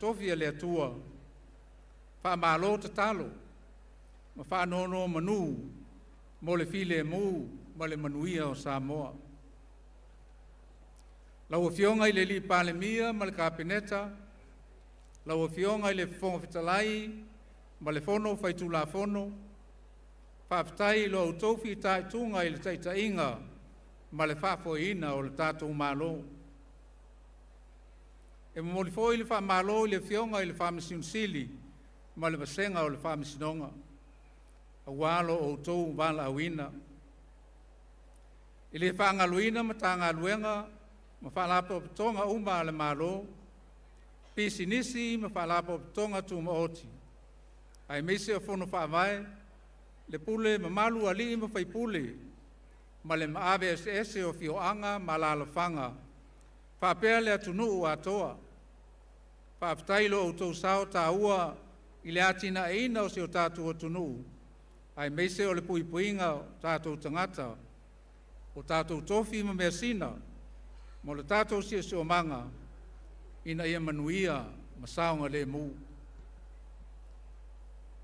Sofia le atua, wha Mālō Tuto'Atasi, ma wha nono manu, mo le file mu, ma le manuia o Samoa. Lau fionga i le li palemia, ma le kapeneta, lau fionga i le fonga fitalai, ma le fono faitula fono, whaafitai lo autofi tai tunga i le taitainga, ma le whaafoina o le tātou Mālō. E mamoli fo i le wha Mālō i le fionga i le wha misiunsili, ma le masenga o le wha misinonga. A walo o tau wala awina. I le wha ngaluina ma tā ngaluenga, ma wha lapa o pitonga uma le Mālō, pisi nisi ma wha lapa o pitonga tu maoti. Ai meise o fono wha vai, le pule ma malu ali ma whai pule, ma le maawe ese o fioanga ma la lafanga, whapea le atunu o atoa. Whaaftailo o tau sao tā ua i le atina e ina o se o tātou o tunu. Ai meise o le puipuinga o tātou tangata, o tātou tofi ma mea sina, mo le tātou sia se o manga, ina ia manuia ma saunga le mu.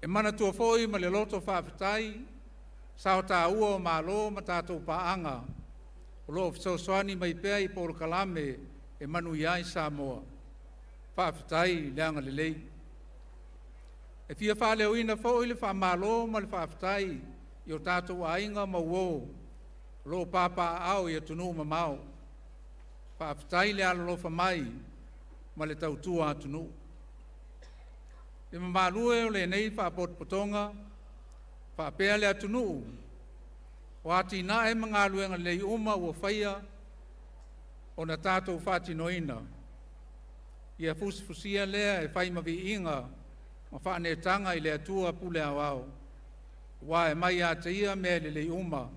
E mana tua foi ma le loto whaafetai, sao tā ua o Mālō ma tātou paanga, o loo fisoswani mai pēa i pōro kalame e manuia i Samoa. Whaafetai leanga le lei. E fia whaaleo ina fo i le wha Mālō ma le whaafetai i o tātou ainga ma uo, lo papa au i atunu ma mau. Whaafetai le alolofa mai ma le tautua atunu. E ma malue o le nei whaapotpotonga, whaapea le atunu, o ati na e mga luenga lei uma ua whaia o na tātou whaatinoina. Ia fusifusia lea e whai mawi inga ma whaanetanga i le atua pule awao. Wa e mai a te ia mea le lei uma,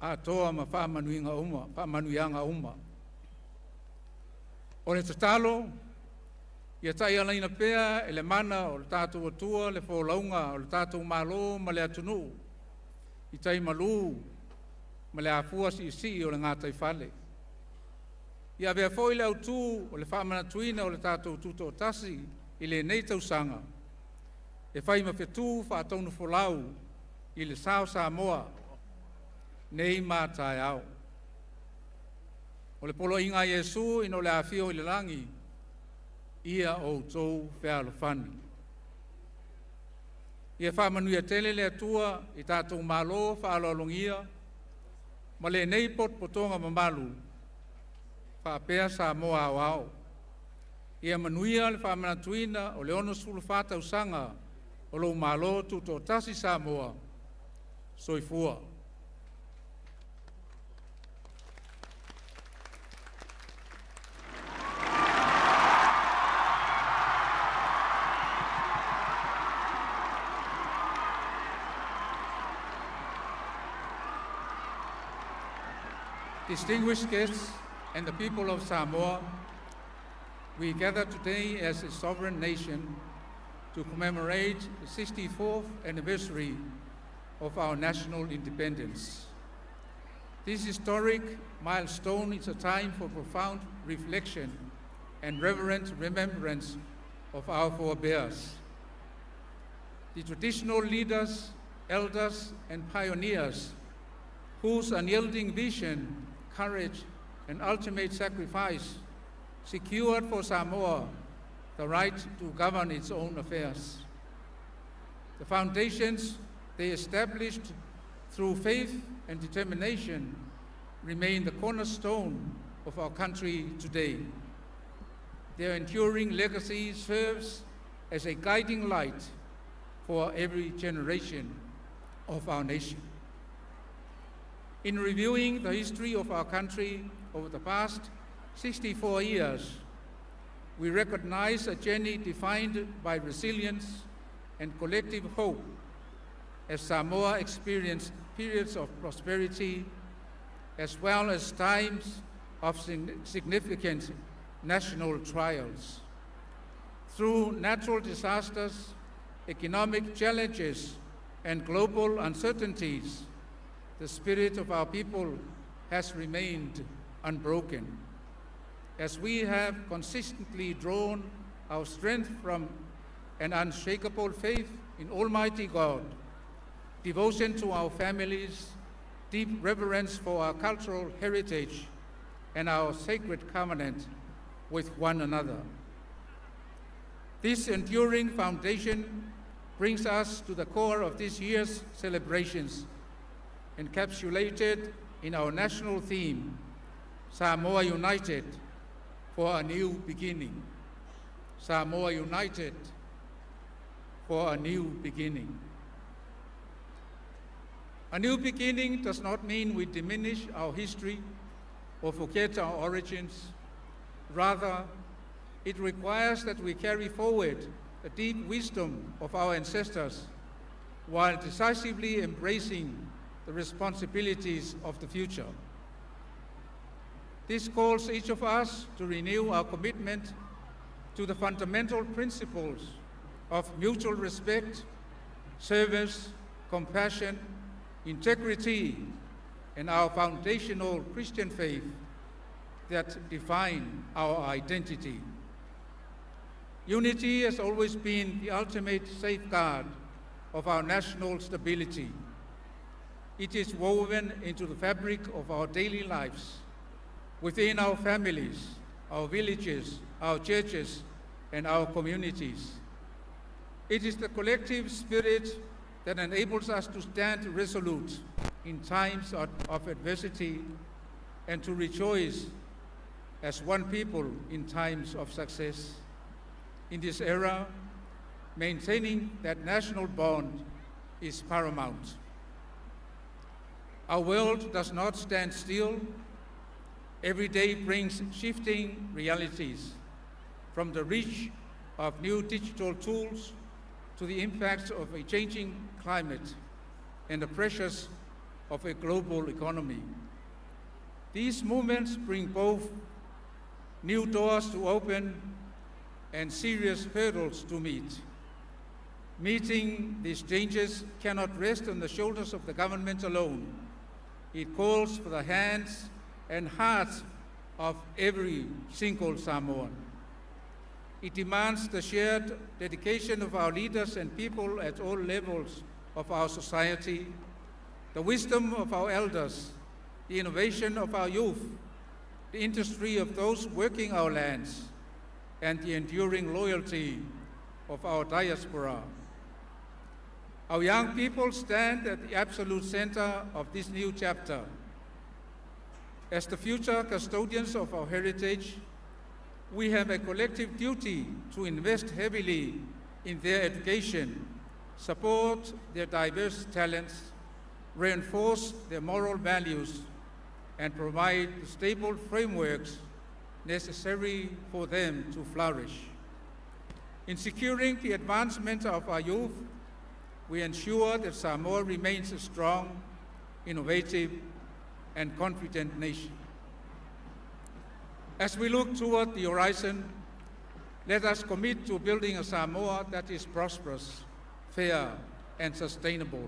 a toa ma whaamanuianga uma. O le tatalo, ia tai alaina pea e le mana o le tātou atua, le wholaunga o le tātou Mālō ma le atunu. I tai malu, ma le afua si o le ngātai whale. Ia vea foi le autu o le whaamanatuina o le Tātou Tuto'Atasi i le nei tausanga. E whai mawhetu whaatonu wholau i le sao Samoa, nei mātai au. O le polo inga Iesu ino le awhio i le langi, ia o tau whealofani. Ia whaamanuia tele le atua i tātou Mālō whaalolongia, ma le nei potpotonga mamalu, whaapea Samoa au au. Ia manuia le whaamanatuina o le ono sulu whātausanga o lo Mālō Tuto'Atasi Samoa, soifua. Distinguished guests and the people of Samoa, we gather today as a sovereign nation to commemorate the 64th anniversary of our national independence. This historic milestone is a time for profound reflection and reverent remembrance of our forebears. The traditional leaders, elders, and pioneers whose unyielding vision, courage, and ultimate sacrifice secured for Samoa the right to govern its own affairs. The foundations they established through faith and determination remain the cornerstone of our country today. Their enduring legacy serves as a guiding light for every generation of our nation. In reviewing the history of our country over the past 64 years, we recognize a journey defined by resilience and collective hope as Samoa experienced periods of prosperity as well as times of significant national trials. Through natural disasters, economic challenges, and global uncertainties, the spirit of our people has remained unbroken. As we have consistently drawn our strength from an unshakable faith in Almighty God, devotion to our families, deep reverence for our cultural heritage, and our sacred covenant with one another. This enduring foundation brings us to the core of this year's celebrations, encapsulated in our national theme, Samoa United for a New Beginning. Samoa United for a new beginning. A new beginning does not mean we diminish our history or forget our origins. Rather, it requires that we carry forward the deep wisdom of our ancestors while decisively embracing the responsibilities of the future. This calls each of us to renew our commitment to the fundamental principles of mutual respect, service, compassion, integrity, and our foundational Christian faith that define our identity. Unity has always been the ultimate safeguard of our national stability. It is woven into the fabric of our daily lives, within our families, our villages, our churches, and our communities. It is the collective spirit that enables us to stand resolute in times of adversity and to rejoice as one people in times of success. In this era, maintaining that national bond is paramount. Our world does not stand still. Every day brings shifting realities, from the reach of new digital tools to the impacts of a changing climate and the pressures of a global economy. These movements bring both new doors to open and serious hurdles to meet. Meeting these changes cannot rest on the shoulders of the government alone. It calls for the hands and hearts of every single Samoan. It demands the shared dedication of our leaders and people at all levels of our society, the wisdom of our elders, the innovation of our youth, the industry of those working our lands, and the enduring loyalty of our diaspora. Our young people stand at the absolute center of this new chapter. As the future custodians of our heritage, we have a collective duty to invest heavily in their education, support their diverse talents, reinforce their moral values, and provide the stable frameworks necessary for them to flourish. In securing the advancement of our youth, we ensure that Samoa remains a strong, innovative, and confident nation. As we look toward the horizon, let us commit to building a Samoa that is prosperous, fair, and sustainable.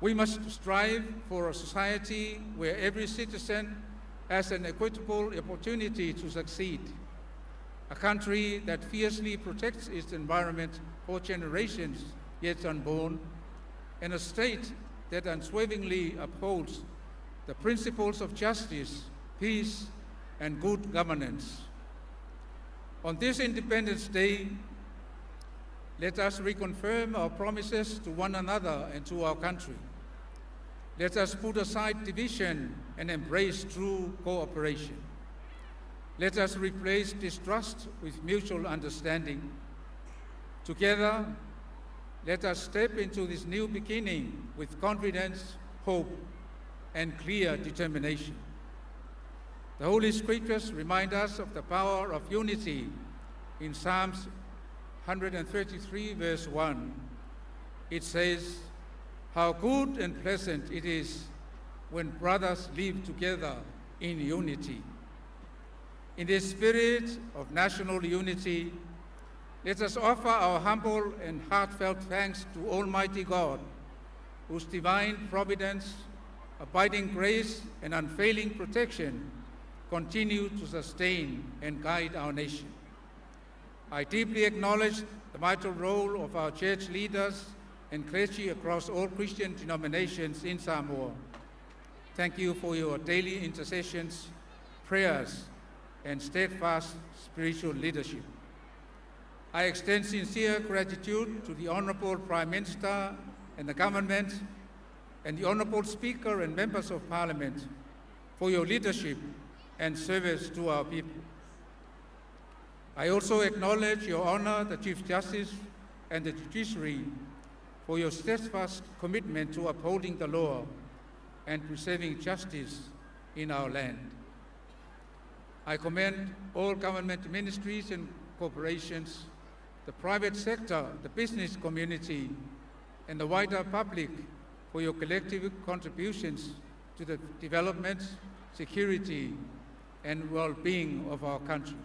We must strive for a society where every citizen has an equitable opportunity to succeed, a country that fiercely protects its environment for generations yet unborn, and a state that unswervingly upholds the principles of justice, peace, and good governance. On this Independence Day, let us reconfirm our promises to one another and to our country. Let us put aside division and embrace true cooperation. Let us replace distrust with mutual understanding. Together, let us step into this new beginning with confidence, hope, and clear determination. The Holy Scriptures remind us of the power of unity in Psalms 133, verse 1. It says, "How good and pleasant it is when brothers live together in unity." In the spirit of national unity, let us offer our humble and heartfelt thanks to Almighty God, whose divine providence, abiding grace, and unfailing protection continue to sustain and guide our nation. I deeply acknowledge the vital role of our church leaders and clergy across all Christian denominations in Samoa. Thank you for your daily intercessions, prayers, and steadfast spiritual leadership. I extend sincere gratitude to the Honourable Prime Minister and the government, and the Honourable Speaker and members of Parliament for your leadership and service to our people. I also acknowledge Your Honour, the Chief Justice and the Judiciary for your steadfast commitment to upholding the law and preserving justice in our land. I commend all government ministries and corporations, the private sector, the business community, and the wider public for your collective contributions to the development, security, and well-being of our country.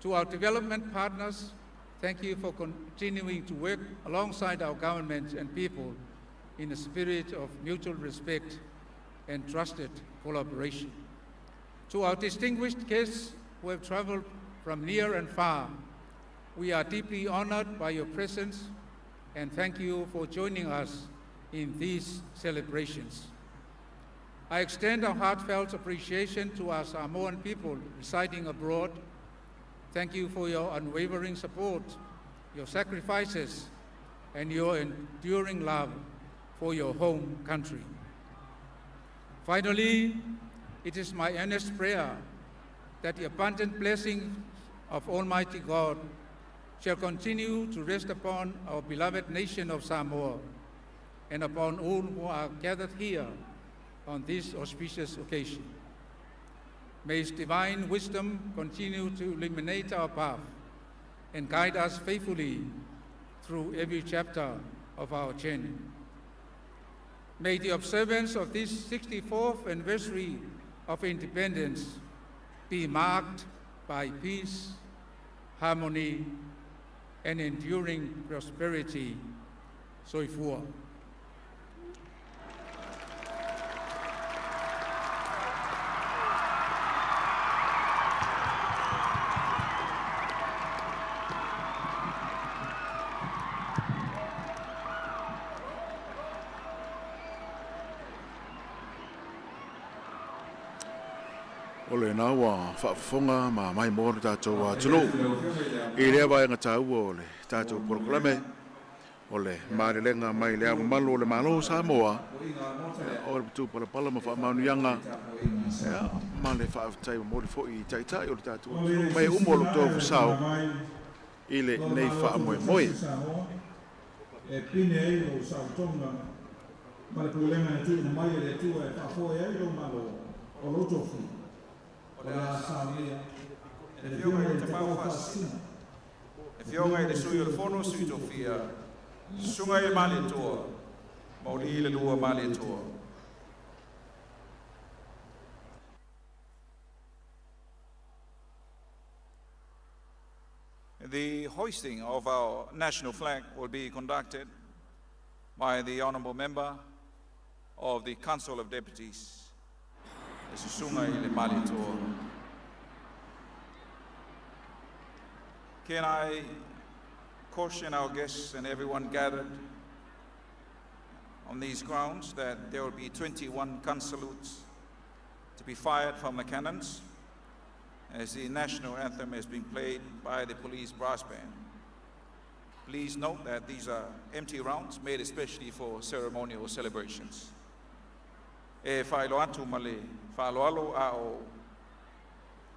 To our development partners, thank you for continuing to work alongside our government and people in a spirit of mutual respect and trusted collaboration. To our distinguished guests who have traveled from near and far, we are deeply honored by your presence and thank you for joining us in these celebrations. I extend our heartfelt appreciation to our Samoan people residing abroad. Thank you for your unwavering support, your sacrifices, and your enduring love for your home country. Finally, it is my earnest prayer that the abundant blessing of Almighty God shall continue to rest upon our beloved nation of Samoa and upon all who are gathered here on this auspicious occasion. May His divine wisdom continue to illuminate our path and guide us faithfully through every chapter of our journey. May the observance of this 64th anniversary of independence be marked by peace, harmony, and enduring prosperity. Soifua. Ole na wa whaafonga ma mai mōra tātou a tulu. I rea vai ngā tāu ole tātou proklame. Ole mārelenga mai lea malu ole Mālō Samoa. Ole pitu pala ma whaamaunuianga. Ma le whaafitai ma mōri fo I taitai ole tātou a tulu. Mai umolo tō fusau. I le nei whaamoe moe. E pine e o sautonga. Ma le pulenga e tūna mai le tua e whaafoe e o malo o lotofu. E whionga te mau whaasina. E whionga le sui o le whono sui tofia. Sunga I male toa. Mauri le lua male toa. The hoisting of our national flag will be conducted by the Honourable Member of the Council of Deputies. Sunga I le male toa. Can I caution our guests and everyone gathered on these grounds that there will be 21 gun salutes to be fired from the cannons as the national anthem is being played by the police brass band. Please note that these are empty rounds made especially for ceremonial celebrations. E whaelo atu ma le whaaloalo a o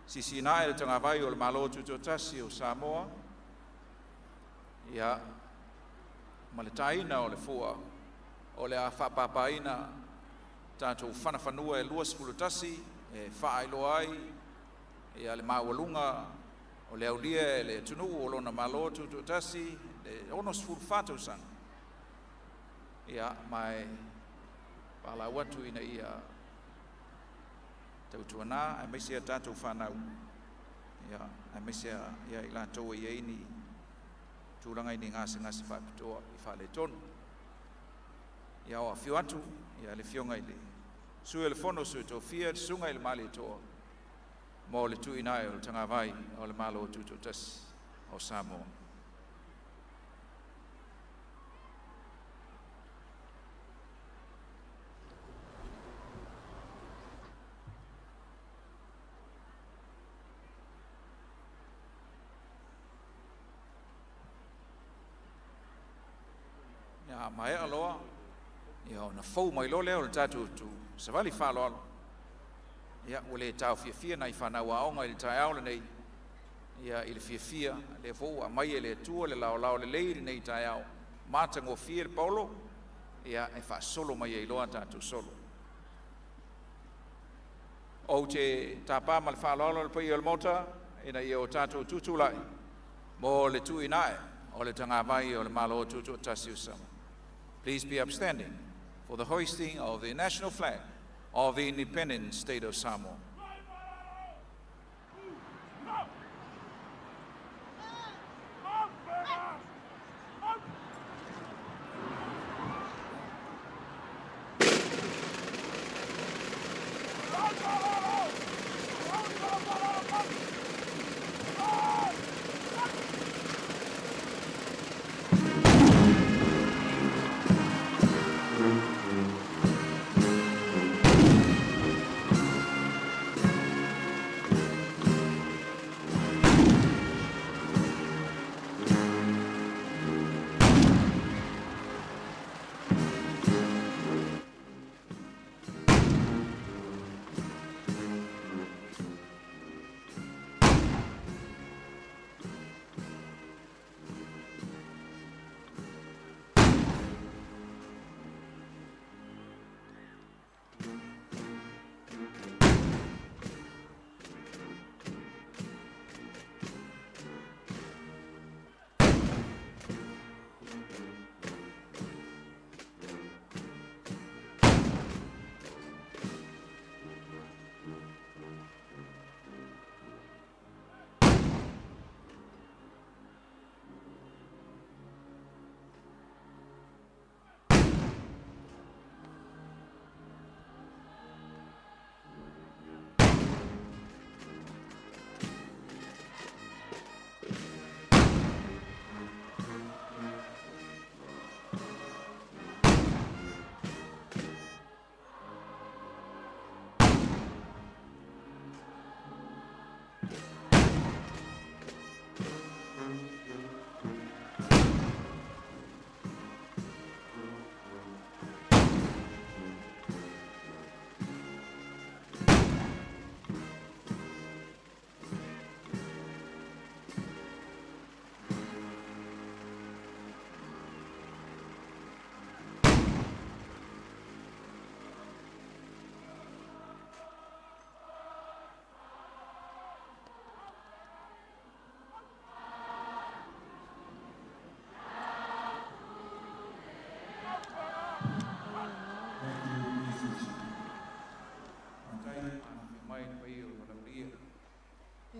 Sisiina e le Tagāvai o le Mālō Tuto'Atasi o Samoa. Ia, ma le taina o le fua o le a whapapaina tātou whanawhanua e lua sepulutasi e whaailoa ai ia le maualunga o le aulia e le tunu o lona Mālō Tuto'Atasi le ono sepulu whātausanga. Ia, mai pala watu ina ia tautuana, ai mesia tātou whanau. Ia, ai mesia ia I lātou ia ini tūranga ini ngāse whaipitoa I whale tonu. Ia o a whiu atu, ia le whionga I le sui le whono sui tō whia, sunga I le male toa. Mō le tuina o le Tagāvai o le Mālō Tuto'Atasi. of Samoa. Ya mai aloa ia ona fou mai lo leo le tatu tu savali fa lo ia ole tau fia nai fa na wa onga il tau le nei ia il fia le fou a mai le tu le lao le leiri nei tau mata ngo fia le paulo ia e fa solo mai i lo tatu solo o te tapa mal fa lo le pai el mota ina ia o tatu tutulai mo le tu inae o le Tagāvai o le Mālō Tuto'Atasi usama. Please be upstanding for the hoisting of the national flag of the independent state of Samoa.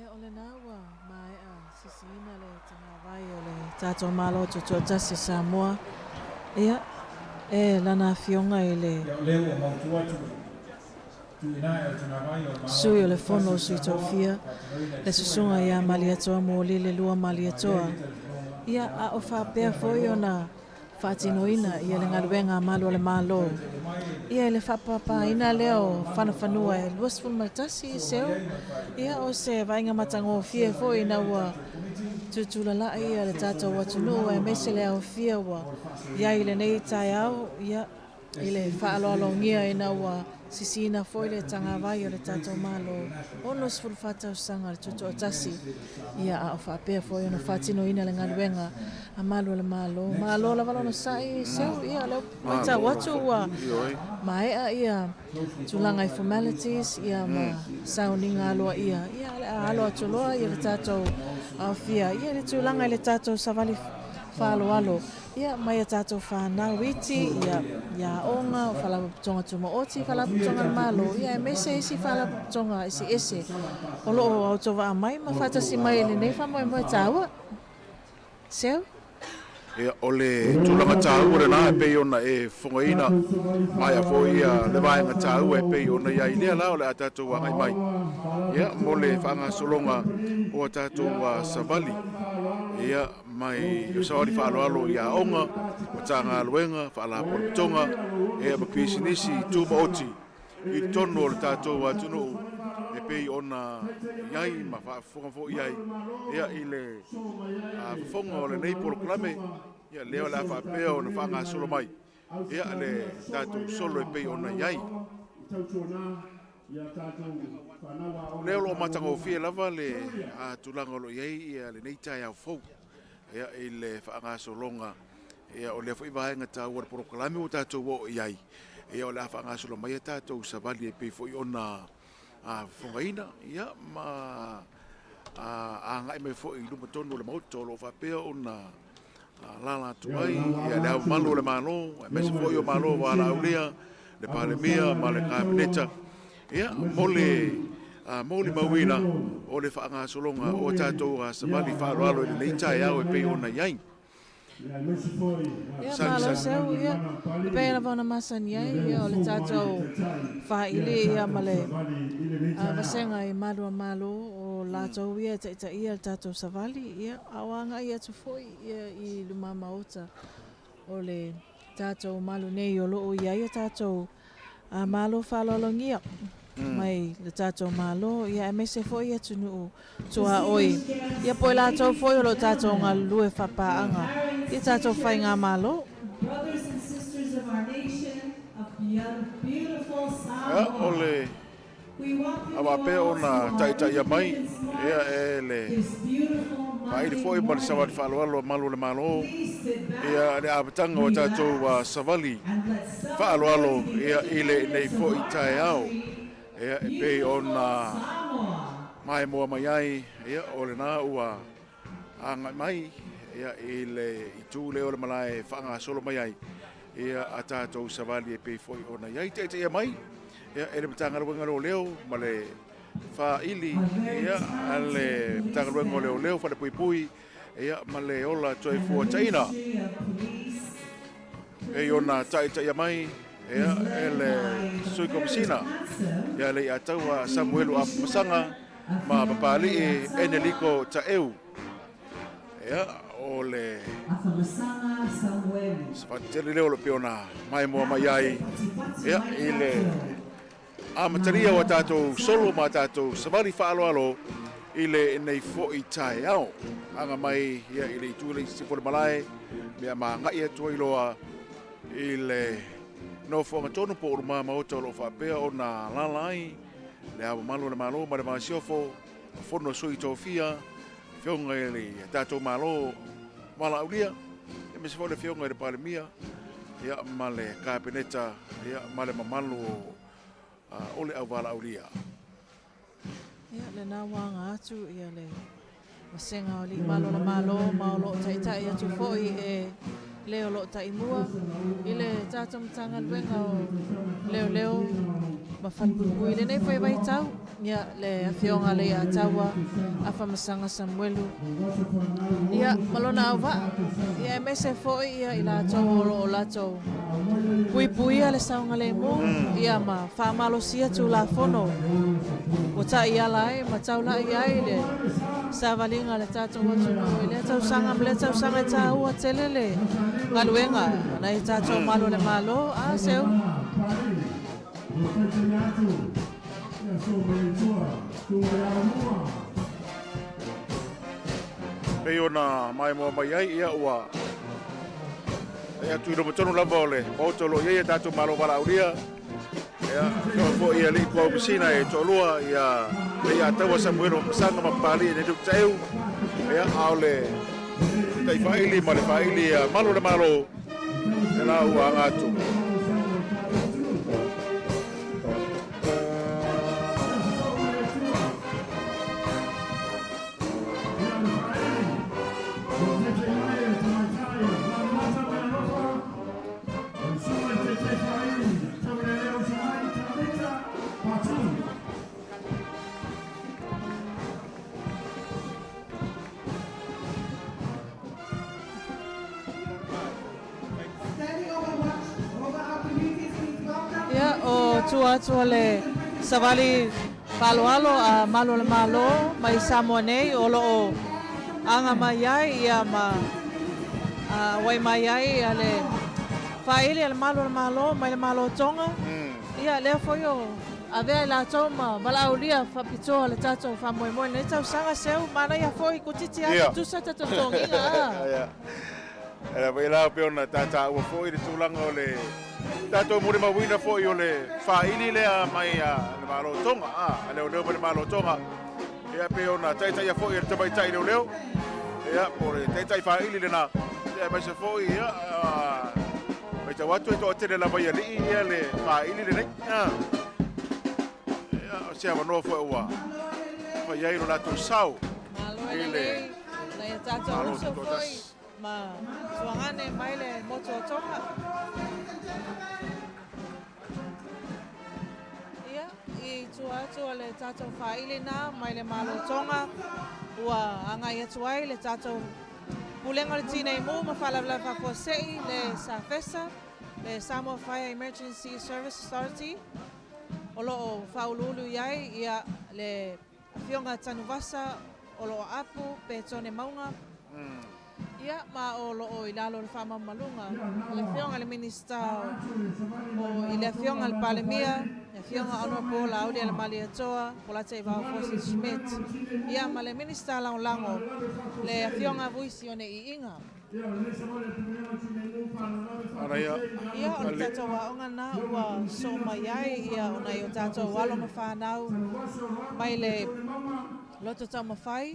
Ole nawa mai a Sisiina le Tagāvai o le tātou Mālō Tuto'Atasi Samoa. Ia, lana fionga i le sui o le fono sui tōwhia. Le susunga ia mali atoa mōli le lua mali atoa. Ia a o whapea foi o na whaatinoina ia le ngaruenga malu o le Mālō. Ia le whapapa ina leo whanawhanua e luas fulmatasi i seo. Ia o se vainga matango fie foi na ua tutulala ia le tātou watunu e mese le au fia wa. Ia i le nei tai au, ia i le whaaloalongia ina ua Sisiina foi le Tagāvai o le tātou Mālō. Ono sfulfata usanga le Tuto'Atasi. Ia a o whapea foi ona whaatinoina le ngaruenga a malu le Mālō. Mālō la walono sai seo ia leo waita watu ua maea ia tulanga i formalities ia ma Sauniga aloa ia. Ia le aloa tuloa ia le tātou awhia. Ia le tulanga i le tātou savali whaaloalo. Ia mai a tātou whanau iti ia onga o whalaputonga tumaoti whalaputonga le Mālō. Ia e mese isi whalaputonga isi ese. O loo au towa a mai ma whatasi mai le nei whamoe moe tāua. Seo? Ia ole tulanga tāu re nā e pei ona e whongaina mai a fo ia le vaenga tāu e pei ona ia i lea lao le a tātou wangai mai. Ia mo le whanga solonga o a tātou savali. ia mai o saori whaaloalo ia onga o tanga aluenga whaala politonga ia ma pisinisi tūma oti i tono o le tātou atunu e pei ona iai ma whaafonga fo iai ia i le whafonga o le nei poloklame ia leo la whaapea o na whaanga solo mai ia le tātou solo e pei ona iai leo lo matanga o fie lava le tulanga lo iai ia le nei tai au fau ia i le whaanga solonga ia o le fo iwa hainga tāu o le poloklame o tātou o iai ia o le whaanga solo mai e tātou savali e pei fo i ona whongaina ia ma ngai mai fo i luma tonu le mauto lo whapea o na lala tuai ia le au malo le malo e mese fo i o malo wa la ulia le palemia ma le kabineta ia mole mauina o le whaanga solonga o tātou savali whaaloalo i le nei tai au e pei o na iai ia malo seu ia pe la vona masani ai ia o le tātou whaile ia male vasenga i malo o lātou ia ta ia le tātou savali ia awanga ia tu foi ia i luma maota o le tātou malo nei o loo ia ia tātou malo whalolongia mai le tātou malo ia e mese foi ia tunu tua oi ia poi lātou foi o lo tātou ngā lue whapaanga ia tātou whai ngā malo Brothers and sisters of our nation, of beautiful Samoa. ole We welcome awa you pe all ona to our tai ia mai Independence ia March. e le This beautiful ai Monday foi ma le savali morning. whaaloalo malo le malo Please sit back ia le apatanga o tātou savali and let's whaaloalo celebrate ia the i le nei independence fo of i our tai au country, ia e pei ona Samoa. mai moa mai ai ia o le nā ua anga mai ia i le i tū leo le malae whaanga solo mai ai ia a tātou savali e pei foi ona iai te ia mai ia e le matanga ruenga leo ma le wha ili ia a le matanga ruenga leo wha le pui pui ia ma le ola toi fua taina e ona tai ia mai ia e le sui komisina ia le a taua Samuelu a masanga ma papali e eneliko ta eu ia o le Afamasanga Samueli. sfatele leo le peona mai moa mai ai ia i le a mataria o tātou solo ma tātou savali whaaloalo i le nei fo i tai au anga mai ia i le itule i sifole malai mea ma ngai atua i loa i le no fonga tonu po uruma maota lo whapea o na lalai le awa malo le malo ma le masiofo fono sui tofia fionga i le tātou malo mala ulia e me se fole fionga i le palemia ia ma le kabineta ia ma le mamalu o le au wala ulia ia le nā wanga atu ia le masenga o li malo le malo maolo tai atu foi e leo lo tai mua i le tātou matanga luenga o leo ma whanpupui le nei foi vai tau ia le awhionga le a taua a whamasanga Samuelu ia malona au wa ia e mese foi ia i lātou o lātou pui ia le saunga le mo ia ma whaamalo sia tu la fono o ta ia lai ma tau la ia i le savalinga le tātou watunu i le tausanga le tausanga i tā ua telele ngaluenga na i tātou malo le malo a seu pei ona mai moa mai ai ia ua ia tui romo tonu lava o le maota lo ia tātou malo wala ulia ia kama fo ia li kua upisina e tolua ia le ia taua Samuelu masanga ma pali e netuk tau ia au le tai whaili ma le whaili malo le malo e la ua ngatu ia o tua le savali paloalo a malo le malo mai Samoa nei o loo anga mai ai ia ma wai mai ai ale faile al malo mai le malo tonga ia le foi o ave la toma vala ulia fa pito le tato fa mo le tau sanga seu mana ia foi kutiti atu tu sa tato tonga era vai lá pe ona tata o foi de tulanga o le tato mo le mawina foi o le faili le mai le malo tonga ale o le malo tonga ia pe ona tai ia foi te mai tai leo ia por tai faili le na ia mai se foi ia mai te watu to te la vai ali ia le faili le nei se no foi ua foi aí no lato sau ele na tato uso foi ma suangane mai le moto tonga ia I tua le tato faile na mai le malo tonga ua anga ia tuai le tato pulenga le tina I mo ma fala fa posei le safesa le Samoa Fire Emergency Service Authority olo faululu iai ia le fionga tanuvasa olo apu pe tone maunga ia ma olo o ilalo le fama malunga le fionga le minista o ile fionga le palemia le fionga honorable audia le maliatoa pola te va fosi schmidt ia ma le minista lango le fionga vuisi one I inga ia o tato wa onga na ua so mai ai ia ona I o tato walo mawhanau mai le loto tau mawhai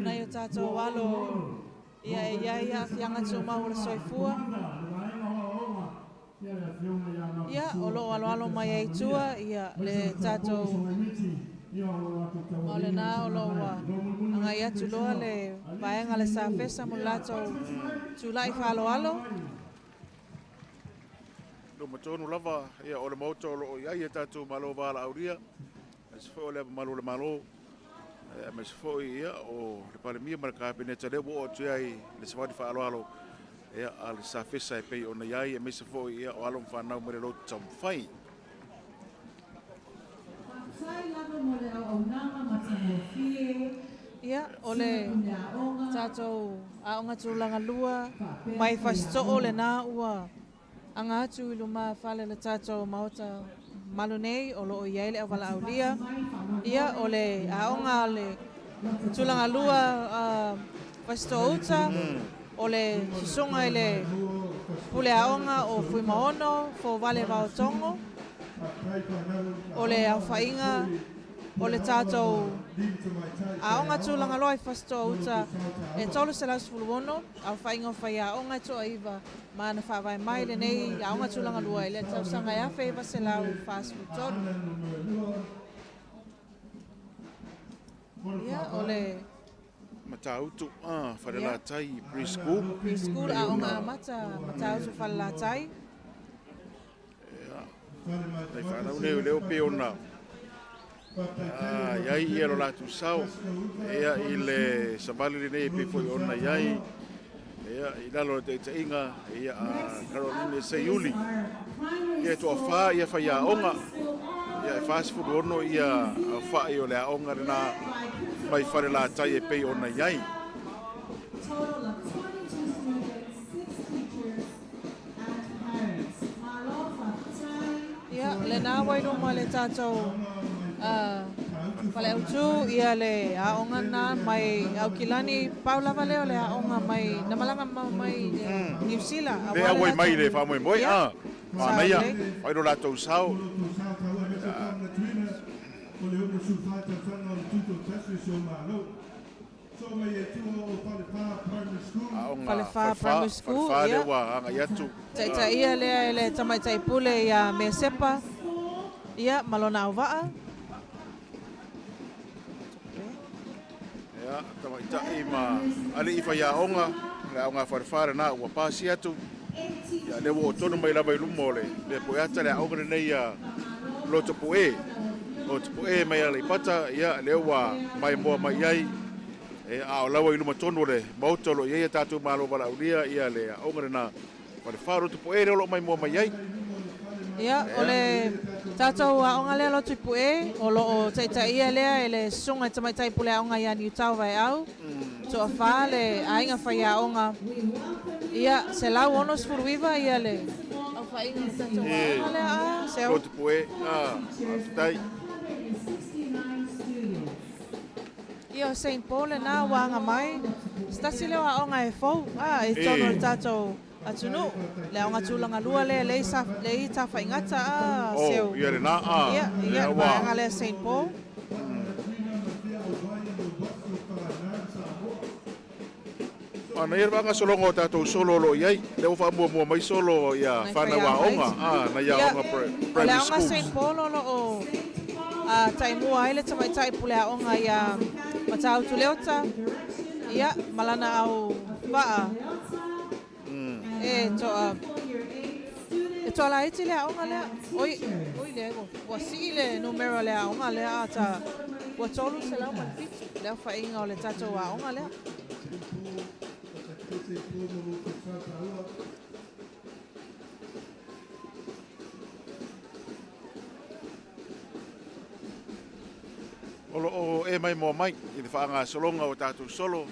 na i o tato walo ia ia fianga tu mau le soifua ia o lo alo mai ai tua ia le tato o le na o lo wa anga ia tu loa le vaenga le sa fesa mo lato tu lai falo alo no matonu lava ia o le moto lo ia ia tatu malo vala auria es foi le malo mas foi ia o le palemia marca peneta le o tu ai le svadi falo alo ia al sa fesa e pe ona ia e mese foi ia o alo fanau mo le lo tam fai ia ole tatou aonga tulanga lua mai fasto'o le na ua anga atu I luma fale le tatou maota malunei o lo iai le avala aulia ia ole aonga le tulanga lua fasto'o uta ole sunga ile pule aonga o fui maono fo vale vaotongo ole au fainga ole tatou aonga tulanga loi fasto'o uta e tolu selas fuluono au fainga fai aonga to aiva mana fa vai mai le nei aonga tulanga lua ile TAUSAGA ia feva selau fast food tot ia ole matautu farela tai preschool aonga matautu farela tai dai fana leo pe ona iai ia lo latu sau ia I le savali nei pe foi ona iai ia I lalo te inga ia Caroline Seiuli ia to fa ia fa ia onga ia fast food ono ia fa ia le onga na mai fare la tai pe ona iai ia le na wai no male tatou Pale utu ia le aonga na mai au kilani Paula vale o le aonga mai na malanga mai New Zealand le awai mai le fa moi ana ia ai lo lato sau Pale fa primary school ia wa anga yatu ta ia le tamai tai pule ia me sepa ia malona ovaa ia tamai tai ma ali ifa ia onga le onga farfara na ua pasi atu ia le wo tonu mai lava ilumo le poiata le onga nei ia loto poe mai ali pata ia le wa mai mo mai ai e a lawa iluma tonu le mautolo ia tatu malo bala ulia ia le onga na farfara to poe lo mai mo mai ai Ia, o le tātou aonga lea lotu pue, o lo o teitai ia lea e le sunga tamaitai pule aonga ia ni Tagāvai au. So a wha le ainga whai aonga. Ia, se lau ono sfuruiva ia le. Au wha inga le tātou aonga lea se au. Lotu pue, tai. Ia o St. Paul e nā wanga mai. Stasi leo aonga e fau. E tono le tātou atunu. Le aonga tūlanga lua le i tā whaingata se au. Ia le nā Ia, wanga le St. Paul. Ana ia vanga solongo o tātou solo lo iai. Leo wha mua mai solo ia whana wa onga. Na ia onga primary school. Le aonga schools. St. Paul o tai mua ai le tamaitai pule aonga ia matau tu leota. Ia, malana au waa. E toa la iti le aonga lea. Oi le ego. Wa si le numero le aonga lea ta. Wa tolu se lau manfitu. Lea wha inga o le tatou aonga lea. Olo o e mai mo mai i te whaanga solonga o tātou solo.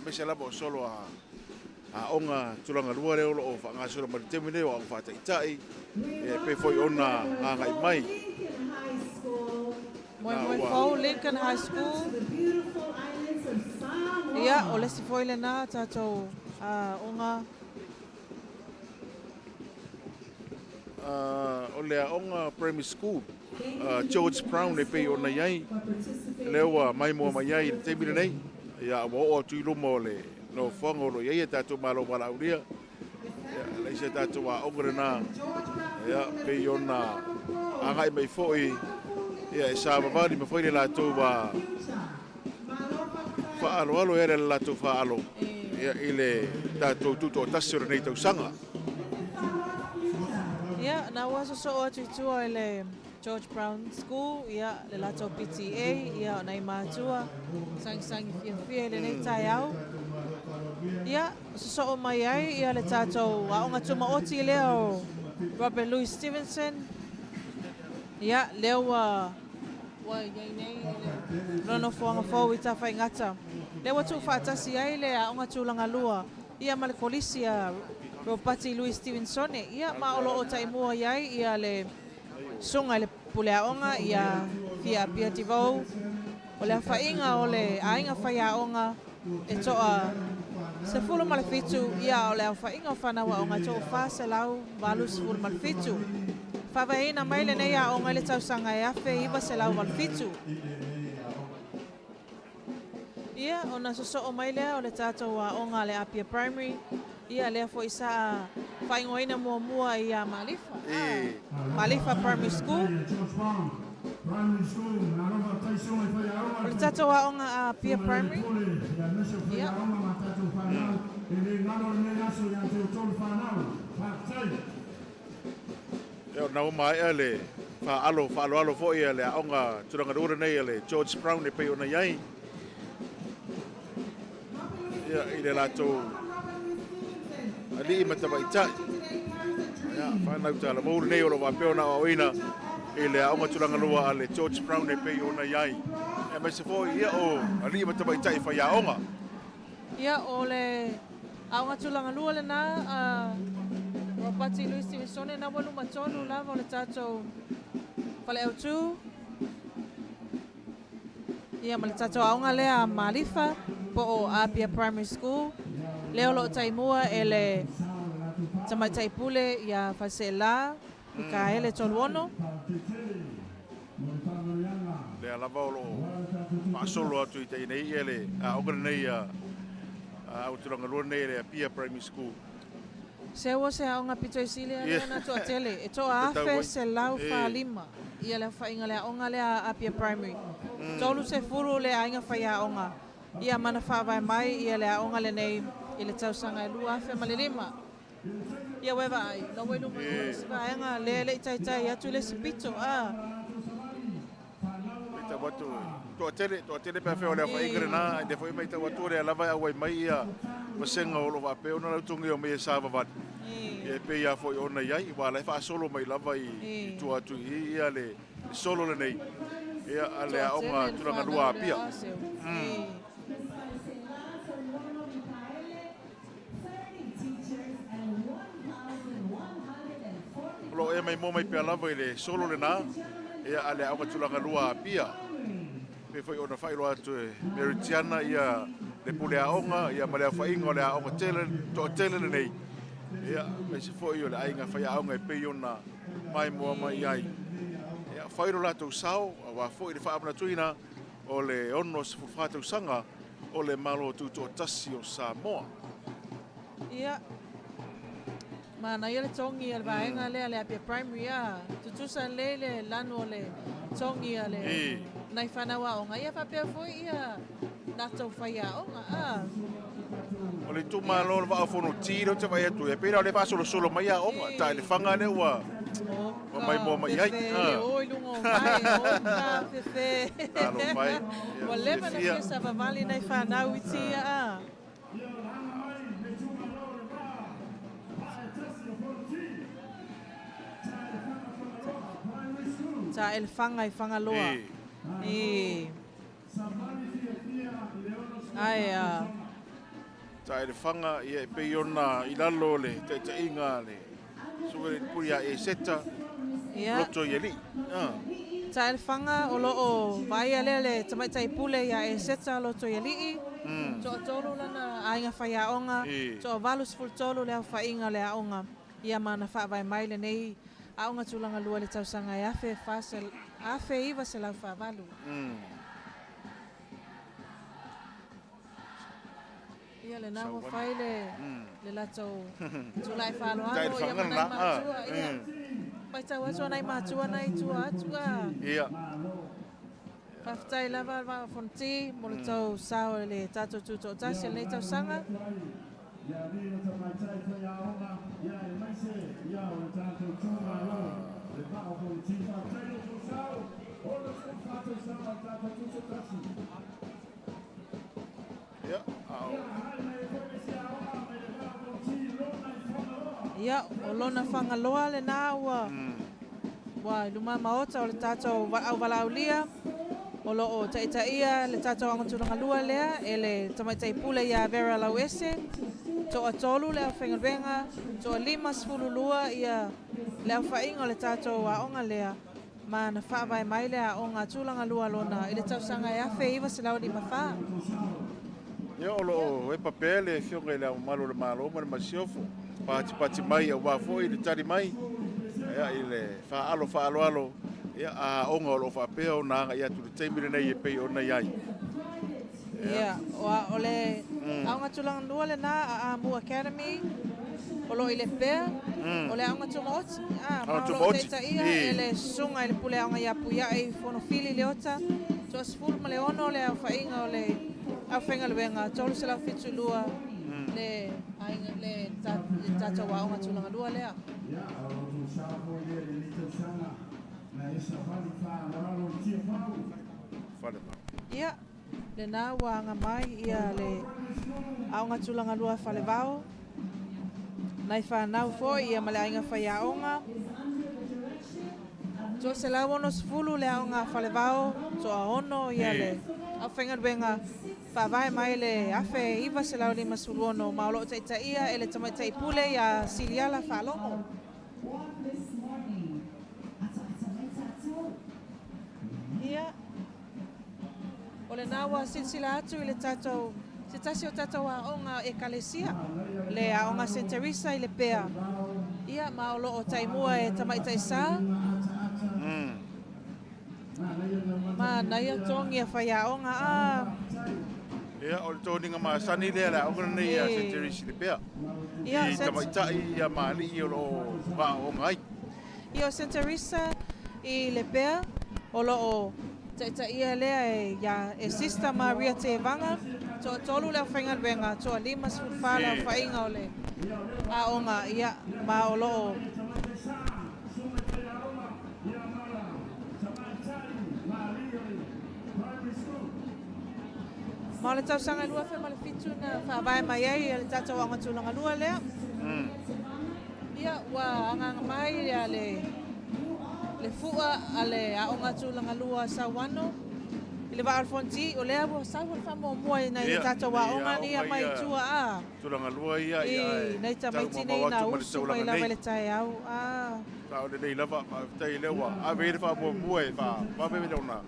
Me se labo solo a onga tulanga lua reo o whaanga solo mari temine o ang whata itai. E pe foi ona ngai mai. Moi fau Lincoln High School. Ia, o lesi foi le nā tātou onga. O lea onga primary school. George Brown e pe ona iai. Leo mai mua mai iai te mire nei. Ia o tuilo mo le no fongo lo iai tātou malo wala uria. Ia leise tātou a ongre nā. Ia pe ona angai mai foi. Ia e sa vavani me foi le lātou wa alo era le lātou alo. Ia ile tātou tuto'atasi o nei TAUSAGA. Ia, nā waso so o tua le George Brown School, ia, le lātou PTA, ia, o nei mātua, sangi fia le nei tai au. Ia, so o mai ai, ia le tātou aonga tuma oti lea o Robert Louis Stevenson. Ia, leo wa iai nei, rono fuanga fau i tā whaingata. Leo tu whaatasi ai le aonga tūlanga lua, ia ma le kolisi a Robert Louis Stevenson, ia ma olo o taimua iai, ia le sunga le pule aonga, ia fia pia tivou, o le whainga o le ainga whai aonga, e toa se fulu malefitu, ia o le whainga o whanawa aonga, toa wha se lau, walu se fulu malefitu. Whawaina mai le nei aonga le TAUSAGA e awhi iwa se lau malefitu. Ia, ona so o mai lea o le tātou aonga le Apia Primary, ia lea fo isa whaingoina mua ia Malifa. Malifa Primary School. O le tātou aonga a Apia Primary. Ia. Ia na mai ele alo fo ia le aonga turanga ura nei ele George Brown e pe ona iai. Ia i le lātou ali i matawaitai. Ia, whanau tā la mauru nei o lo wapeo na oina i le aonga turanga lua a le George Brown e pe ona iai. E mai se fo ia o ali i matawaitai whai aonga. Ia o le aonga turanga lua le nā Robert Louis Stevenson na walu matonu lava o le tātou whale au tū. Ia ma le tātou aonga lea Malifa po o Apia Primary School. Leo lo taimua e le tamaitai pule ia whasela i ka ele toluono. Le alava o lo maasolo atu i tei nei ele a ogre nei au turanga lua nei le Apia Primary School. Se ua se aonga pito i sile a na toa tele. E toa afe se lau wha-lima. Ia le whainga le aonga le Apia Primary. Tolu se furu le ainga whai aonga. Ia mana whawai mai ia le aonga le nei i le TAUSAGA e lua afe ma le lima. Ia wewa ai. Na wai luma lua si vaenga le tai atu le si pito. Ita watu toa tele pe fe o le whaingare nā. I te whai mai ta watu le alava au ai mai ia masenga o lo wapeo na lautungi o me e sāwa watu. E pe ia foi ona iai, wa le fa solo mai lava i tu atu ia le solo le nei. Ia ale a onga turanga lua apia. Lo e mai mo mai pe lava i le solo le na. Ia ale a onga turanga lua apia. Pe foi ona fai lo atu e Meritiana ia le pule a onga, ia malea whainga o le a onga tele le nei. Ia, me se foi o le ainga whai a onga e pei ona mai moa mai ai. Ia, whairo la tau sao, a wa foi le whaapana tuina o le ono se fulwhatau sanga o le Mālō Tuto'Atasi o Samoa. Ia. Mana ia le tongi al vaenga le apia primary a. Tutusa le lanu o le tongi ale. Nai whanawa onga. Ia whapea foi ia natou whai a onga. O le tu malo le va fono tiro te vai tu e pera le va solo mai a onga ta le fanga le wa mai mo mai ai oi lungo mai o ka fe alo vai o le mana ke sa vali nei fa na uti a ta el fanga I fanga loa ai ta le fanga ia pe ona I lalo le te inga le so le puia e seta loto yeli ta el fanga o lo o vai ale tamai tai pule ia e seta loto yeli to tolu lana ainga faia onga to valus ful tolu le fa inga le onga ia mana fa vai mai le nei a onga tulanga lua le tausaga e afe fasel afe iva se la fa valu ia le namo fai le latou tulai falo alo ia mana matua ia pai tau aso nai matua nai tua ia Paftai lava va fonti mo le tau sao le TATOU Tuto'Atasi le tausaga ia o lona fangaloa le na wa luma maota o le tatou au valaulia o loo taʻitaʻia le tatou agatulaga lua lea e le tamaitai pule ia vera lauese toʻatolu le aufaigaluega toʻalima sefululua ia le aufaiga o le tatou aʻoga lea ma na faavae mai le aʻoga tulaga lua lona I le tausaga e afe iva se lau limafā ia o loo e papea le fioga I le aumalo le malo ma le masiofo patipati mai auā foʻi le tali mai ia I le faaloalo ia a onga o lo whapea o nanga ia tu le teimi nei e pei o nei ai. Ia, o le aunga tulanga lua le na a Mu Academy o lo I le pea o le aunga tumaoti. Mālō Teitaia e le sunga I le pule aunga ia puia e fonofili le ota. To asfulu ma le ono le au whainga o le au whainga luenga. Tolu se lau fitu lua le tatou wa aunga tulanga lua lea. Ia, le nā wanga mai ia le aunga tulanga lua whalewao. Nai whanau fo ia ma le ainga whaiaonga. To se lau ono sifulu le aunga whalewao, to a ono ia le au whengaruenga whawai mai le afe iwa se lau lima sulu ono Mālō Tuto'Atasi e le tamaitai pule ia siliala whalomo. Ia, o le nawa silsila atu I le tatou, se tasi o tatou aonga e kalesia, le aonga St. Teresa I le pea. Ia, ma o loo taimua e tamaitai sā. Ma naia tongi a whai aonga ia, o le tōninga maasani lea la aonga nei a St. Teresa le pea. Ia, I tamaitai ia maali I o loo aonga ai. Ia o St. Teresa I le pea. O loo taʻitaʻia lea e Sister Maria te vanga to tolu le whaingaluenga to lima sufala whainga o le aonga ia ma o loo ma le tausaga lua fe ma le fitu na whaavae mai ai le tatou agatulaga lua lea Ia wa anga mai le fua ale a onga tulanga lua sa wano. Ile va alfonti o le abo sa fa mo mo na i tata wa onga ni mai tua a. Tulanga lua ia I nei ta mai tine na usu mai la vele tai au a. Sa o le lava tai le wa a ve fa mo mo fa ve le ona.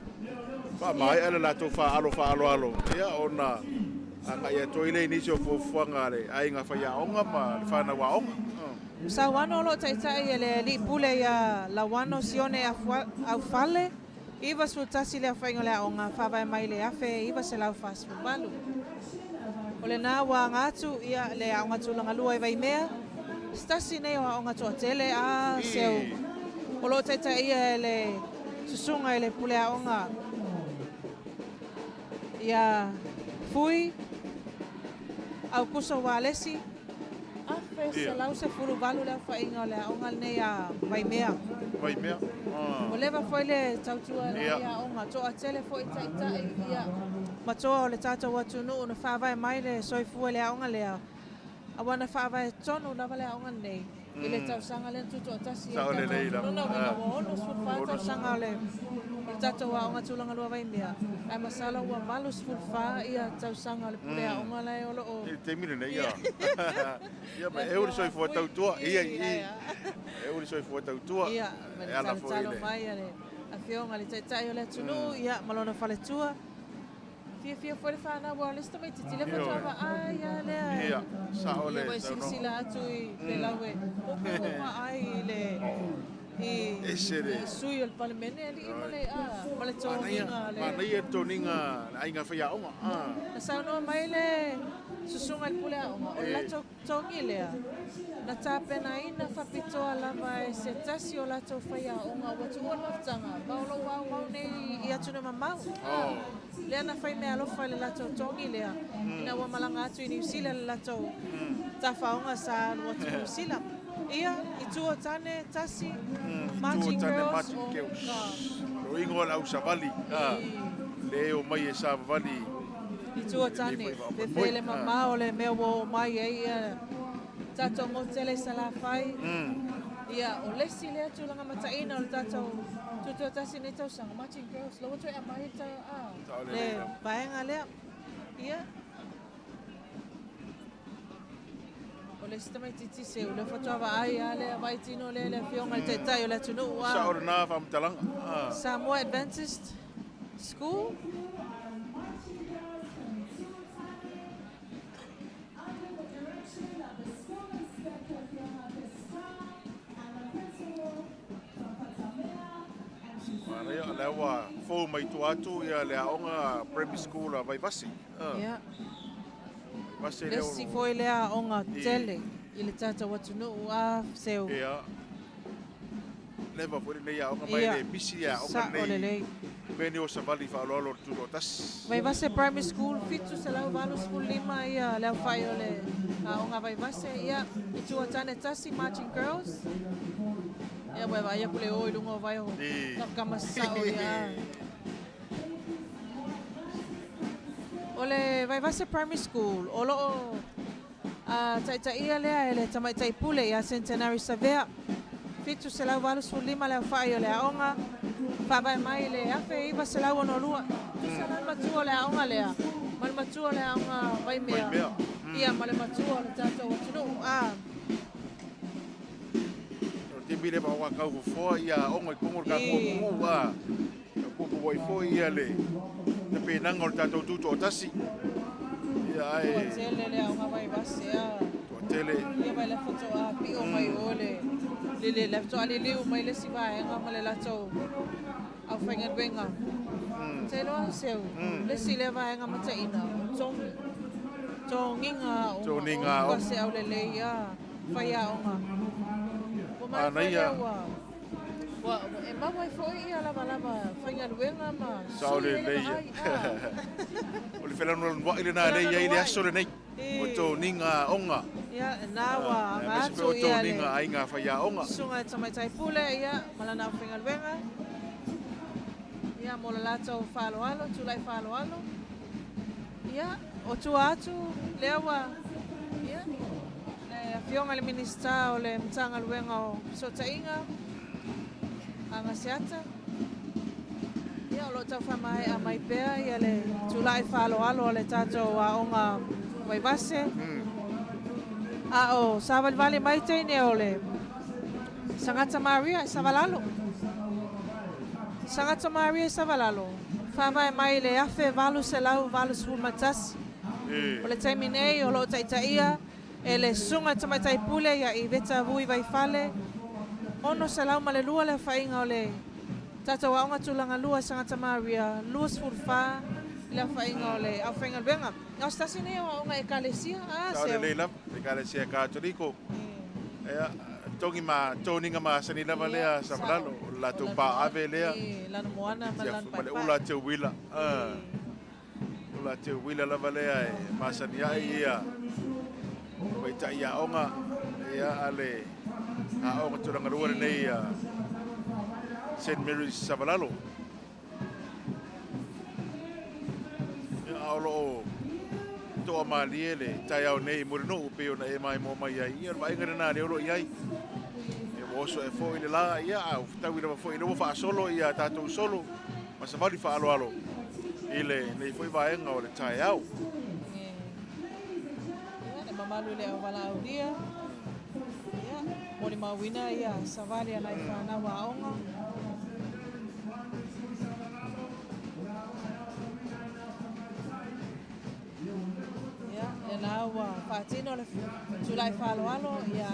Fa mai ala la to fa alo ia ona anga ia toile ni so fo fuanga ai nga fa ya onga ma fa na wa onga. Sa wano lo tai ele li pule ya la wano sione au fale. Iwa su tasi le whainga le aonga whawai mai le afe, iwa se lau whas walu. O le nā wā ngātu ia le aonga tūlanga lua i vai mea, stasi nei o aonga tua tele a seu. O lo taita ia le susunga i le pule aonga. Ia fui, au kusa wā lesi, afe se lau se furu walu le whainga le aonga nei a vai mea. Vai mea. O lewa foi le tautua le ia onga toa tele foi tai ia matoa o le tātou atunu o na whawai mai le soifua le aonga lea. A wana whawai tonu lava le aonga nei. I le tausanga le tuto'atasi. Sao le nei la. Nuna wina wa ono sfulfa tausanga le tātou aonga tūlanga lua vai mea. Ai masala ua malu sfulfa ia tausanga le pule aonga le olo o. Te mire nei ia. Ia me euri soifua tautua. Ia. Euri soifua tautua. Ia. Ala foi le. Mai ale. A fionga le tai o le tunu ia malona fale tua. Fia foi le whana wa lista mai titi le whatua ai ale. Ia. Sa ole. Ia vai sila atu i pe laue. Opa ai le. I sui o le palemene ali i male a. Male toninga le. Mana ia toninga ai ngā whaia onga. Na saunoa mai le susunga i pule aonga. O lato tongi lea. Na tāpena ina whapitoa lava e se tasi o lato whaia onga watu ua naftanga. Maolo wau nei i atuna mamau. Lea na whai mea alofa le lato tongi lea. Ina ua malanga atu i New Zealand le lato tawhaonga sa watu New Zealand. Ia, i tua tane tasi, marching girls. O ingo la usavali. Leo mai e sa vali. I tua tane, pe whele mamā o le mea wo mai e tātou motele sa la whai. Ia, o lesi lea tūlanga mataina o le tātou tuto'atasi nei tausanga, marching girls. Lo watu e mai tau le paenga lea. Ia. O le sita mai titi se, o le whatuawa ai a le vai tino le fionga le teitai o le tunu ua. Sa ora nā whamtalanga. Samoa Adventist School. Ia le wa fo mai tu atu ia le aonga primary school a vai vasi. Ia. Vasi le si foi le aonga tele i le tata watunu ua seu. Ia. Le va foi nei aonga mai le misi aonga nei. Beni o savali fa lo tuto'atasi. Vai vase primary school fitu se lau valu school lima ia le fai o le aonga vai vase ia i tuatane tasi marching girls. Ia vai ia pule o ilunga vai o kamasao ia. Ole vai vase primary school. Olo tai ia lea ele tamai tai pule ia centenary savea. Fitu se lau valu school lima le fai o le aonga. Whawai mai le afe iwa se lau ono lua. Tu se lau matua le aonga lea. Male matua le aonga vai mea. Ia male matua le tātou watunu. Te mire pa wa kau fo ia onga i kongor ka ko wa ko voi fo ia le te penanga o tātou tuto'atasi ia ai tele le aonga vai vase a tele ia vai le foto a pi o mai ole le foto ali liu mai le siva nga male lato au whainga wenga te loa seu le si le vai nga mataina tonginga o se au le leia whai aonga Anaia. E mawai foi ia lava whainga luenga ma. Saule leia. O le whelanu wa ile nā leia ile aso le nei. O tō ninga onga. Ia, nāwa ngātu ia le. O tō ninga ai ngā whaia onga. Sunga e tamai tai pule ia, malana whainga luenga. Ia, mola lātou whāloalo, tūlai whāloalo. Ia, o tua atu, leawa. Ia, Le afionga le minista o le mtanga luenga o sotainga. Anga seata. Ia o lo tau whamai a mai pea ia le tulai whaloalo le tātou a onga waivase. A o Savalvale mai teine o le Sangata Maria e Savalalo. Sangata Maria e Savalalo. Whamai mai le afe valu se lau valu sful matasi. O le taiminei o lo taitaia e le sunga tamaitai pule ia I veta vui vai fale. Ono se lau male lua le whainga o le tātou aonga tulanga lua Sangata Maria, lua sful wha le whainga o le au whainga luenga. Ngau stasi nei o aonga e kalesia. Tāone leila, e kalesia kātoriko. Ea, tongi ma toninga ma sani lava lea Savalalo, la tu pa ave lea. Lana moana malan pai pai. Ula te wila. Ula te wila lava lea e masani ai ia. Waita ia onga, ia ale a onga turanga rua nei St. Mary's Savalalo. Ia aolo toa malie le tai au nei murino upe ona e mai mo mai ai. Ia vai ngana na le olo iai. Oso e fo ile la ia au tau ina fo ina fa solo ia tatou solo ma sa vali fa alo alo ile nei foi vai nga o le tai au le mamalu le wala au dia ia moni mawina ia sa vali ana fa na wa onga ia e na wa patino le tulai fa alo alo ia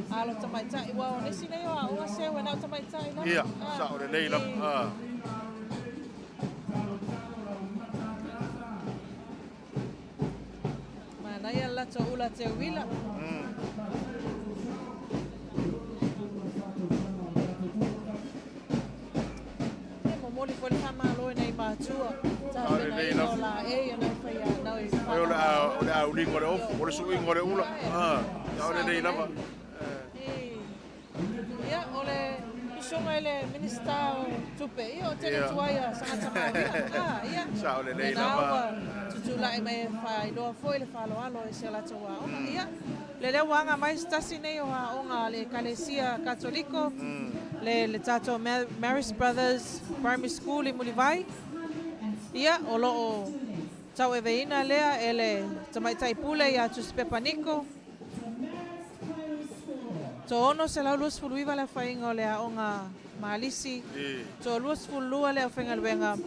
alo tamaitai wa o nesi nei o a se wa na tamaitai na ia sa o le leila mana ia la to ula te wila mo moli fo le hamalo nei matua ta le la e na fa ia na o le au lingo le o le suing o le ula o le leila ia ole isonga ele minista tupe ia o tele tuaia Sangata Maria ia sa ole leila tutula e mai fai lo foi le falo alo e se la toa ia le wanga mai stasi nei o onga le kalesia katoliko le tato Maris Brothers Primary School I Mulivai ia o lo tau e veina lea ele tamaitai pule ia tu Pepaniko to ono se lau lus fuluiva le whainga o le aonga maalisi. To lus fulua le whainga luenga.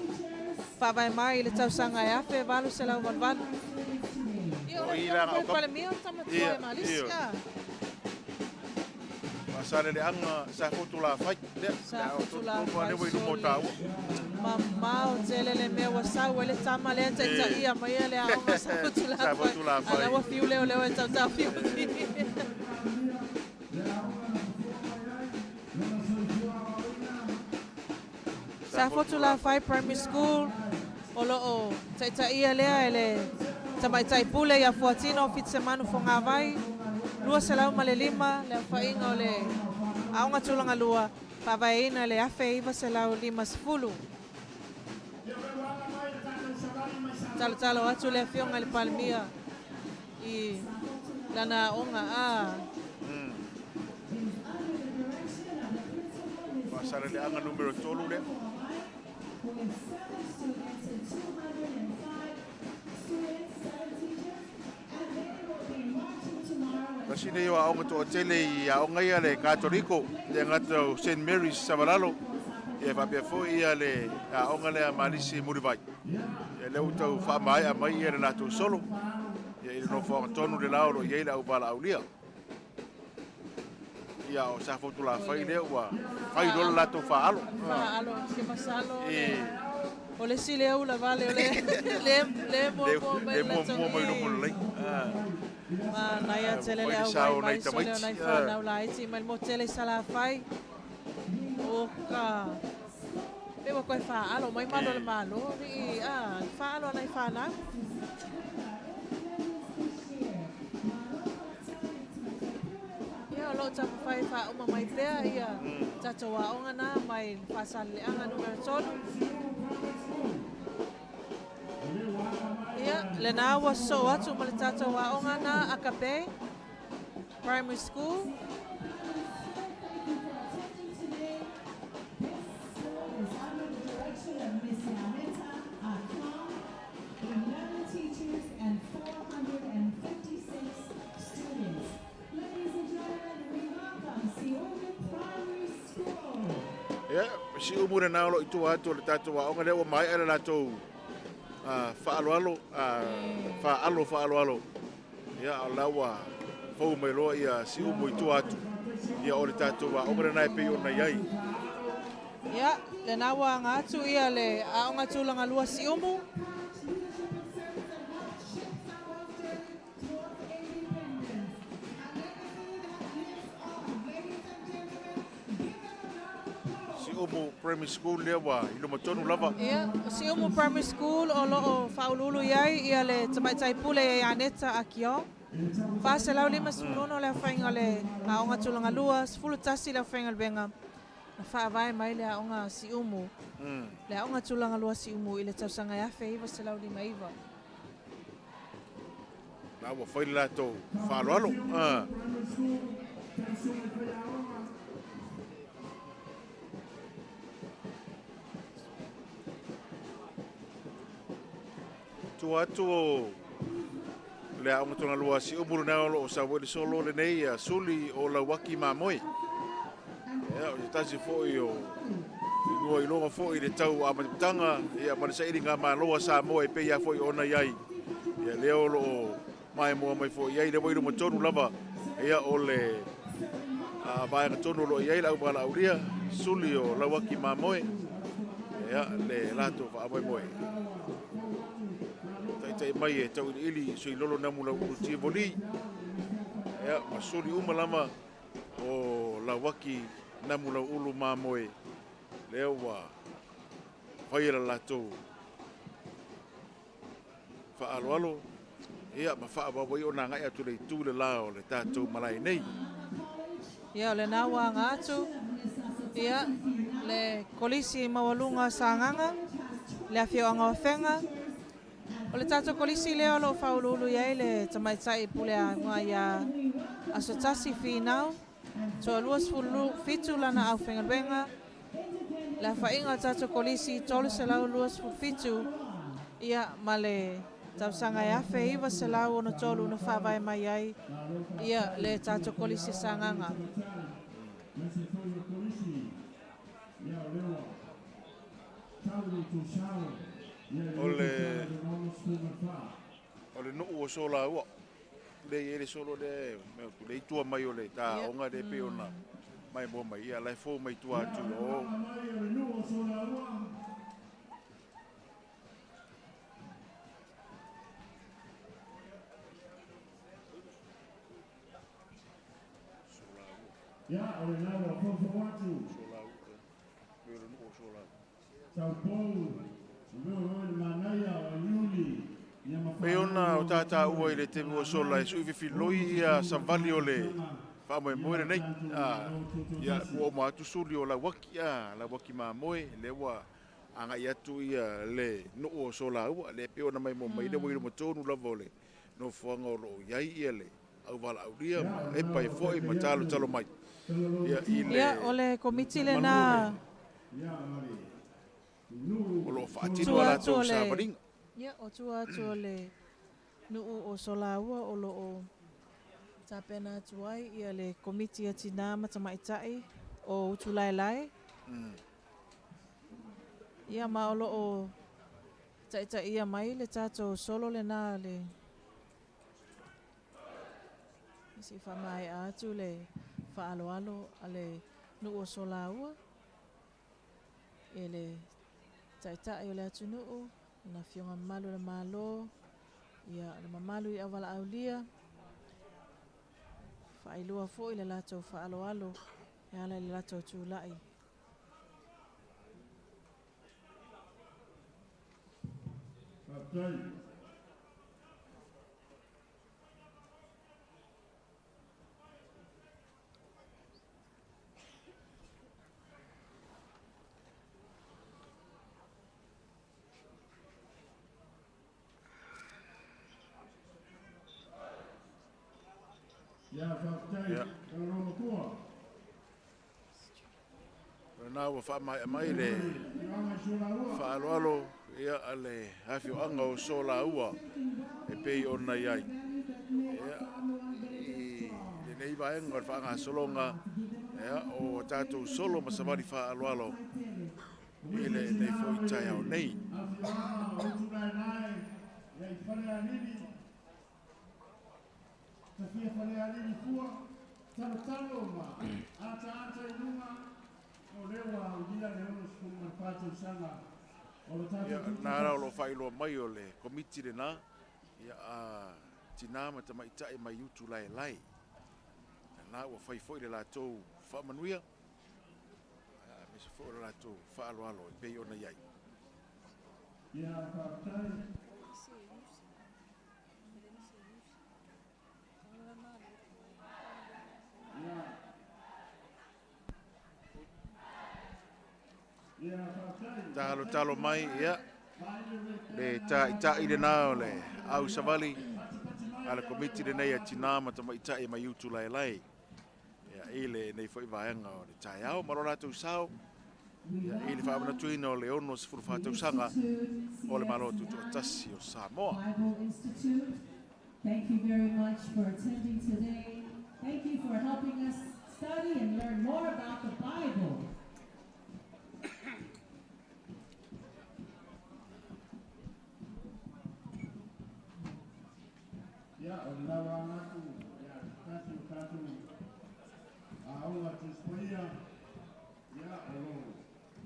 Whawai mai le tausanga e afe, valu se lau valvalu. Ia o le mio tamatua e maalisi. Masare le anga sa fotula fai. Sa fotula fai. Mama o tele le mea wasau e le tama le anta ita ia mai le aonga sa fotula fai. Ala wa fiu leo leo e tau fiu. Sa fotula fai primary school o loo taita ia lea ele tamaitai pule ia fuatino fitsemanu Tagāvai lua se lau ma le lima le whainga o le aonga tulanga lua pawaina le afe iwa se lau 5 talo atu le fionga le palmia I lana onga Masare le anga numero tolu le Kasi nei o aonga to tele I aonga ia le Katoriko le ngata St. Mary's Savalalo e whapea fo ia le aonga le malisi Mulivai e leu tau whamai a mai ia le nato solo e no whanga tonu le lauro i eila au bala au lia ia o sa fotula fai leo wa fai dola lato faalo ke masalo o le sile ula vale o le mo mai na ia tele le au mai so le nai fa na la iti mal mo tele sala fai o ka pe mo ko fa alo mai malo le malo vi fa alo nai fa na ia lo ta fai fa o mai pea ia tatou aonga na mai fasal le anga numero tolu ia le na wa so atu ma le tatou aonga na akape Primary School. Is under the direction of Miss Yaneta Akam, 11 teachers and 456 students. Ladies and gentlemen, we welcome Sauniga Primary School. Ia, si umure na lo itu atu le tatu wa onga le o mai ala lato fa'aloalo fa'aloalo. Ia alawa fou mai lo ia si umu itu atu. Ia o le tatu wa onga na pe ona yai. Ia, le nawa ngatu ia le aonga tulanga lua si umu. Umu Primary School le wa ilo matonu lava. Ia, si umu Primary School o loo faululu iai ia le tamaitai pule e Aneta Akio. Fase lau 5 sumulono le whainga le aonga tulanga lua, 10 tasi le whainga le benga. Na whaavai mai le aonga si umu. Le aonga tulanga lua si umu i le tausanga e awhi iwa se lau 5 iwa. Na wa whaile lato fa'aloalo. Tu atu le aonga tona lua si umuru na o sa wele solo le nei suli o la waki mamoi. Ia o tasi foi o ngoi longa foi le tau a matanga ia ma sa iringa Mālō Samoa pe ia foi ona iai. Ia leo lo mai mo mai foi iai le wai mo tonu lava ia o le a vai ka tonu lo iai la bala uria suli o la waki mamoi. Ia le lato va mai moi. Tai mai e tau ili sui lolo namu la ulu tivoli. Ea, masuri umalama o la waki namu la ulu mamoe. Leo wa whaira lato. Whaaloalo. Ea, ma whaabawai o nā ngai atu le tūle lao le tātou malai nei. Ia, le nawa ngātu. Ia, le kolisi mawalunga sa nganga. Le awhio anga o whenga. O le tato kolisi leo lo faululu iai le tamaitai pule a ngā ia asotasi whinau. So luas fulu fitu lana au whengalwenga. Le whainga tato kolisi tolu se lau luas fulu fitu. Ia ma le tausanga e awhi iwa se lau ono tolu no whawai mai ai. Ia le tato kolisi sanganga. Ole no o sola ua. Le ele solo de le tua mai ole ta onga de pe ona. Mai mo mai ia lai fo mai tua tu o. Ya, ole nawa fofo watu. Sola ua. Pero no o sola. Sao Paulo, meu manaya o Yuli. Me ona o TATOU le te mo sola e sui filoi ia savali ole fa mo mo nei ia o ma tu suli o la waki ma moe le wa anga ia tu ia le no o sola u le pe ona mai mo mai le mo tonu la vole no fuanga o lo ia ia le au vala au dia e pai foi ma talo mai ia ole komiti le na o lo fatino ala to sa baling. Ia o tua atu le nuu o solaua o lo o tapena atuai ia le komiti atina matamaitai o utulaelai. Ia ma o lo o taitai ia mai le tato solo le nā le isi whamai atu le whaaloalo a le nuu o solaua e le taitai o le atu nuu na fionga malu le malo ia le mamalu i awala aulia whailua fo i le lato whaaloalo e ala le lato tūlai. Ya Nā ua whaamai le whaaloalo ia ale hawhi o anga o so la ua e pei o nei ai. Le nei vaenga o whaanga solonga o tātou solo ma samari whaaloalo i le nei fwoi tai au nei. Nā rau lo whailoa mai o le komiti le nā ia a tina ma tama itai mai utu lai lai. Nā ua whaifoi le lātou whaamanuia me se fo le lātou whaaloalo i pei ona iai. Talo mai ia le ta ile na le au savali ala komiti le nei atina ma tama ita e mai utu lai lai ia ile nei foi vaenga o le tai au marona tu sao ia ile fa na tuino le ono se fu fa tu sanga o le Mālō Tuto'Atasi o Samoa. Thank you very much for attending today. Thank you for helping us study and learn more about the Bible.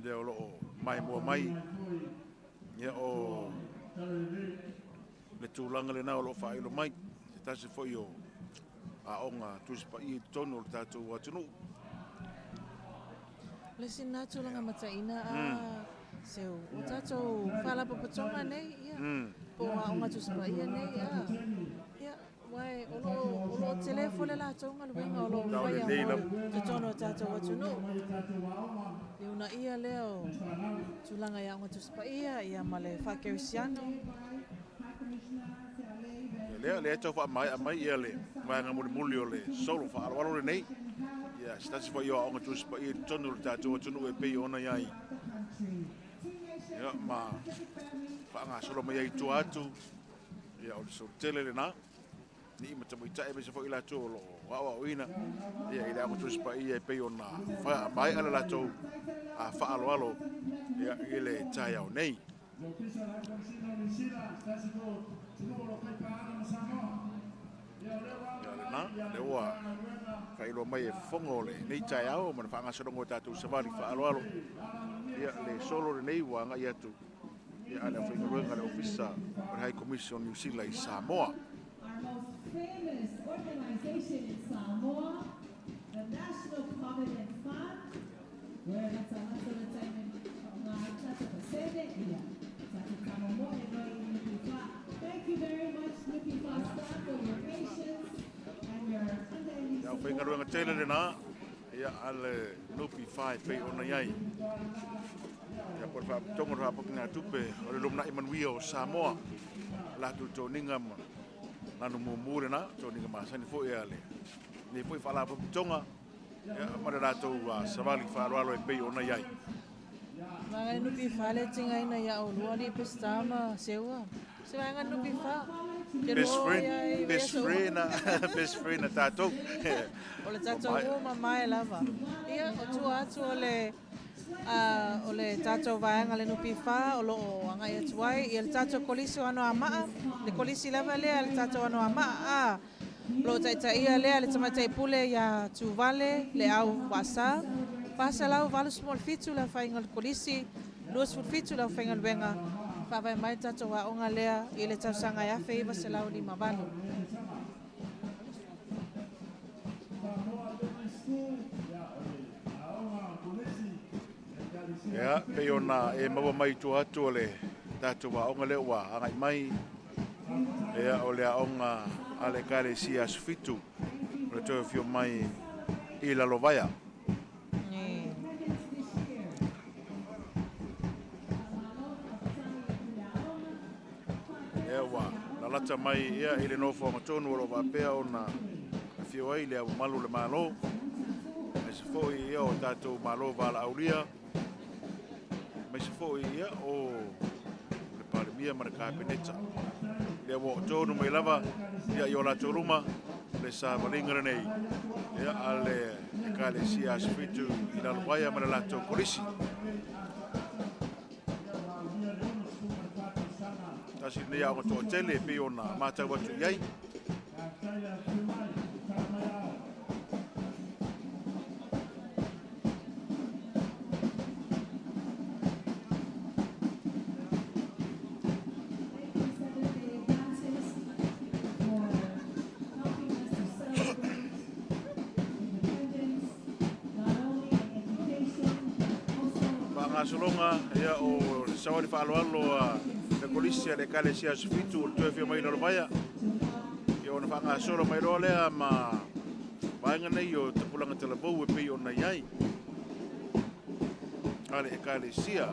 Leo lo mai mua mai ia o le tūlanga le nao lo whaelo mai se tase foi o a onga tusipa i tono le tātou atunu. Le sina tūlanga mataina a seu o tātou whalapapatonga nei ia po a onga tusipa ia nei ia wai olo telefo le lātou ngā luenga olo wai a te tono tātou atunu. Una ia leo tulanga ya ngā tusipa ia ma le whakerisiano. Le tau mai ia le vanga muli o le solo whaaloalo le nei. Ia, stasi foi o ngā tusipa ia tonu le tātou atunu e pei ona iai. Ia, ma whaanga solo mai ai tu atu. Ia, o le so tele le nā. Ni ima tamu itae me se foi la tō lo wawa oina. Ia, ile ngā tusipa ia e pei ona mai ala la tō a whaaloalo. Ia, ile tai au nei. Le ua whailo mai e whongo le nei tai au ma na whaanga sorongo tātou savali whaaloalo. Ia le solo le nei wanga i atu. Ia ale whaingaruenga le ofisa o High Commission New Zealand i Samoa. Our most famous organization in Samoa, the National Covenant Fund, where that's a lot of the time Thank you very much, Nupifa staff, for your patience and your understanding. Ia whaingaruenga tēle le nā. Ia ale Nupifa pei ona iai. Ia por fa tongo ra pokina tupe o le lomna Imanuia o Samoa. La tu toninga ma. Nanu mumure na toninga ma sani fo ia le. Ni foi fala po tonga. Ia ma ra to savali fa alo e pei ona iai. Mga Nupifa le tinga ina ia o lua li pestama seua. Se vai nga Nupifa. Best friend na TATOU. O le tātou o mamae lava. Ia o tua atu o le tātou vaenga le Nupifa o lo o anga i atuai. Ia le tātou kolisi o ano amaa. Le kolisi lava lea le tātou ano amaa. Lo taita ia lea le tamatai pule ia tuvale le au wasa. Pasa lau valu small fitu la whainga le kolisi. Luas fitu la whainga luenga. Whawai mai tātou wa onga lea i le tausanga ia whaiva se lau ni mavalu. Ia, pei ona e maua mai tu atu o le tātou wa onga leo wa angai mai. Ia o le onga ale kare si asufitu. O le toi fio mai i la lovaya. Ia wa, la lata mai ia i le nofo matonu o lo wapea o na fio ai le malu le malo. E se foi ia o tatou malo vala aulia. Me se foi ia o le palemia ma le kabineta. Le wo tonu mai lava ia i o la toruma le sa malinga nei. Ia ale kale sia sfitu i la waya ma le lato polisi. Tasi nei au to tele pe ona mata watu yai. Solonga ia o sawali faaloalo le polisia le kale sia sfitu o toe fia mai no vaya ia ona fanga solo mai role ma vainga nei o te pulanga telefou e pe ona iai ale e kale sia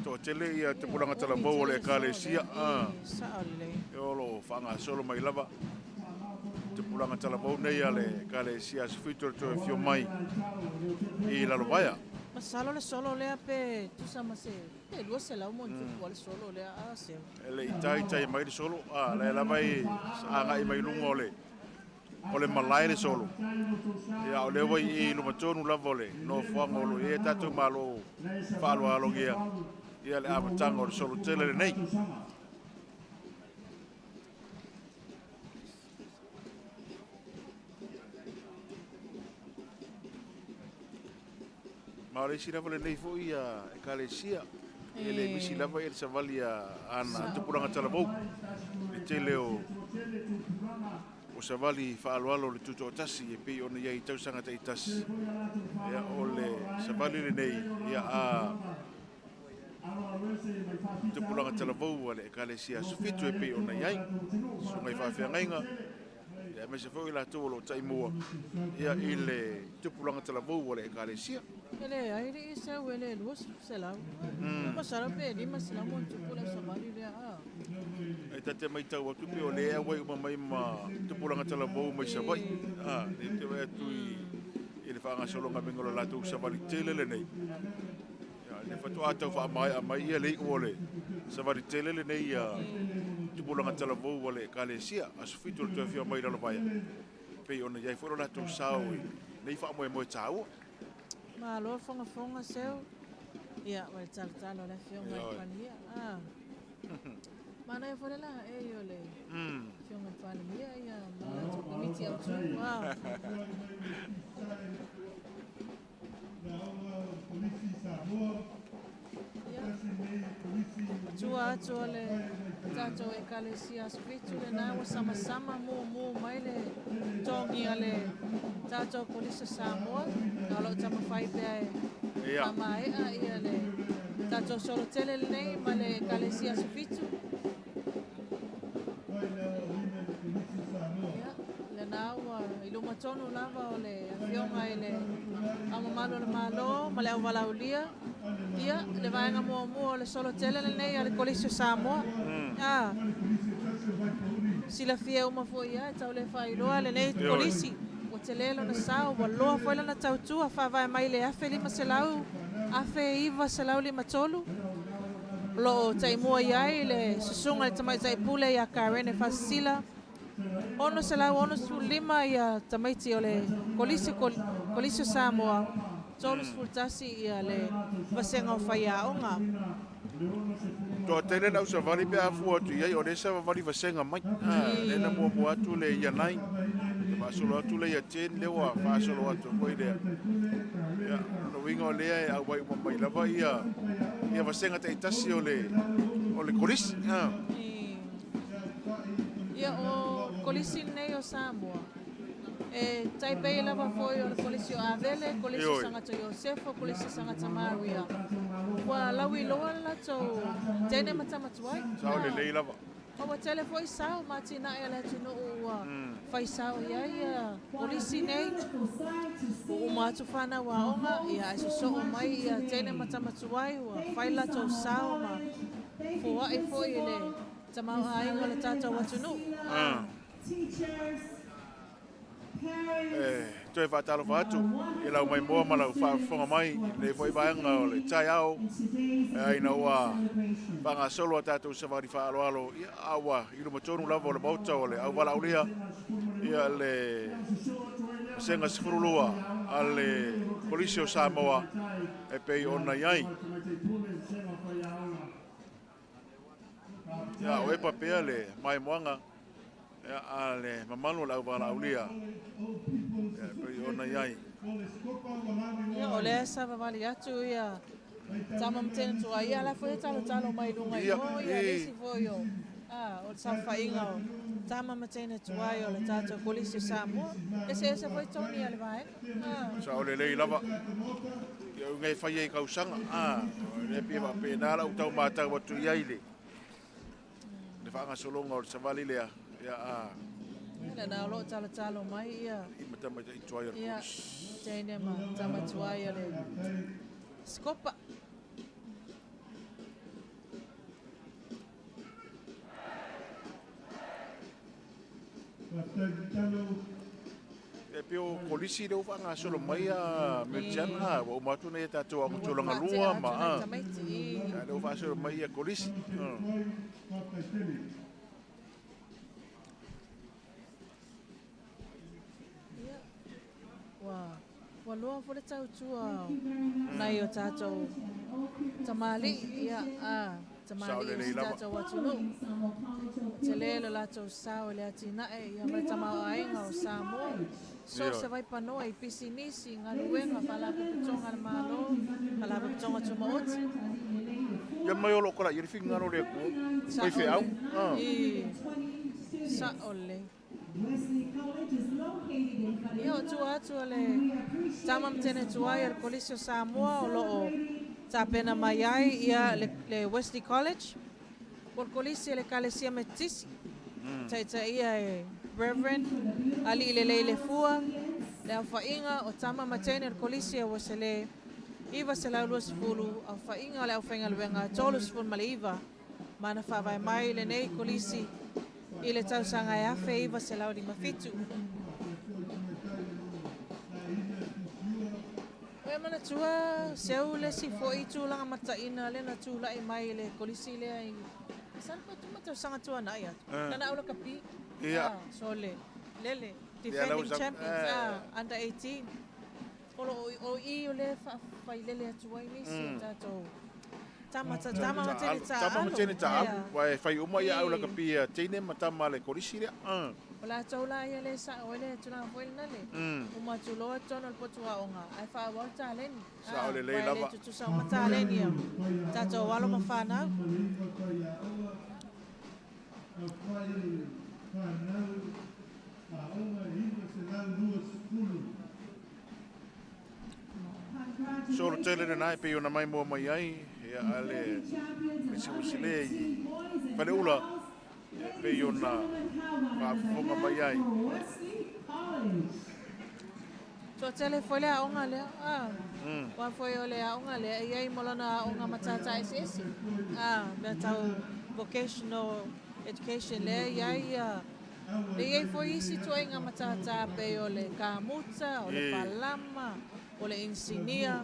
to tele ia te pulanga telefou le kale sia e lo fanga solo mai lava te pulanga telefou nei ale kale sia sfitu to fio mai i la lovaya Masalo le solo le pe tu sama se e lo se la mo tu le solo le a se ele tai mai le solo le la mai anga i mai lungo ole malai le solo ia ole voi i lu matonu la vole no fango lo e tatu malo falo alogia ia le amatanga o solo tele nei Mare si lava le nei foi a ekalesia e le misi lava e savalia ana te puranga talavou e tele o savali faaloalo le Tuto'Atasi e pei ona iai TAUSAGA taitasi ia o le savali le nei ia a te pulanga talavou ale ekalesia sufitu e pei ona iai sungai faafeagaiga ia me se foi latou o loo taimua ia i le te pulanga talavou ale ekalesia ele ai le isa wele los se la pasara pe lima se la mo tu pula savali le a ai tate mai tau atu pe o le awai mai ma te pulanga talavou mai savai le te vai atu i le whaanga solonga mingolo latou savali tele le nei le fatu atau wha mai ia le o le savali tele le nei te pulanga talavou wale ekalesia asufitu le tuafia mai lalo vaya pe ona iai foro latou sao nei wha moe tau Mālō fonga seu ia vai talo le fionga i pania mana e fore la e yo le fionga pania ia mana tu komiti au tu Tua le tatou ekalesia sfitu le na wa sama mo mai le tongi ale tatou polisi Samoa alo tama fai pe mai ia le tatou solo tele nei ma le ekalesia sfitu le na wa iluma tonu lava o le fionga ele amamalo le malo ma le avalaulia ia le vaenga mo le solo tele nei ale kolisio Samoa sila fia uma foi ia tau le fai loa le nei polisi o te lelo na sao wa loa foi na tautu a fa vai mai le afe lima selau afe iva selau lima tolu lo taimua ia le susunga le tamai tai pule ia karene fasila ono selau ono su lima ia tamaiti o le kolisio Samoa tolu sfurtasi ia le vasenga o faia onga to tele na usavali pe afu atu iai o le savali vasenga mai le na mo atu le ia nai ma solo atu le ia ten le wa fa solo atu ko ile ia no wingo le ai au mai mai lava ia vasenga taitasi o le kolis ia o kolisi nei o Samoa e taipei lava foi o kolisio Avele, kolisio Sangata Iosefo, kolisio Sangata Maria. Wa lawi loa la tau tene matamatuai. Sao le lei lava. O wa tele foi sao matina e le tunu ua fai sao ia polisi nei o matu fana wa onga ia so so mai ia tele matamatuai ua fai la tau sao ma fo ai foi le tama ai ngala tata wa tunu teachers, parents, toi whātalo whātu, e lau mai moa malau whaafonga mai, le foi vaenga o le tai au, ai na ua whanga solo a tātou savari whaaloalo, ia awa, i ruma tonu lava o le bauta o le au wala ulia, ia le senga sifurulua, a le polisi o Samoa, e pei ona iai. Ia o e papea le mai moanga, a le mamalo la wala ulia e ona iai ia o le sa vali atu ia tama mtene tu ia la foi talo mai lunga ia lesi foi o o sa fainga o tama mtene tu ia o le tato polisi Samoa ese foi toni ale vai sa o le lei lava ia ngai fai ai kausanga le pia pe na la utau mata watu iai le fanga solonga o savali le ia ia na lo talo mai ia mata mata i toia ia tene ma tama tuai le skopa e pio polisi le fanga solo mai a merchana o matu ne tatu a mutulanga lua ma le fa solo mai a polisi wa loa fo le tautua nai o tātou tamali ia tamali o tātou atunu te lele lātou sao le atina ia mai tamau ainga o Samoa so se vai panoa i pisi nisi ngā luenga whalape pitonga le Mālō whalape pitonga tumaoti ia mai o lokora i rifi ngaro le ku mai fe au sa ole ia o tua atu le tama mtene tuai al polisi o Samoa o loo tapena mai ai ia le Wesley College o polisi le kalesia metisi taita ia e Reverend ali le fua le awhainga o tama mtene al polisi o wasele iwa se lau lua sifulu awhainga le awhainga luenga tolu sifulu male iwa mana whawai mai le nei polisi i le tausaga e afe iwa se lau lima fitu. Oe mana tua seu le si fo i tūlanga mataina le na tūlai mai le kolisi lea i sana pa tuma tausaga tua nai atu. Nana aula kapi. So lele defending champions under 18. O i o le whai lele atu ai nisi tātou. Tama matene ta wa fai uma ia aula kapia tene matama le kolisi le ola taula ia le sa ole tuna foi nale uma tulo tono potua onga ai fa wa taleni sa ole le lava tu sa mataleni tato walo mafana so tele na pe ona mai mo mai ai ia ale sile pale ula pe ona va fonga mai ai so tele foi le onga le wa foi ole onga le ai molana onga matata ss me tau vocational education le ia le foi isi toinga matata pe ole kamuta ole palama ole insinia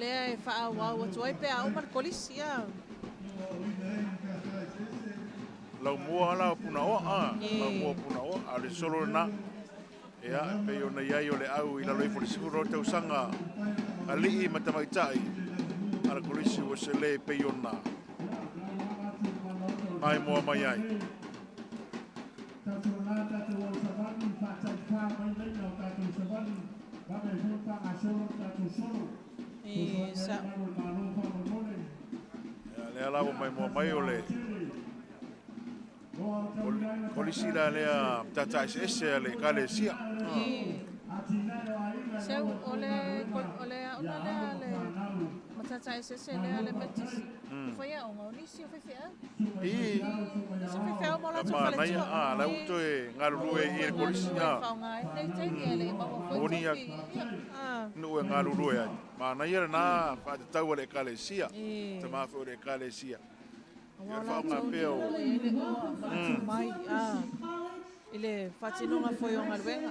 le e fa wa tu ai pe au mar kolisia lau mua la puna o lau mua puna o ale solo na ia pe ona ia ole au ila loi for sifuro te usanga ali matamaitai ala kolisi o se le pe ona ai mua mai ai le ala mai mo mai ole polisi la le tata ese le kale sia seu ole ona le tata ese se le ale metisi. Foi a onga nisi o fefea. I Se fefea mo la tu ma fale nai tu. la uto e ngalulu e polisi ya. Fa nga nei tei ele ma foi. Oni ya. No e ngalulu e. Ma nai era na fa te tau le kalesia. Te ma fo le kalesia. Ia fa nga peo. Mai ele fatinonga foi onga luenga.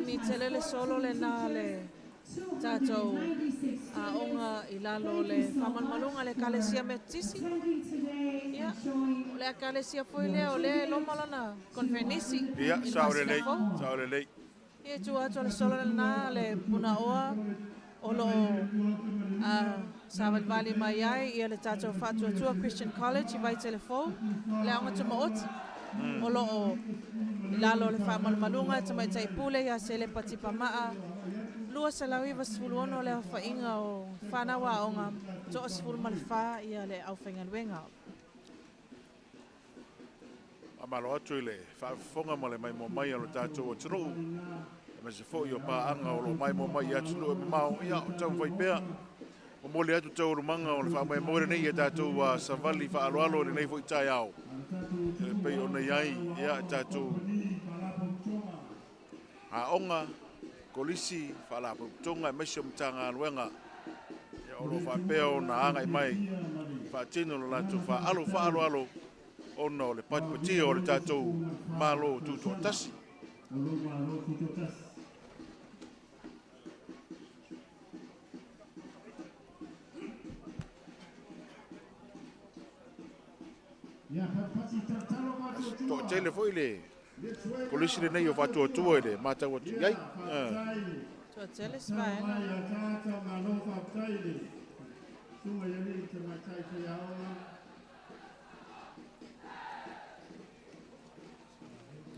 Mi telele solo le na le tatou a onga ilalo le famalmalunga le kalesia metisi. Ia, le kalesia foi le o le lomalana konfenisi. Ia, saure lei. Ia tu ato le solo le na le puna oa olo Savat Valley mai ai ia le tatou fatuatua Christian College i vai telefou le aunga tumaoti o loo lalo le whaamalmalunga tamai taipule ia se le patipamaa lua se lau iwa sifuluono le hawhainga o whanawa aonga toa sifulu malwha ia le au whaingaluenga. Amalo atu i le whaafonga ma le mai mo mai alo tatou o tiro. Ma se fo i o paanga o lo mai mo mai atu lo e mao ia o tau vai pea. O mole atu tau rumanga o le wha mai more nei e tātou wa savali wha aloalo le nei fo i tai au. E pei o nei ai ea tātou. A onga, kolisi, wha la putonga e mesio mtanga aluenga. E o lo wha pea o na anga i mai. Wha tino lo latu wha aloalo. Ona o le patipati o le tātou Mālō Tuto'Atasi. Mālō Tuto'Atasi. To tele foi le polisi le nei o fatu tu ele mata o tu ai To tele svai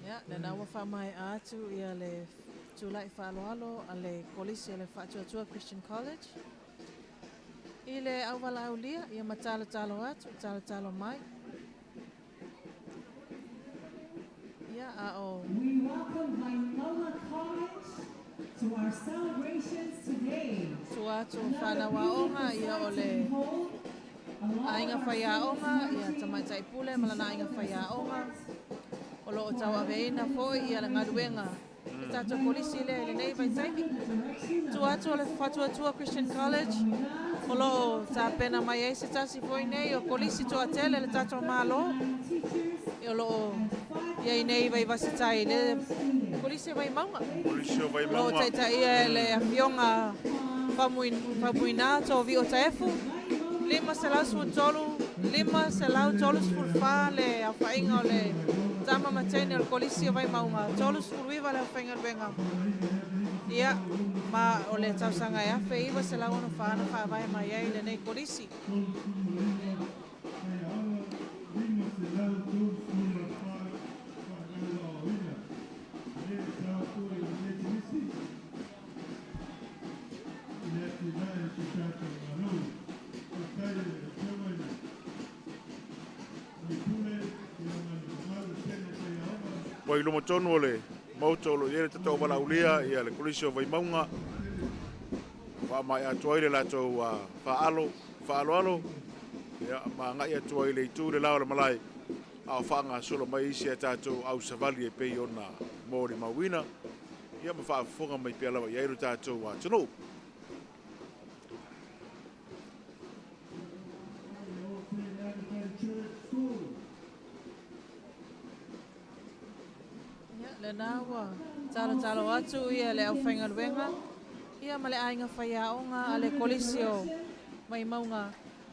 ya le na wa fa mai atu ia le tulai faloalo ale polisi le fatu tu Christian College ile awala ulia ia matala talo atu talo mai. We welcome Mālō College to our celebrations today. Tuatu whanawaonga ia ole ainga whaiaonga ia tamaitai pule malana ainga whaiaonga o loo tau aveina foi ia le ngaruenga i tato polisi le nei vai taimi. Tuatu ole whatuatua Christian College o loo ta pena mai eise tasi foi nei o polisi toa tele le tato Mālō i o loo ia nei vai vasitai le polisi vai maunga. Polisi vai maunga. Lo taita ia le afionga famuina to vi o taefu. Lima se lau tolu sfulfa le afainga o le tama matene o polisi vai maunga. Tolu sfulviva le afainga luenga. Ia ma o le tausanga e afe iwa se lau ono whaana whaavai mai ei le nei polisi. Poi lo motono le moto lo yere tato bala ulia ia le polisi vai maunga. Fa mai atu ile la to fa alo ia ma nga ia tu ile tu le la malai. A fanga solo mai isi tato au savali e pei ona mori mawina. Ia ma fa fonga mai pela wa ia tato wa tino. Le nawa talo atu ia le au whainga luenga ia ma le ainga whaiaonga a le kolisio mai maunga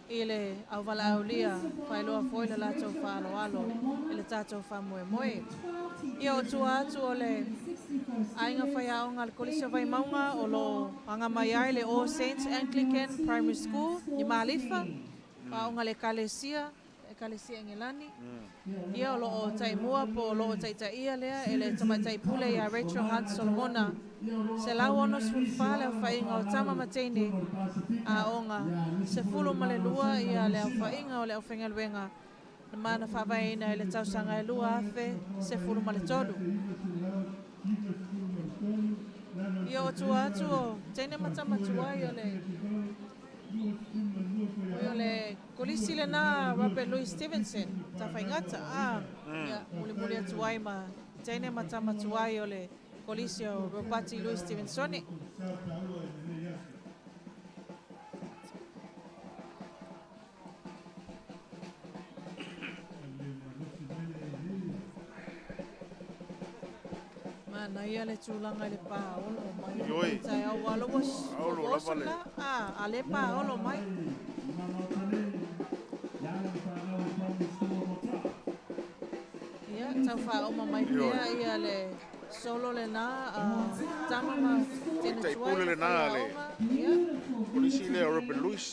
i le au wala au lia whailoa foi le lato whaaloalo i le tato whamoe ia o tua atu o le ainga whaiaonga le kolisio vai maunga o lo anga mai ai le All Saints Anglican Primary School i Malifa paonga le kalesia Ngelani. Ia o loo taimua po loo taitaia lea ele tamaitai pule ia Rachel Hunt Solomona. Se lau ono sfulfa le au whainga o tama mateine a onga. Se fulu male lua ia le au whainga o le au whainga luenga. Na mana whawaina ele tausanga e lua afe se fulu male tolu. Ia o tua atu o tene matama tuai o le kolisi le na Robert Louis Stevenson ta whaingata ia muli atu ai ma tene matama tuai o le kolisi o Robert Louis Stevenson. Na ia le tūlanga le pāolo mai. Ioi. Tai au walo was. Aolo lava le. A le pāolo mai. Ia, tau whaoma mai pia ia le solo le nā tama ma tene tuai. Taipule le nā le. Ia. Polisi le Robert Louis.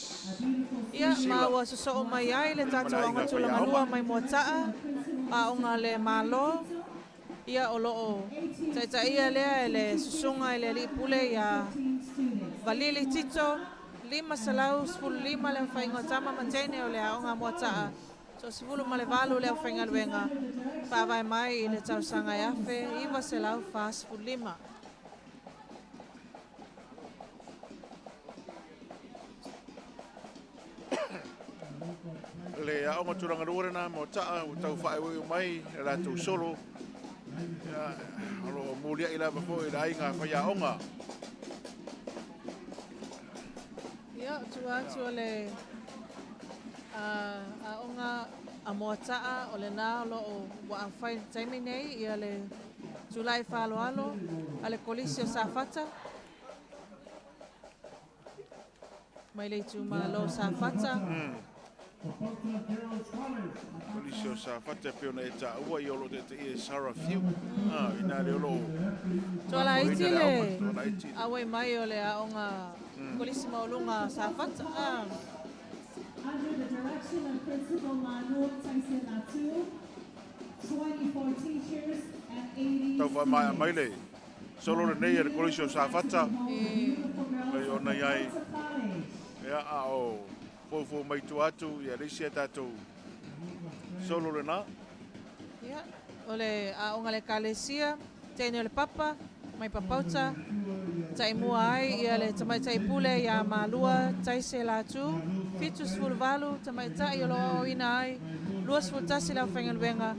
Ia, ma ua so mai ai le tātou anga tūlanga lua mai mua taa. A onga le Mālō. Ia o loo ia lea le susunga le li pule ia valili tito 5 salau 15 le whainga tama matene o le aonga moataa. So 10 ma le valu le whainga luenga whawai mai i le tausanga e afe iwa salau wha 15. Le aonga turanga ruarena moataa u tau whaewe mai e la tau solo. Alo mulia ila befo ila inga whaiaonga. Ia, atu le aonga a moataa o le nā lo o wa a whai taimi nei ia le tulai whaloalo a le kolisi o Safata. Mai le tu Mālō Safata. Polisi o Safata peona e tāua i olo te e Sarah Few. Ina le olo. Tola iti le awe mai o le aonga kolisi maulunga Safata. Under the direction of Principal Mālō Tuto'Atasi, 24 teachers and 80 Tau wha mai le. Solo le nei e le polisi o Safata. Mai ona iai. Ea a o. Fofo mai tu atu, ia risi e tātou. Solo le nā. Ia, o le aonga le kalesia, tēne o le papa, mai papauta, tai mua ai, ia le tamai tai pule, ia mālua, tai se lātu, fitu sfulvalu, tamai tai o loa o ina ai, lua sfultasi lau whaingaluenga,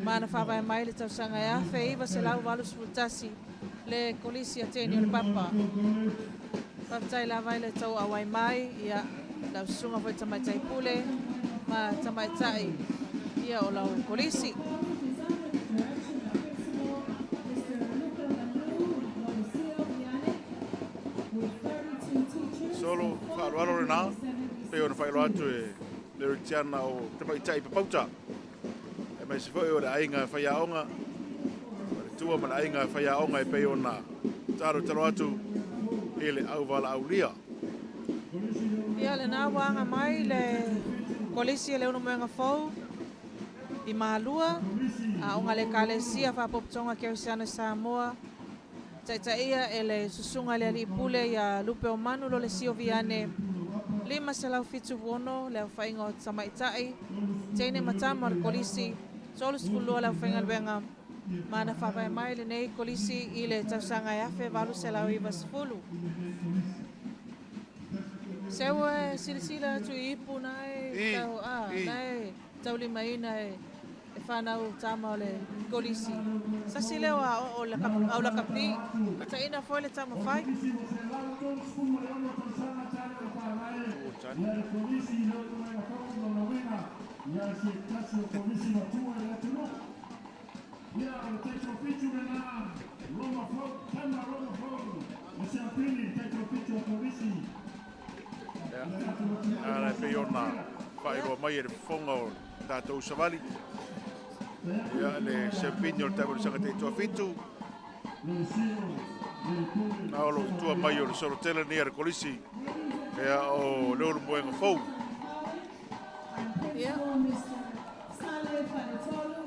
mana whawai mai le tausanga e afe, iwa se lau walu sfultasi, le kolisia tēne o le papa. Whawtai la vai le tau awai mai, ia, lau sunga foi tamai tai pule, ma tamai tai ia o lau kolisi. Solo whaarwaro re nā. Peo na whaero atu e le ritiana o tamai tai papauta. E mai se whai o le ainga whaiaonga. Le tua ma le ainga whaiaonga e peo na taro taro atu e le au wala au ria. Ia le nā wanga mai le kolisi e le unu moenga fau i Mālua a onga le kalesia whapoptonga Sisiina Samoa taita ia e le susunga le ali pule ia lupe o manu lo le sio viane 5 selau fitu wono le whainga o tamaitai teine matama le kolisi solus fulua le whainga luenga mana whawai mai le nei kolisi i le tausanga e afe valu selau iwa sifulu. Sewa silisila tu ipu nai tau nai tau lima ina e whanau tama o le kolisi. Sa sileo o la kapi ta ina foi le tama whai. Ana pe ona whaeroa mai e le whonga o tātou savali. Ia le sepini o le tāwari sanga te tua fitu. Na olo tua mai o le sorotela ni ara kolisi. Ea o le olu moenga fau. Ia.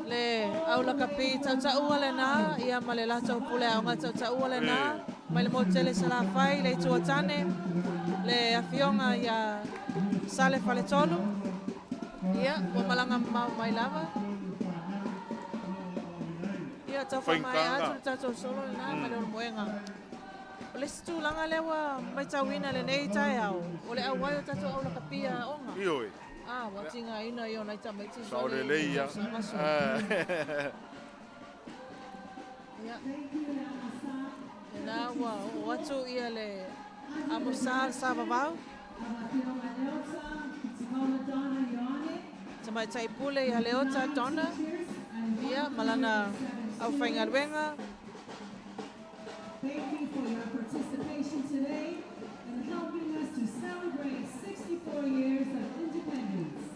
Le aula kapi tau ua le nā, ia ma le latau pule aonga tau ua le nā. Mai le motele sa la whai, le tuatane. Le afionga ia sale fale tolu. Ia, o malanga mau mai lava. Ia, tau wha mai atu le tatou solo le nā, mai le olu moenga. le stulanga le wa mai tawina le nei tai au. O le awai o tatou au la kapia onga. Ioi. Wa tinga ina yo nai tamai ti. Sa o le leia. Ya. Na wa o atu ia le amosal savavau. Tamai tai pule ia leota dona. Ia malana au whaingaruenga. Thank you for your participation today and helping us to celebrate 64 years of independence.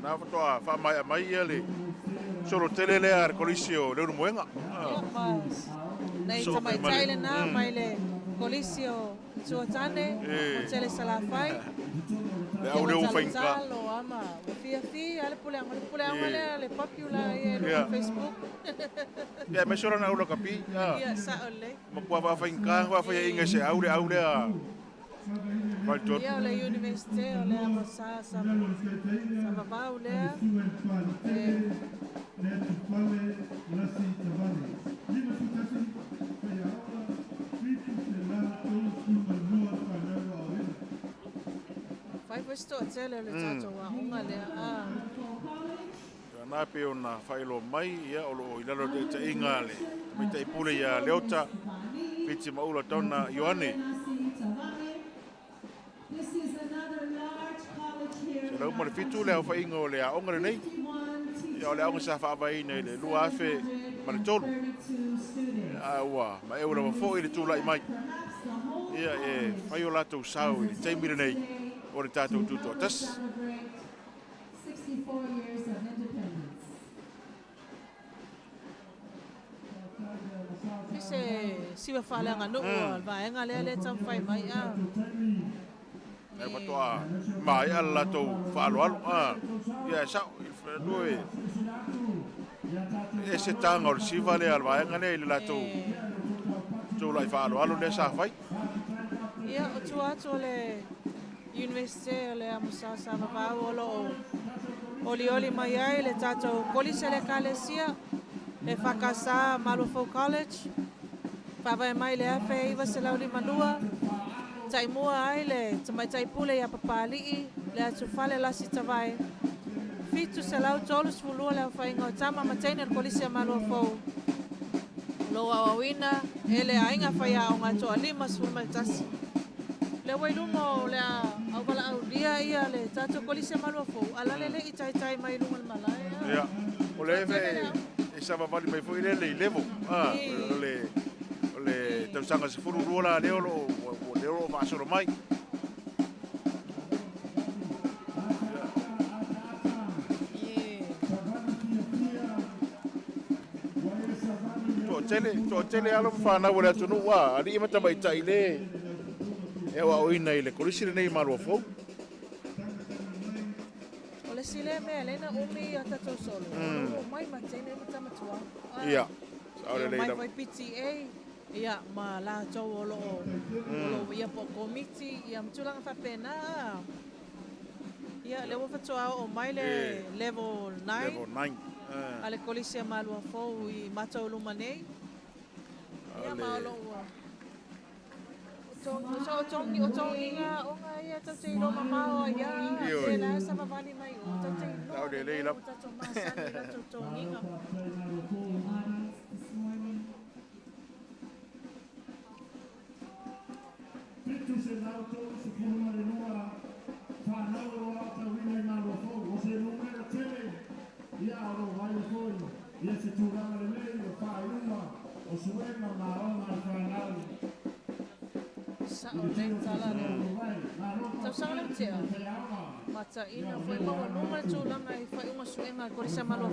Na fatoa fa mai ele. Solo tele le ar colisio le moenga. Nei tamai tai le na mai le colisio tuatane o tele salafai. Le au le ufainga. Lo ama. Fi ale pule le popular e Facebook. Ya me sora na ulo kapi. Ya sa ole. Mo kwa va fainga va fa inga se au le a. Ya le universite ole ama sa va ole. Fai questo tele le tato wa unga le a. Na pe ona failo mai ia o lo ilalo de te ingale. Me te pule ia leota. Piti maula tona Ioane. This is another large college here. Se lau mare fitu le au fa ingo le a ongare nei. Ia o le aunga sa fa avai nei le lua afe mare tolu. Aua, ma eura wa fo i le tūlai mai. Ia e fai o latou sau i te mire nei. O le tātou Tuto'Atasi. 64 years of independence. Se siwa fale nga no al vaenga le tam fai mai a. E patoa mai ala latou whaaloalo. Ia sa doe. E se tanga o le siva le alvaenga le latou. Tūlai whaaloalo le sa fai. Ia o tuato le universite le amusa sa vavau o oli mai ai le tatou kolise le kalesia e whakasa Mālō College. Whawai mai le afe iwa se lauri manua. Tai mua ai le tamai tai pule ia papalii le atu fale lasi tawai. Fitu se lau tolu sfulua le whainga o tama mateina le kolise a Mālō. Loa wawina e le ainga whaia o ngā toa lima sfulma tasi. Le wailumo le au wala au ria ia le tatou kolise a Mālō. Ala le i tai mai lunga le malai. Ia, o le ewe e sa wawali mai fo i le level. O le tausaga se furu rua la leo lo whaasoro mai. Toa tele alo whanau le atunu wa, ali ima tamai tai le. E wa oina i le korisire nei Mālō. O le sile mea lena umi a tatou solo. O mai matene ma tamatua. Ia, sa le Mai leila. vai PTA. Ia ma la tau o lo ia po komiti ia mtulanga whapena. Ia le wafatoa o mai le level 9. Level 9. A le kolisia Mālō i matau luma nei. Ia ma lo ua. O tonginga o nga ia tau te ilo mamao ia. E la sa mawani mai o tau te ilo. Tau le leila. O tau masani la tau tonginga. Sa o le tala le. Tau sanga le tea. Mata ina foi maua nunga tūlanga i whai unga suenga korisa Mālō.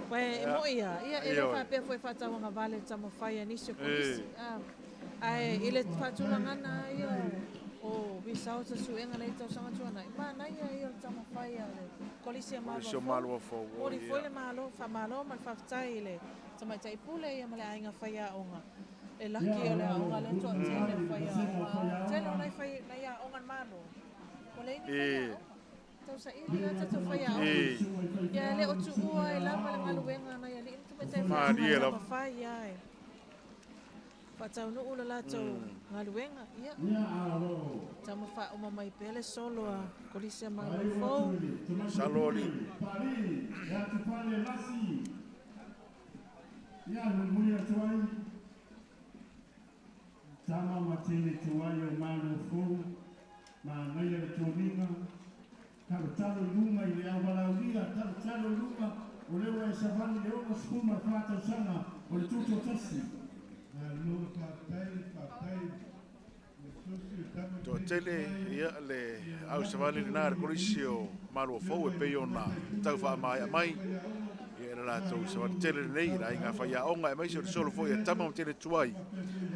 Pai mo ia e le whapea foi whatawanga vale tamo whai anisio korisi. Ai ile whatulanga na ia o visao ta suenga nei tau sanga tuana. Mana ia ia tamo whai ale kolisia Mālō. Ori foi le Mālō mal whaftai le tamai tai pule ia male ainga whai a onga. E laki o le aonga le toa tele whai a onga. Tele o nei whai nei a onga Mālō. O le ini whai a onga. Tau sa iri a tatu whai a onga. Ia le o tu ua e lama le ngaluenga na ia li Maria la. Mawhai ai. Whatau no ula lātou ngā luenga, ia. Tama wha o mamai pele solo a kolisia Mālō fau. Saloli. Tama matene tuai o Mālō fau, ma naia le tuaninga, talo luma i le awalauria, talo luma o lewa e savani le oma skuma TAUSAGA o le Tuto'Atasi. To tele ia le au savali le nā kolisio Mālō fau e pei ona tau wha mai. Ia le lātou savali tele nei la inga whaia onga e maisi o le solo fo ia tama o tele tuai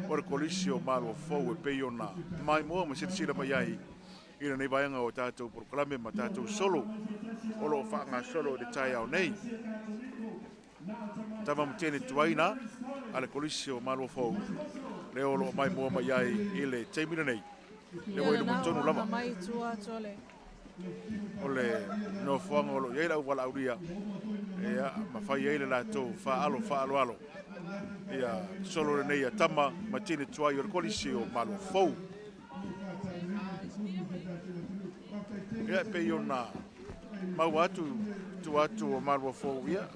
o le kolisio Mālō fau e pei ona mai moa ma sila mai ai. Ina nei vaianga o tātou proklame ma tātou solo o lo whaanga solo de tai au nei. Tama mo tēne tuaina ale kolisio Mālō fau le o lo mai moa mai ai i le teimina nei. Le wainu mo tonu lama. Mai tua tole. O le no whanga o lo iei lau wala auria. Ia ma whai ei le lātou wha alo. Ia solo le nei a tama ma tēne tuai o le kolisio Mālō fau. Ia pe ona mau atu o Mālō fau ia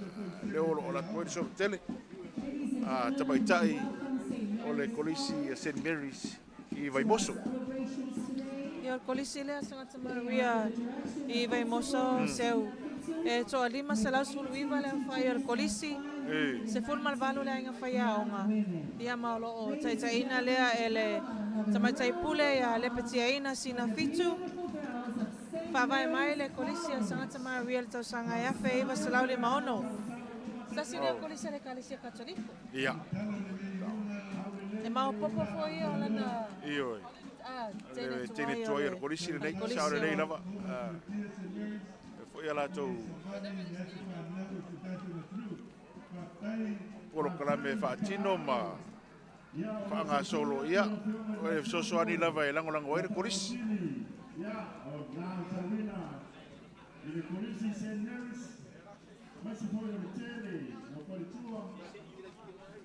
le o la koe so tele a tamaitai o le kolisi a St. Mary's i Vaimoso. Ia kolisi lea sangata maria i Vaimoso seu e toa lima se lau sulu iwa lea whai ar kolisi se fulmal valu lea inga whai aonga ia maolo o taitaina lea e le tamaitai pule ia le petiaina sina fitu whawai mai le kolisi a sangata maria le TAUSAGA e awhi iwa se lau le maono. Tasi lea kolisi le kalisia katoliko. Ia. E mau popo fo ia o lana... Ioi. Tēne tuai ar kolisi le nei, saore nei lava. Foi ala tau polo kalame whaatino ma whaanga solo ia. E sosoani lava e lango oere kolisi.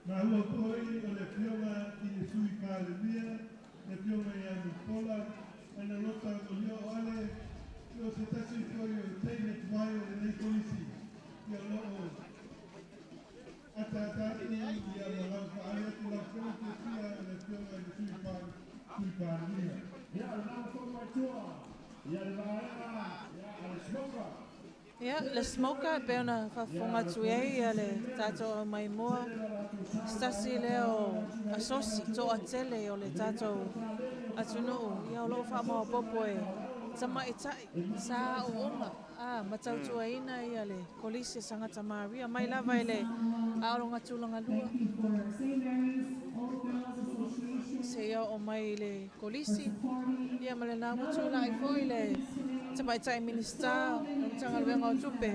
Ma ua koi o le pionga i le sui kālemia, le pionga i anu pola, ana lota o lio ale, o se tasi koi o teine tuai o le nei kolisi, i a loo atatu i a malau whaare atu la pionga te sia le pionga i le sui kālemia. Ia a lau koma tua, ia le vaera, ia a le smoka. Ia, le smoka pe ona whafonga tuei ia le tātou mai moa. Stasi leo asosi to atele o le tātou atunuu. Ia o loo whamoa popo e tama e tai, sa o onga. Matau tuaina ia le kolisi sangata maria. Mai lava i le aolonga tūlanga lua. Se ia o mai le kolisi. Ia ma le nāmu tūla i fo i le tama e tai minista o tanga luenga o tupe.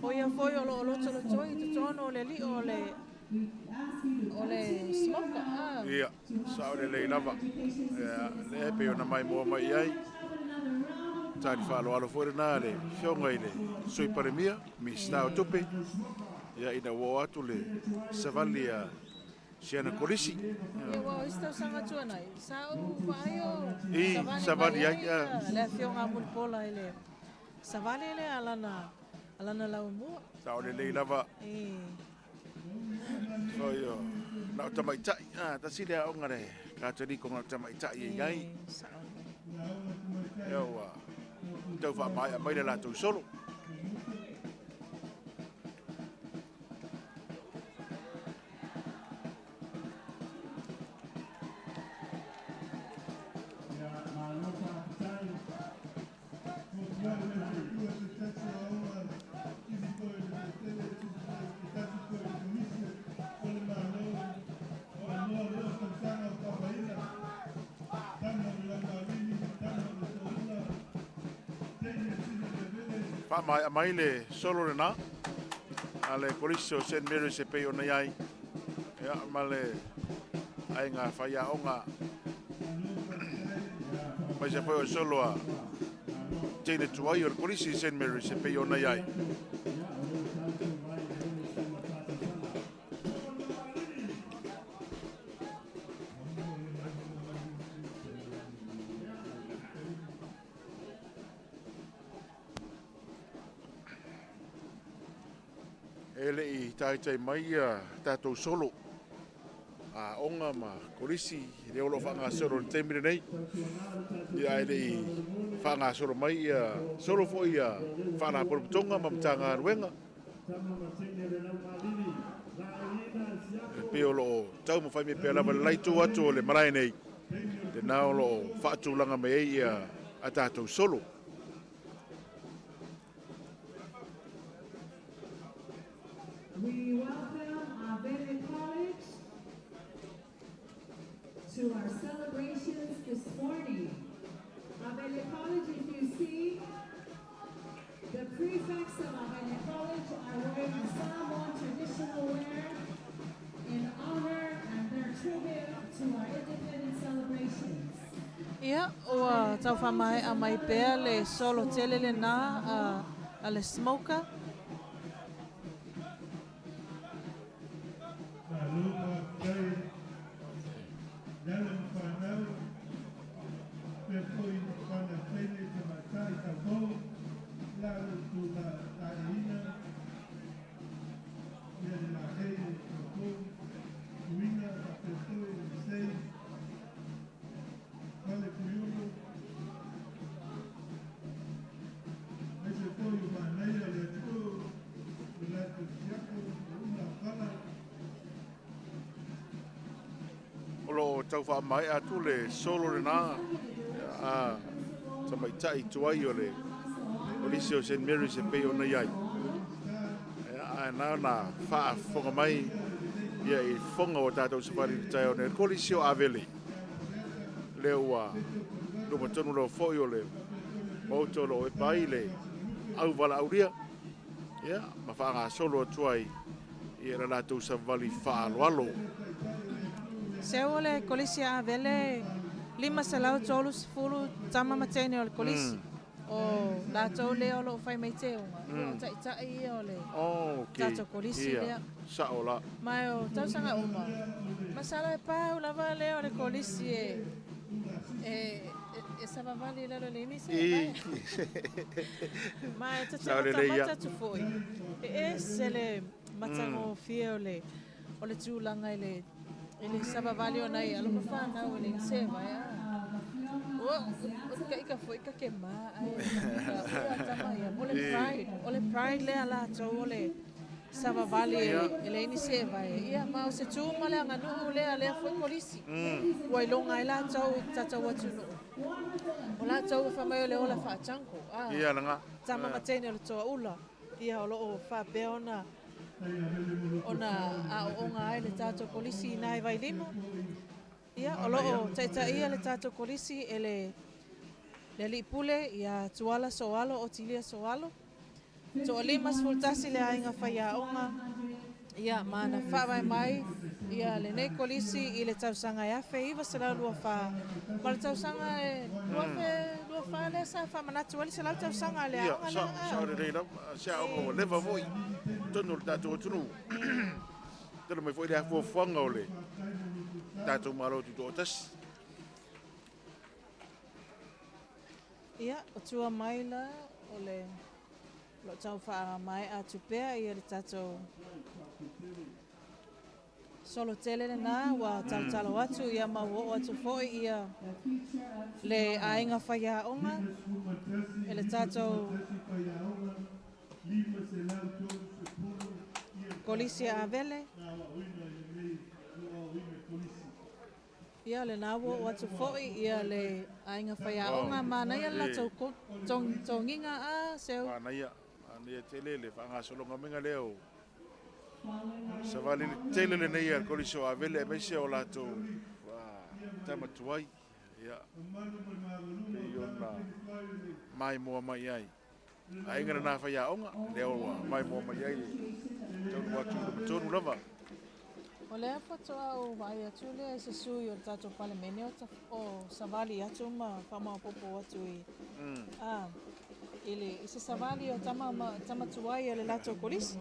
O ia foi o lo toi te tono o le li o le smoka. Ia, saore lei lava. Le pe ona mai moa mai ai. Tani whaalo alo fore nā le whionga i le sui paremia, mi sta o tupe. Ia ina wo atu le savali a siana kolisi. Ia wao istau sanga tuanai. Sao whai o savali ai. Le whionga mulpola i le savali le alana lau mua. Saore lei lava. Foi o na tamaitai. Tasi le aonga re. Kātari ko na tamaitai e gai. Ia wa. Tau wha mai le lātou solo. Mai le solo le nā, a le kolisio St. Mary's e pei ona iai, ia ma le ai ngā whaia onga, mai se pei o solo a teine tuai o le kolisio St. Mary's e pei ona iai. ele I tai mai tātou solo. A onga ma kolisi le olo whanga soro le temire nei. Ia ele I whanga soro mai solo fo ia whana porputonga ma mtanga ruenga. Pe olo tau mo whai me pe alama lai tū atu o le marae nei. Te nā olo whaatulanga me ei a tātou solo. We welcome Avele College to our celebrations this morning. Avele College, if you see, the prefects of Avele College are wearing Samoan traditional wear in honor and their tribute to our independence celebrations. Ia, ua tau whamai a mai pēr le solo tele le nā a le smoker. Olo tau wha mai atu le solo le nā. Sa mai tai tuai o le Olisi o St. Mary se pei ona iai. Nā nā wha whonga mai ia I whonga o tātou safari tai o ne Kolisi o Avele. Leo luma tonu lo foi o le mauto lo e pai le au wala auria. Ia, ma wha solo tuai ia la tātou safari wha aloalo. Se ole kolisi a vele 5 salau tolu sefulu tama matene o le kolisi. O la tau le o lo fai mai te unga. O tai o le tato kolisi lea. Sa o la. Mai o TAUSAGA uma. Masala e pau lava le o le kolisi e savavali lalo le ini se mai tata tu foi. E se le matango fie o le tūlanga ele savavali o nei alo mawhana o le se vai o ika foi ika ke ma ole pride le ala tau ole savavali ele ini se vai ia ma o se tūma le anganu le foi polisi wai longa ila tau watu no o la tau whamai o le ola whaachanko ia langa tama matene o le toa ula ia o loo whapea ona a onga ai le tato polisi nai vai lima. Ia, o loo taitai le tato polisi ele lipule ia tuala soalo o tilia soalo. To lima sfultasi le ainga whaia onga. Ia, mana whawai mai. Ia, le nei polisi i le TAUSAGA afe iwa se lau lua wha. Ma le TAUSAGA lua wha le sa wha manatu ali se lau TAUSAGA le aonga le anga. Sa ore reina, sa o leva voi. Tonu le tātou tunu. Tēnā mai foi le hafua whanga o le tātou Mālō Tuto'Atasi. Ia, o tua mai la o le lo tau wha mai a tupea ia le tātou solo tele le nā wa talo atu ia mau o atu foi ia le ainga whaia onga e le tātou kolisi a vele. Ia le nawo o atu foi ia le ainga whaia onga mana ia la tonginga a seu. Mana ia tele le whanga solonga menga leo. Sa vale tele le nei al kolisi o Avele e mese o lato tama tuai. Ia. Iona mai moa mai ai. Ainga na whaia onga leo mai moa mai ai. Tonu atu tonu lava. O lea whatoa o vai atu lea se sui o tato palemene o savali atu ma whamao popo atu i. I se savali o tama tuai e le lato kolisi.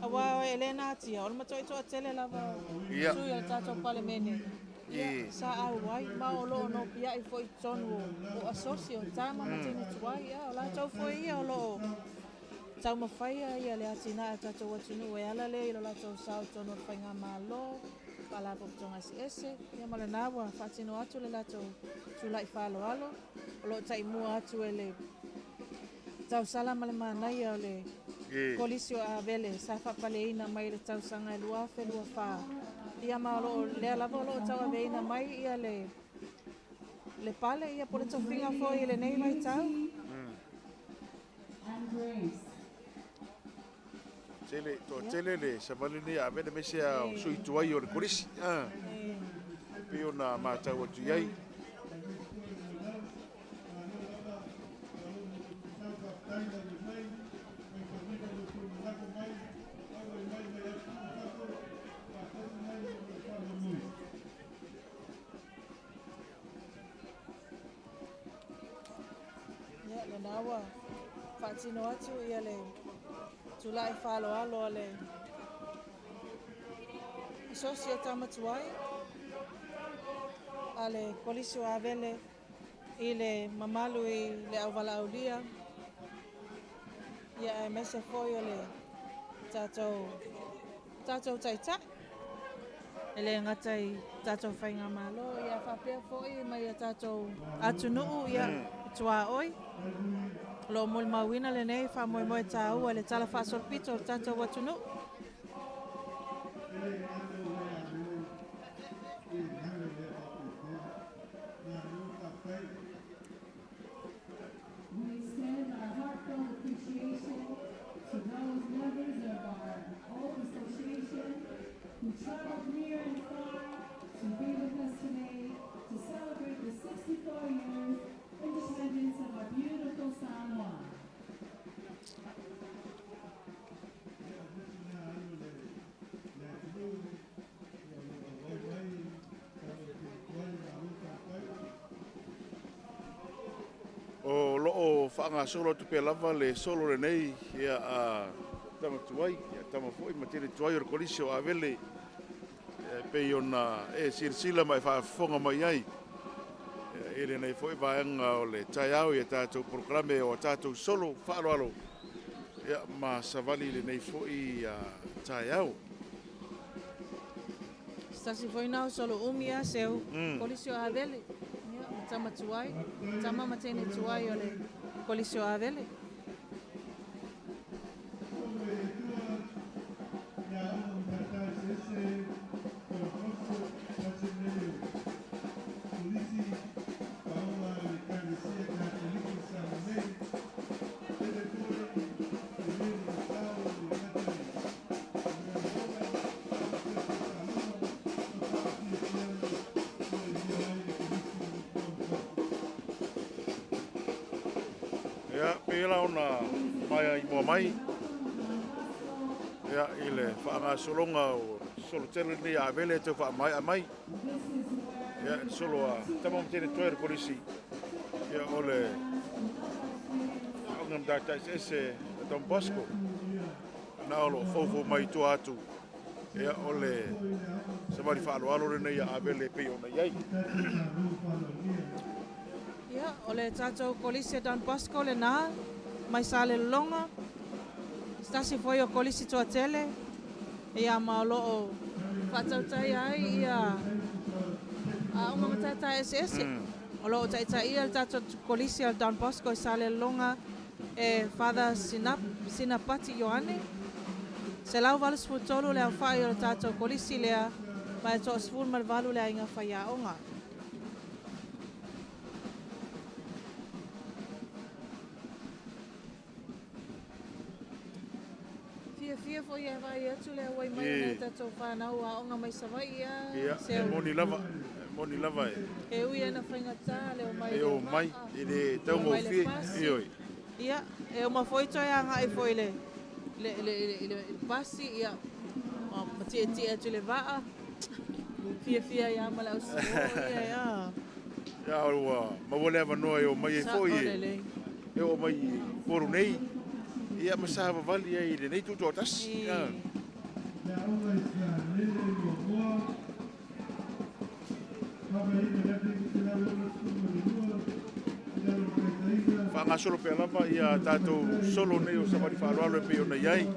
Awa o Elena atia, o le matoi toa tele lava sui o tato palemene. Ia, sa au wai, ma o loo no pia i foi tonu o asosi o tama matini tuai. O la tau foi ia o loo tau mawhaia ia le atina e tatou atunu e ala le ilo latou sao tono le whainga mālō pala popotonga ese ia male nawa whaatino atu le latou tulai whaaloalo o lo tai mua atu e le tau sala male manai o le kolisi o avele sa whapaleina mai le tau sanga e lua whelua wha ia maolo lea lava o lo tau aveina mai ia le pale ia po le tau whinga fo i le nei mai tau and grace. Tele le sa vale ni ave de mesia sui tuai o le kolisi pe ona matau atu iai ia le nawa whaatino atu ia le tulai whaaloalo le isosia tamatuai a le kolisi o avele i le mamalu i le auwala aulia ia e mese foi o le tatou taita e le ngata i tatou whainga mālō ia whapea foi mai a tatou atunuu ia tua oi lo mol mawina le nei fa mo mo tau le tala fa sol pito tatou watunu We extend our heartfelt appreciation to those members of our old association who traveled near and far to be with us today to celebrate the 64 years independence of our beautiful Samoa. o loo whaanga solo tu pe lava le solo le nei ia a tama tuai ia tama foi matere tuai o le kolisi o avele pe ona e sirsila mai whaafonga mai ai ele nei foi vaenga o le taiao ia tatou proklame o tatou solo whaaloalo ia ma savali le nei foi a taiao stasi foi nau solo umia seu kolisi o avele tama tuai tama matene tuai o le kolisi o avele pela ona mai i mua mai ia i le whaanga solonga o solo tele ni a vele te wha mai a mai ia solo a tamam tene toer polisi ia ole ngam data ese Don Bosco na olo fofo mai tu atu ia ole se mari fa alo nei a vele pe ona iai ia o le tatou kolisi Don Bosco le nā mai sa le longa stasi foi o kolisi toa tele ia Mālō whaatautai ai ia a unga matata ese o loo taitai ia le tatou kolisi al Don Bosco i sa le longa e Father Sinapati Ioane se lau valu sfutolu le au whai o le tatou kolisi lea mai toa sful mal valu lea inga whai a onga Fia foi e vai atu le wai mai nei tatou whanau a onga mai savai ia ia moni lava e ui ana whaingata leo mai e o mai i le taungo fie ioi ia e o mawhoitoi anga e foi le pasi ia matia atu le vaa fia ia mala usi ia ia ua mawale ava noa e o mai e foi e o mai poru nei ia masava vali ai le nei Tuto'Atasi ia Papa, whangasolo pe lava ia tātou solo nei o samari whaaloalo e pe ona iai.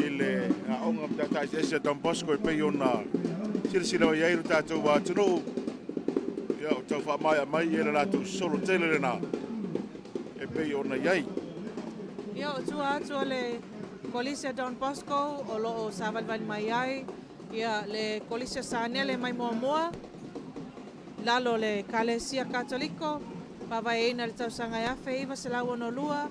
Ile a onga mtatai ese Don Bosco e pe ona silasila iai ro tātou wa tino. Ia o tau wha mai e la tātou solo tele le nā. E pe ona iai. Ia o tua atu le Kolisia Don Bosco o loo Savalvali mai ai. Ia le Kolisia Sanele mai moa lalo le Kalesia Katoliko pavaeina le tausaga e afe iva se lau ono lua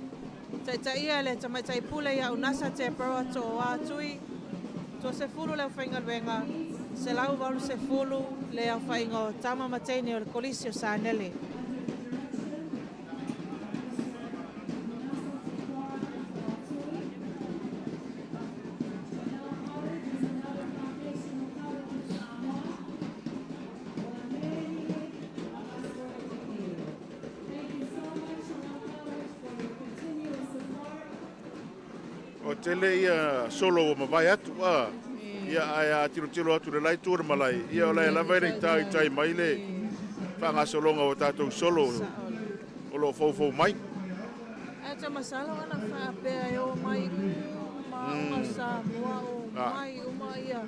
taʻitaʻia le tamaitai pule ia unasa te proa toʻatui tosefulu le aufaigaluega se lau valu sefulu le aufaiga o tama mateni o le Kolisia Sanele. Tele ia solo o mawai atu a ia ai tiro atu le lai tuara malai ia o lai lava nei tai mai le whangasolonga o tātou solo o lo fau mai. E te masalo ana whaapea e o mai uma Samoa o mai uma ia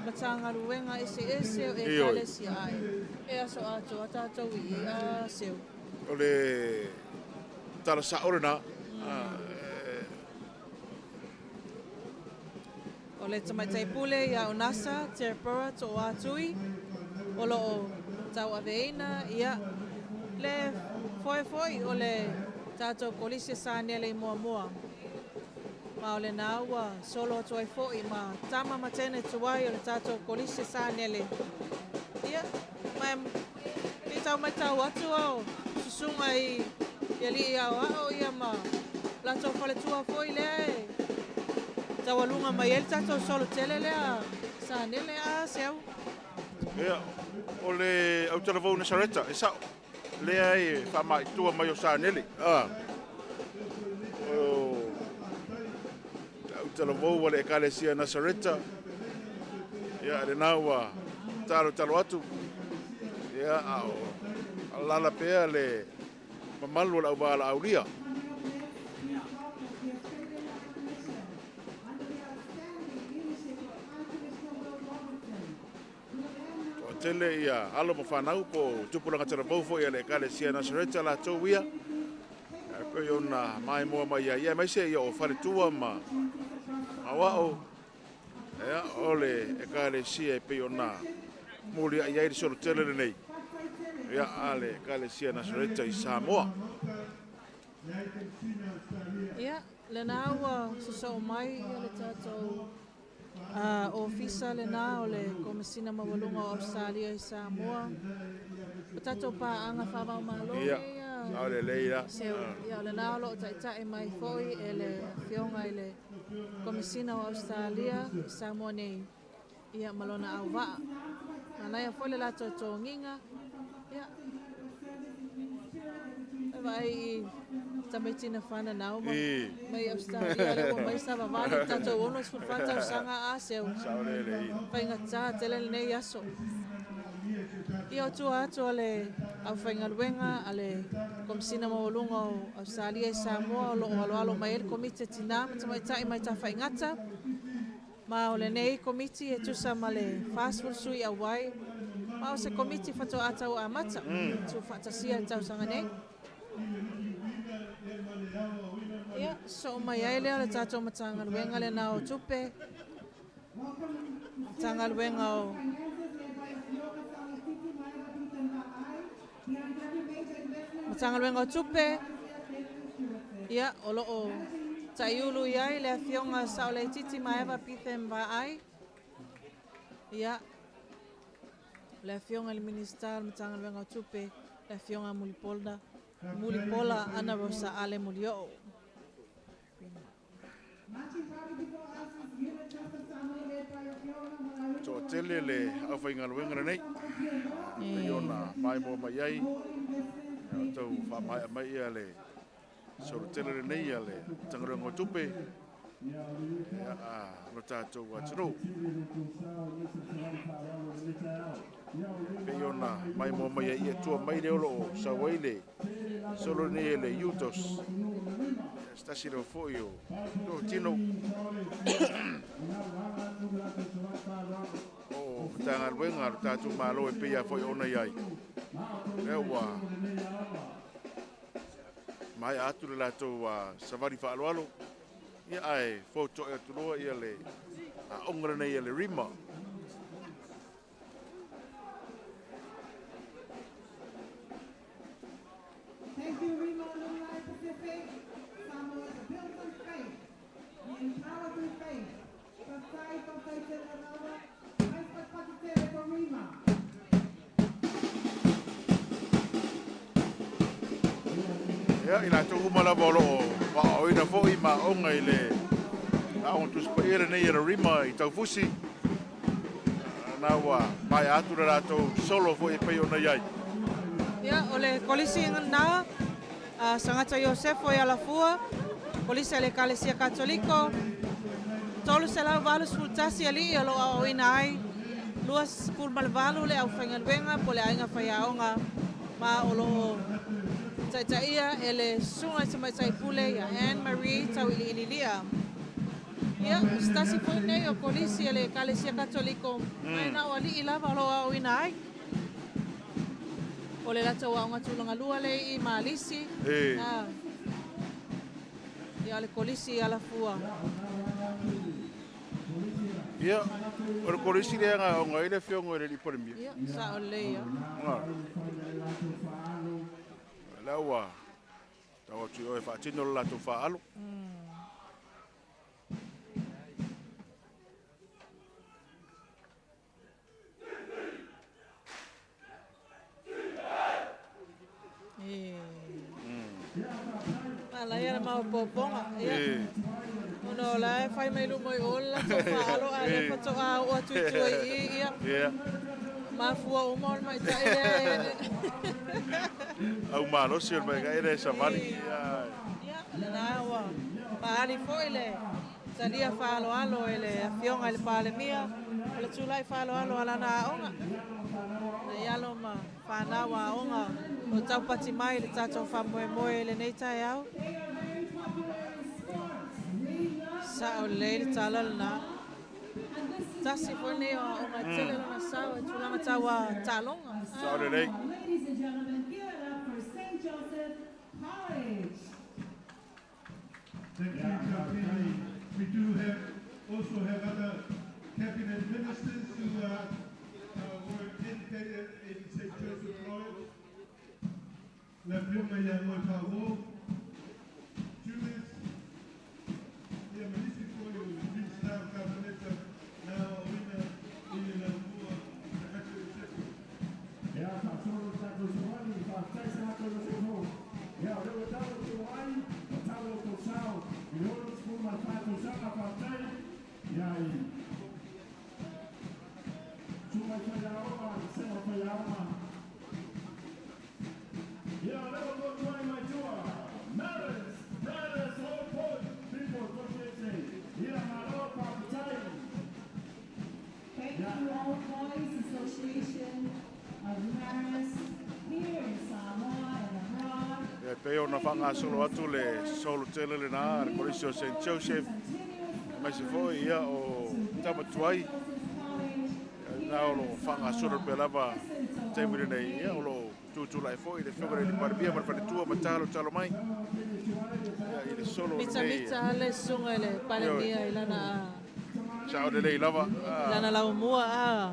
matanga ruenga ese o e kalesi ai. E aso atu a tātou i a seu. O le tala saorena O le tamaitai pule ia o nasa, te proa toʻatui, o loo tau aveina, ia le foi o le tātou Kolisia Sanele i mua. Ma o le nāua solo atu ai foʻi ma tama matene tuai o le tātou Kolisia Sanele. Ia, mai tau mai tau atu au, susunga i li au ao ia ma latou fale tua foʻi lea e. Tawalunga mai el tātou solo tele lea Sanele a seu. Ia, o le au taravou na sareta, e sao. Lea e whamai tua mai o Sanele. Au taravou wale e kalesia na sareta. Ia, le nau a talo atu. Ia, a lala pea le mamalu la uwala aulia. Tele ia alo mo whanau po tupulanga tera baufo ia le Kalesia Nasareta la tau ia. Ko iona mai moa mai ia mai se ia o whare tua ma awao. Ia ole e Kalesia e pe iona muli ia i solo tele nei. Ia ale Kalesia Nasareta i Samoa. Ia, le nāua susau mai ia le tātou ofisa le nā o le komisina mawalunga o Australia i Samoa. O tātou pāanga whawau Mālō Ia, au le leira. Seu, ia le nā o loo taʻitaʻi mai foi e le whionga i le komisina o Australia i Samoa nei. Ia malona au waa. Nanaia foi le lato tō nginga. Ia. Vai i tamitina whana nau mai Australia le o mai sava vale tātou ono sfutfata usanga a seu. Whainga tā tele nei aso. Ia o tua atu ale au whainga luenga ale komisina mawalunga o Australia i Samoa o loo alo mai ele komite tina matamai tai mai ta whaingata. Ma o le nei komiti e tusa ma le fast food sui awai. Ma o se komiti whato atau a mata. Tu whatasia le tausanga nei. Ia, so mai ai lea le tātou matanga luenga le nā o tupe. Tanga luenga o matanga luenga o tupe. Ia, o loo taiulu iai le whionga sao le titi maewa pithem va ai. Ia, le whionga le minister matanga luenga o tupe. Le whionga Mulipola ana rosa ale mulio. So tele le au whainga luenga nei. Iona mai mo mai ai. Tau whamai mai ia le so tele nei ia le tangarongo tupe. Ia no tātou atino. pe ona mai mo mai ia tua mai le o sawaile solo ne le yutos sta siro foio do tino o tanga wenga tatu malo e pe ia foi ona iai e wa mai atu le lato wa savari fa alo ia ai foto e tuloa ia le a ongara nei le rima. Thank you, Rima Lunai Pacific. Samoa is built on faith. We empower through faith. Pasai con faith in another. Mas pas pakitere con Rima. Ia ina tu umala bolo wa oina fo I ma onga ile a on tu spere nei le rima I tau fusi na wa mai atu le lato solo fo I pe ona iai. Ia, ole kolisi na sangata Iosefo ia lafua, kolisi le Kalesia Katoliko, tolu se lau valu sultasi ali alo au ina ai, luas pulmal valu le au whaingaluenga po le ainga whaiaonga ma olo taitaia ele sunga se mai taipule ia Anne-Marie tau ililia. Ia, stasi po nei o kolisi le Kalesia Katoliko, mai na o ali ilava alo au ina ai. O le lata wa ngā tūlanga lua le I Mālisi. Ia le kolisi ala fua. Ia, o le kolisi le anga o ngai le whiongo le liporimi. Ia, sa o le ia. Laua, tawa tu o e whaatino le lato whaalo. Ala ia mau poponga. Ia. Uno la fai mai lu moi ola to falo ale pato a o tu ia. Ia. Ma fua o mol mai tai le. Au malo si o mai gaire sa mali. Ia, na wa. Pa ali foi le. Salia falo alo ele afiong ale pale mia. Ole tulai falo alo ala na onga. Na ia lo ma fa na wa onga. O tau pati mai le tatou whamoe le nei tai au. Sa o le tala na. Tasi po nei o ngai tele na sao e tulanga tawa talonga. Sa o le nei. Ladies and gentlemen, give it up for St. Joseph College. Thank you, Captain. We do also have other cabinet ministers who were educated in St. Joseph College. La Pluma y a Motawo, Julius, y a Melissa Koyo, Green Star Cabinet, now winner in the Lua, the actual sector. Yeah, Tatou Saguani, Tatou Saguani, yeah, they were down to Hawaii, Tatou to South, the old school, my TAUSAGA, Tatou, yeah, Chuma Fayaoma, Sema Fayaoma. Yeah, never go to my tour. Marriage, brothers, all poor people, what they say. Yeah, Mālō Tuto'Atasi. Thank you, all Boys Association of Paris, here in Samoa and abroad. E pe ona whanga solo atu le solo tele le nā, le kolisi o St. Joseph. Mai se foi ia o Tamatuai. Nā o lo whanga solo pe lava teimire nei ia o lo tutulai foi le whiongare li paribia mar whanetua ma talo mai. Ia i le solo nei. Mita ale sunga le palemia ilana. Sa o le nei lava. Ilana lau mua a.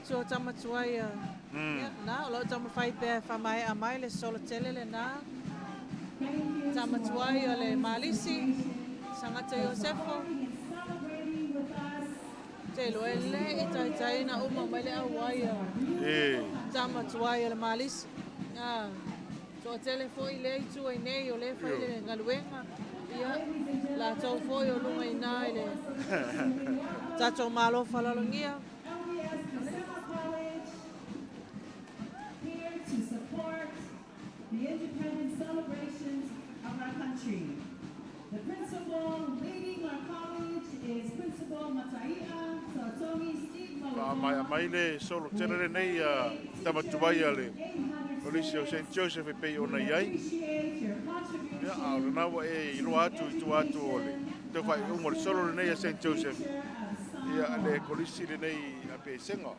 Tua Tamatuai. Na lo tama fai pe fa mai a mai le solo tele le na. Tamatuai le Mālisi. Sangata Iosefo. Te lo ele i tai na uma mai le Hawaii. Tamatuai le Mālisi. So a telefoi le tu ai nei o le fai le ngaluenga. Ia la tau foi o lunga ina ile. Tato malo falalongia. Here to support the independence celebrations of our country. The principal leading our college is Principal Mataia Sautomi Steve Mālō. Mai le solo tenere nei tamatuai ale. Polisi o St. Joseph e pei ona iai. Ia au na wa e ilo atu ole. Te fai ungo le solo nei a St. Joseph. Ia le polisi le nei a pe senga.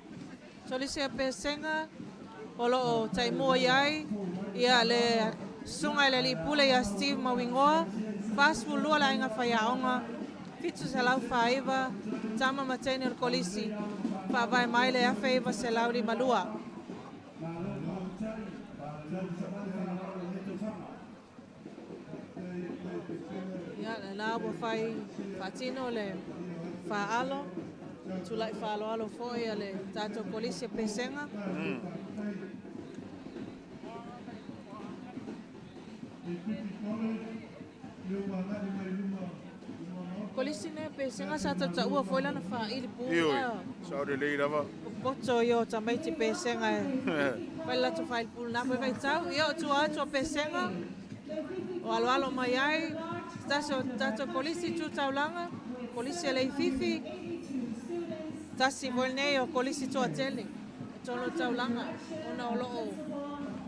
Solisi a pe senga. Olo o tai mua iai. Ia le sunga le li pule ia Steve Mawingoa. Fast lua la inga whaiaonga. Fitu se lau whaiva. Tama matene o kolisi. Whawai mai le awha iwa se lau li malua. Ia le nā wa whai whatino le whaalo. Tulai whaalo alo foi le tātou kolisi a pesenga. Kolisi ne pesenga sa tau ua foi lana whaili pū. Sao de lei rava. Poto yo tamaiti pesenga e. Vai lato whaili pū nā vai tau. Ia o tua atua pesenga. O alo alo mai ai. Taso tato kolisi tu taulanga. Kolisi alei fifi. Tasi voi nei o kolisi tua tele. Tono taulanga. Ona olo o.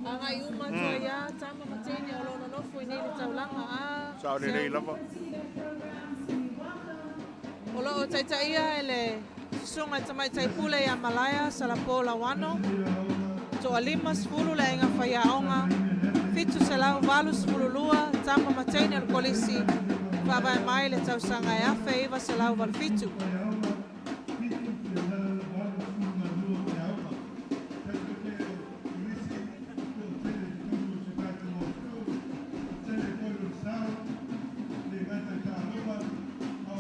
Anga i uma tua ia. Tama matene olo na nofu i nei le taulanga. Sao de lei rava. Olo o taitaia ele sunga tamai taipule ia Malaya salapola wano. To alima sfulu le inga whaiaonga. Fitu se lau walu sfulu lua. Tama matene al kolisi. Whawai mai le tausaga e awhe iwa se lau wal fitu.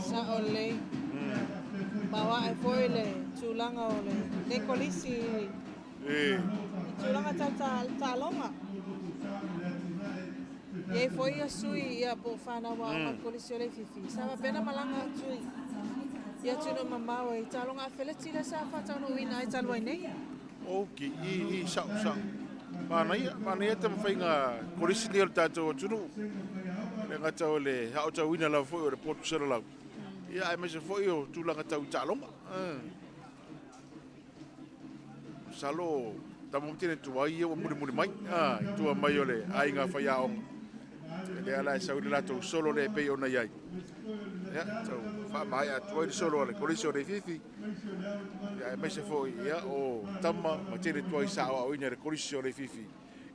Sa ole. Bawa e foi le tūlanga o le kolisi. Tūlanga tālonga. E foi a sui ia po whana wa o kolisi o le fifi. Sa pena malanga tui. Ia tino mamau e tālonga a wheleti le sa whatano wina e talua i nei. Oki, i sao. Mana te mawhainga kolisi ni o le tātou o tunu. Le ngata o le hao tau wina lau foi o le potu sera lau. Ia ai mai se foi o tūlanga tau tālonga. Salo, tamo tine tuai o muri mai. Tua mai o le ainga whaiaonga. Le ala e sauri lato solo le pei ona iai. Ia, tau wha mai a tuai solo le kolisi o le fifi. Ia ai mai se foi ia o tama ma tine tuai sao au ina le kolisi o le fifi.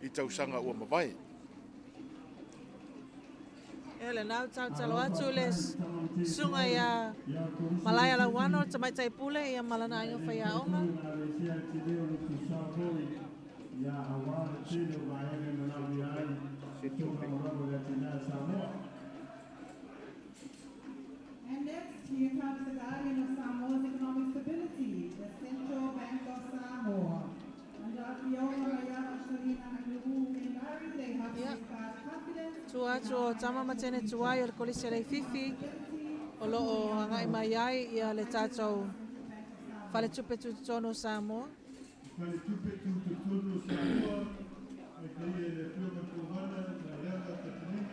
I tausanga ua mawai. Ele nau talo atu les sunga ia Malaya la wano tamai taipule ia malana inga whaiaonga. And next, here comes the guardian of Samoa's economic stability, the Central Bank of Samoa. They have safeguard confidence. Tua atu o tama matene tuai o le kolisi alei fifi. O lo o hangai mai ai ia le tātou whale tupe tutono Samoa.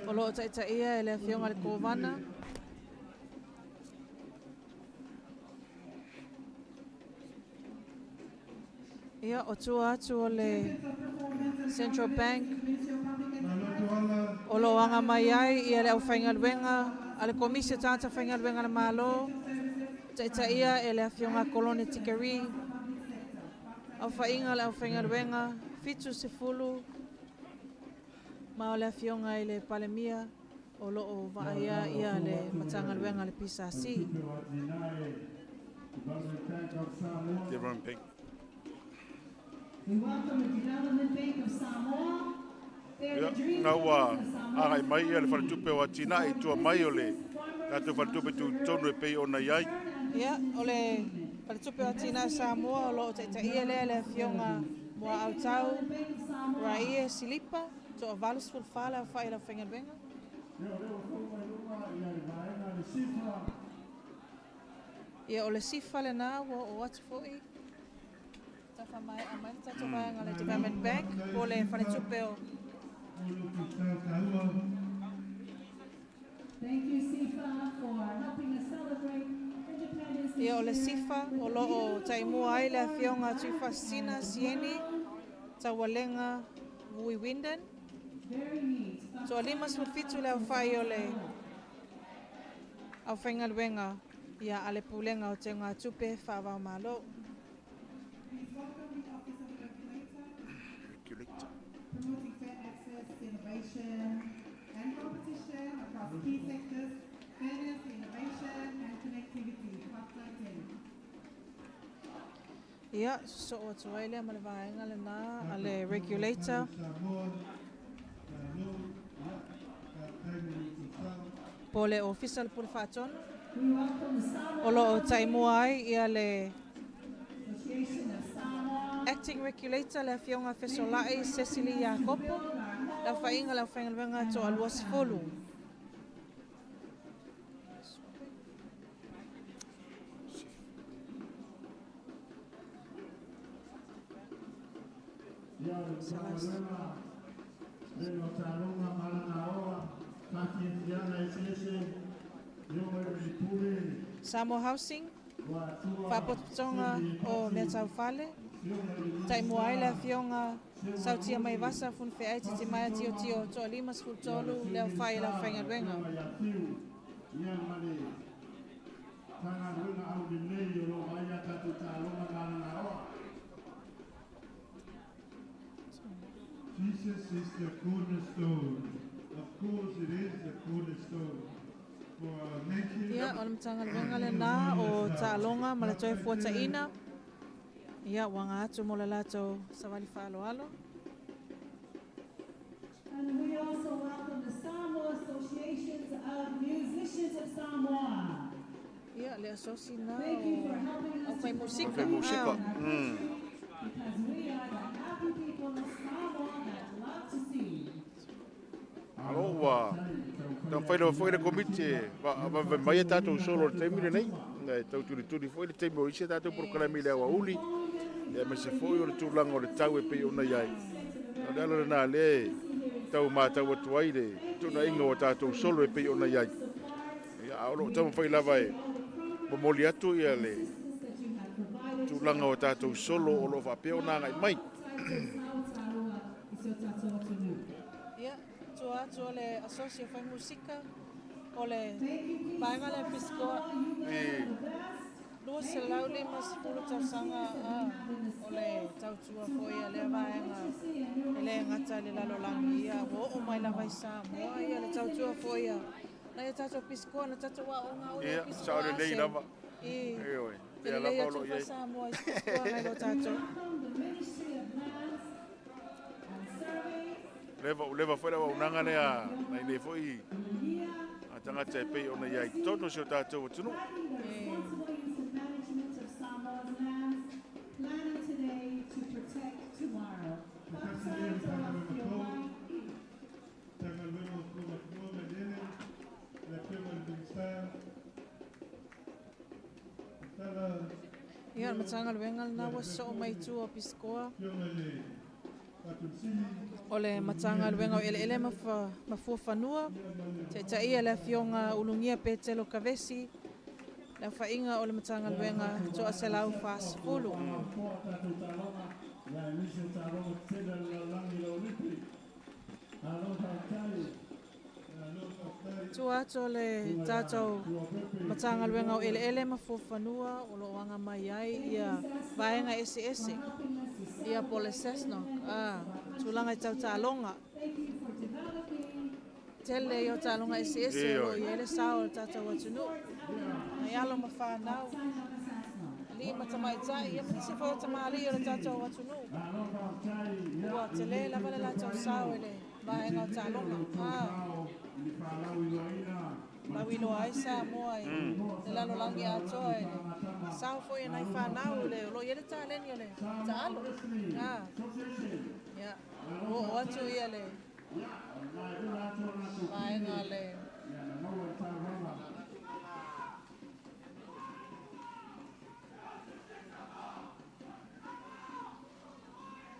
O lo o taita ia e le whionga le kōwana. Ia o tua atu o le Central Bank. O lo anga mai ai ia le au whaingaluenga. A le komisia tāta whaingaluenga na Mālō. Taita ia e le whionga kolone tikari. Au whainga le au whaingaluenga. Fitu se fulu. Ma o le whionga i le palemia. O lo o vaia ia le matangaluenga le pisasi. We welcome the Development Bank of Samoa. They're the dream Nau a of Samoa. agai mai ia le whaletupe o atina i tua mai o le tātou whaletupe tu tonu e pei ona iai. Ia, o le paletupe o tina Samoa, o lo o taita ia le whionga mua au tau. Samoa. Rai e silipa, to a valus full fala whai la whengalwenga. Ia o le sifa le nā o atu fōi. Tawha mai a mai tato vanga le Development Bank, po le whanetupe o. Thank you, Sifa, for helping us celebrate Independence Day. Ia o le sifa o lo o taimua ai le awhionga tuifa Sisiina sieni, tawalenga Vui Winden. Very neat. So a lima sulfitu le au whai o le au whengalwenga ia ale pulenga o te ngā tupe whāwau Mālō. Regulator. Promoting fair access, innovation, and competition across key sectors, fairness, innovation, and connectivity. Part 19. Ia, so o tuaile ma le vaenga le nā a le regulator. Samoa, Po le official pule whātonu. We welcome the Samoa O lo o taimua ai ia le Association of Samoa. acting regulator le awhionga Fesolai Cecily Iakopo. La whainga la whengalwenga to alua sifolu. Samoa Housing, whapotonga o mea tau whale. Taimua ai le awhionga sautia mai vasa fun fe aiti te mai tio tio to limas fu tolu leo whai lau whengalwenga. Jesus is the cornerstone. Of course it is the cornerstone for our nation. Ia, o le matanga luenga le nā o tālonga ma le toi fuataina. Ia, wanga atu mo le lato sawali whaaloalo. And we also welcome the Samoa Associations of Musicians of Samoa. Ia, le asosi nā Thank you for helping o us whai to musika. Whai musika. because we are the happy people of Samoa that love to sing. Aloha. Tau whaina whaina komite, wa mai e tātou solo le teimile nei. Ngai tau turi foi le teimile o isi tātou proklami le awa uli. Ia me se foi o le tūlanga o le tau e pei ona iai. Nā le ala le nā le tau mātau atu ai le tuna inga o tātou solo e pei ona iai. Ia aolo tau mwhai lava e momoli atu ia le tūlanga o tātou solo o lo whapea o nāngai mai. Ia, tua atu o le asosi o whai musika. O le paenga le piskoa. Lua se lau le mas pulu tau sanga o le tau tua foi a le vaenga. E le ngata le lalo langi ia. O mai la vai Samoa ia le tau tua foi a. Na ia tato piskoa na tato wa o ngā ui Ia, piskoa. sao le nei lava. I. E oi. Te Ia lei lava atu olo wha iai. Samoa i piskoa ngai lo tato. Leva foi wa unanga ne a nei nei foi a tanga te pei ona iai tono se o tātou tunu. Management of Samoa's lands, planning today to protect tomorrow. Ia, matanga luenga na wa so mai tu o piskoa. O le matanga luenga o ele mafua whanua. Te taia le fionga ulungia pe telo kavesi. Le whainga o le matanga luenga to a se lau whaasipulu. Tu ato le tātou matanga luenga o ele mafua whanua o lo wanga mai ai ia vaenga ese. Ia po le sesno. Tulanga i tau tālonga. Tele i o tālonga ese o i ele sao o tātou atunu. Ai alo ma whanau. Li matamai tai, ia mani se whao tamali o le tātou atunu. Ua te le lava le lātou sao ele vaenga o tālonga. Lawino ai sa moa i le lalo langi atoa e le sao foi nai whanau le lo iele tā leni o le tā alo. Ia. O atu ia le. Mai ngā le.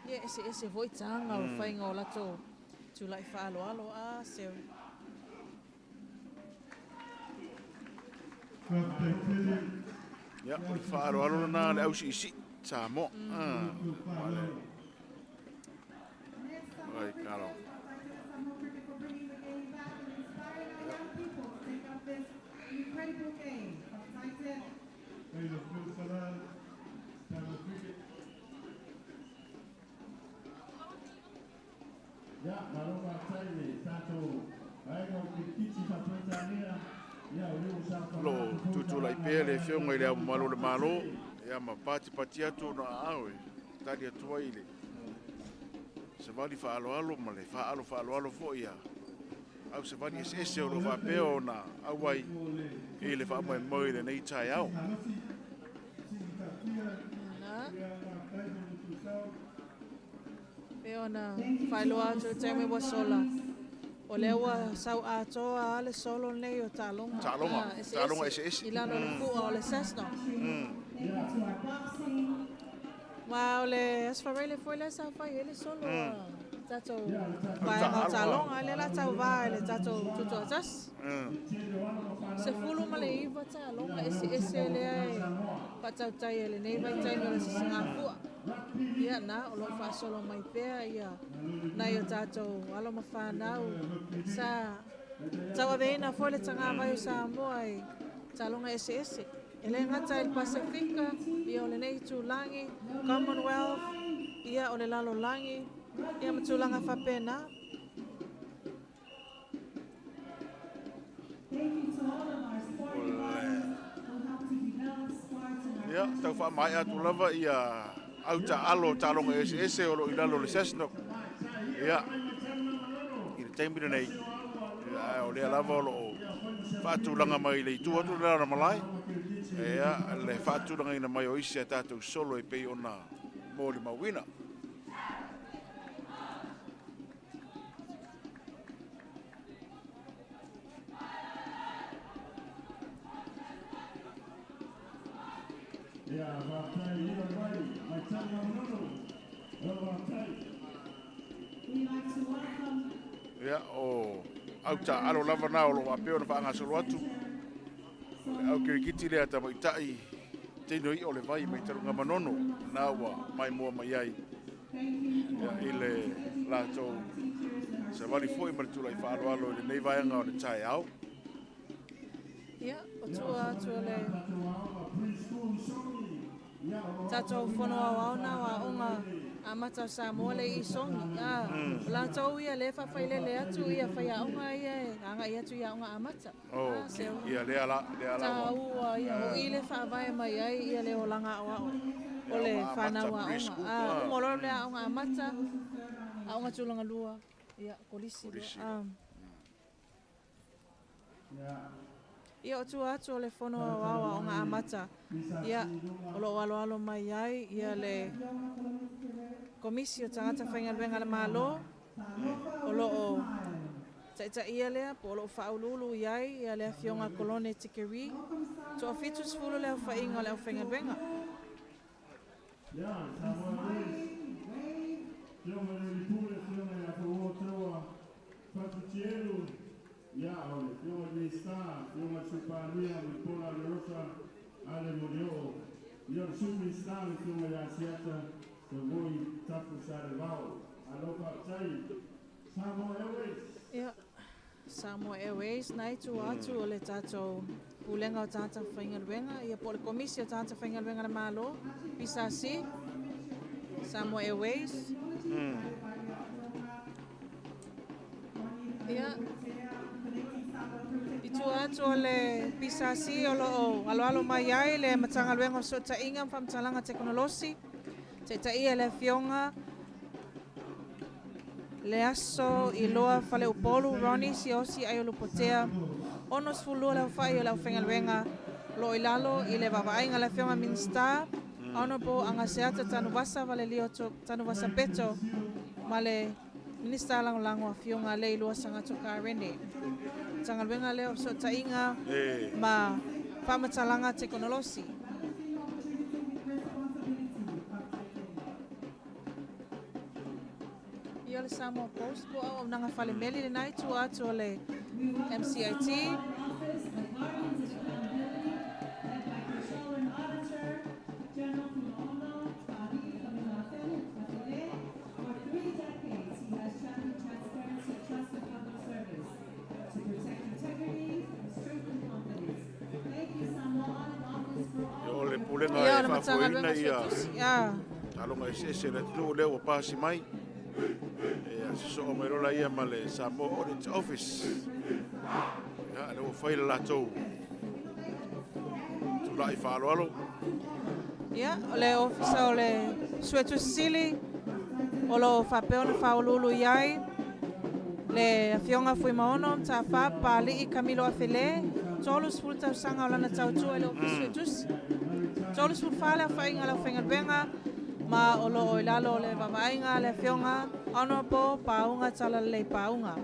Ia ese voi tanga o whainga o lato. Tu lai whaaloalo a seo. Ya, o le whaaro na le au isi Samoa. Ai, karo. Incredible game of Titan. Ya, Mālō Tuto'Atasi, ai no kiti whaputania. Lo tutu lai pe le fionga ile malo le malo ya ma pati atu na awe tadi atu ile se vali fa alo ma le fa alo fo ia au se vali ese o lo va pe ona awai ile fa mo ile nei tai au Pe ona whailoa atu te me wasola. O le ua sau atoa ale solo nei o talonga. Talonga ese. Ilano le kua o le sesno. Ma o le asfarele foi le sa fai ele solo. Tato vai no talonga ele la tau vai le tato Tuto'Atasi. Se fulu ma le iwa talonga ese le ai. Patau tai ele nei vai tai no le Sisiina fua. Ia na o lo fa solo mai pea ia na ia tatou alo ma whanau sa tawa veina foi le Tagāvai o Samoa i talonga ese ele ngata il Pasifika ia o le nei tūlangi Commonwealth ia o le lalo langi ia matulanga whapena. Ia, tau wha mai atu lava ia au alo talonga ese o lo ilalo le sesno. Ia, i le taimira nei, o le alava o lo whaatulanga mai le itu atu le malai. Ia, le whaatulanga ina mai o isi a tātou solo e pei ona mō le mawina. Ia, o au alo lava na o lo apeo na whaanga solo atu. Au kirikiti lea ta mai tai teino i o le vai mai tarunga manono na ua mai mua mai ai. Ia, i le lato se wali foi maritu lai whaaloalo le nei vaianga o le tai au. Ia, o tua le tatou whanua waona wa onga a matau Samoa le i songi. La tau ia le whawhaile le atu ia whaia onga ia e anga ia tu ia onga a mata. Ia lea la. Ta ua ia o i le whawai mai ai ia le o langa o le whanau a onga. Umolo le a onga a mata, a onga tūlanga lua. Ia, kolisi. Ia o tu atu o le whanua wawa o ngā amata. Ia o lo alo mai ai, ia le komisi o tangata whaingaluenga le Mālō. O lo o taita ia lea, po o lo whaululu iai, ia le fionga kolone tikeri. So o fitu sfulu leo whainga leo whaingaluenga. Ya, ole, yo le está, yo me chuparía, me pola de rosa, ale murió. Yo supe estar, yo me la siata, yo voy tapu sarevao. Aloha tai, Samoa Airways. Ya, Samoa Airways, nai tu atu o le tatou pulenga o tata whaingaluenga, ia po le komisi o tata whaingaluenga le Mālō, pisasi, Samoa Airways. Ia, itu atu o le pisasi o lo alo mai ai le matangaluenga o sota inga whamtalanga teknolosi. Te taia le fionga le aso i loa whale upolu Ronnie si osi ai o lupotea. Ono sfulua leo whai o leo whengaluenga lo ilalo i le wawainga le fionga Minsta. Honorable anga seata tanu wasa vale lio tanu wasa peto Male Minista lango a fionga le lua sanga toka rene. Tanga wenga leo so tainga ma whamatalanga teknolosi. Ia le Samoa Post po au nanga whale meli le nai tu atu o le MCIT. Ia le matanga luenga ia. Alonga ese le tu le o pasi mai. So o mero la ia male Samoa Audit Office. Ya le o faila la tou. Tu lai falo alo. Ia le office o le Suetu Sili o lo whapeo na whaolulu iai. Le fionga fui maono ta wha pali I Camilo Afele. Tolus ful tau sanga o lana TATOU le office Suetus. Tolus ful whale a whainga la whainga benga. Ma o lo o ilalo le wawainga le fionga. Honorable paunga tala le paunga.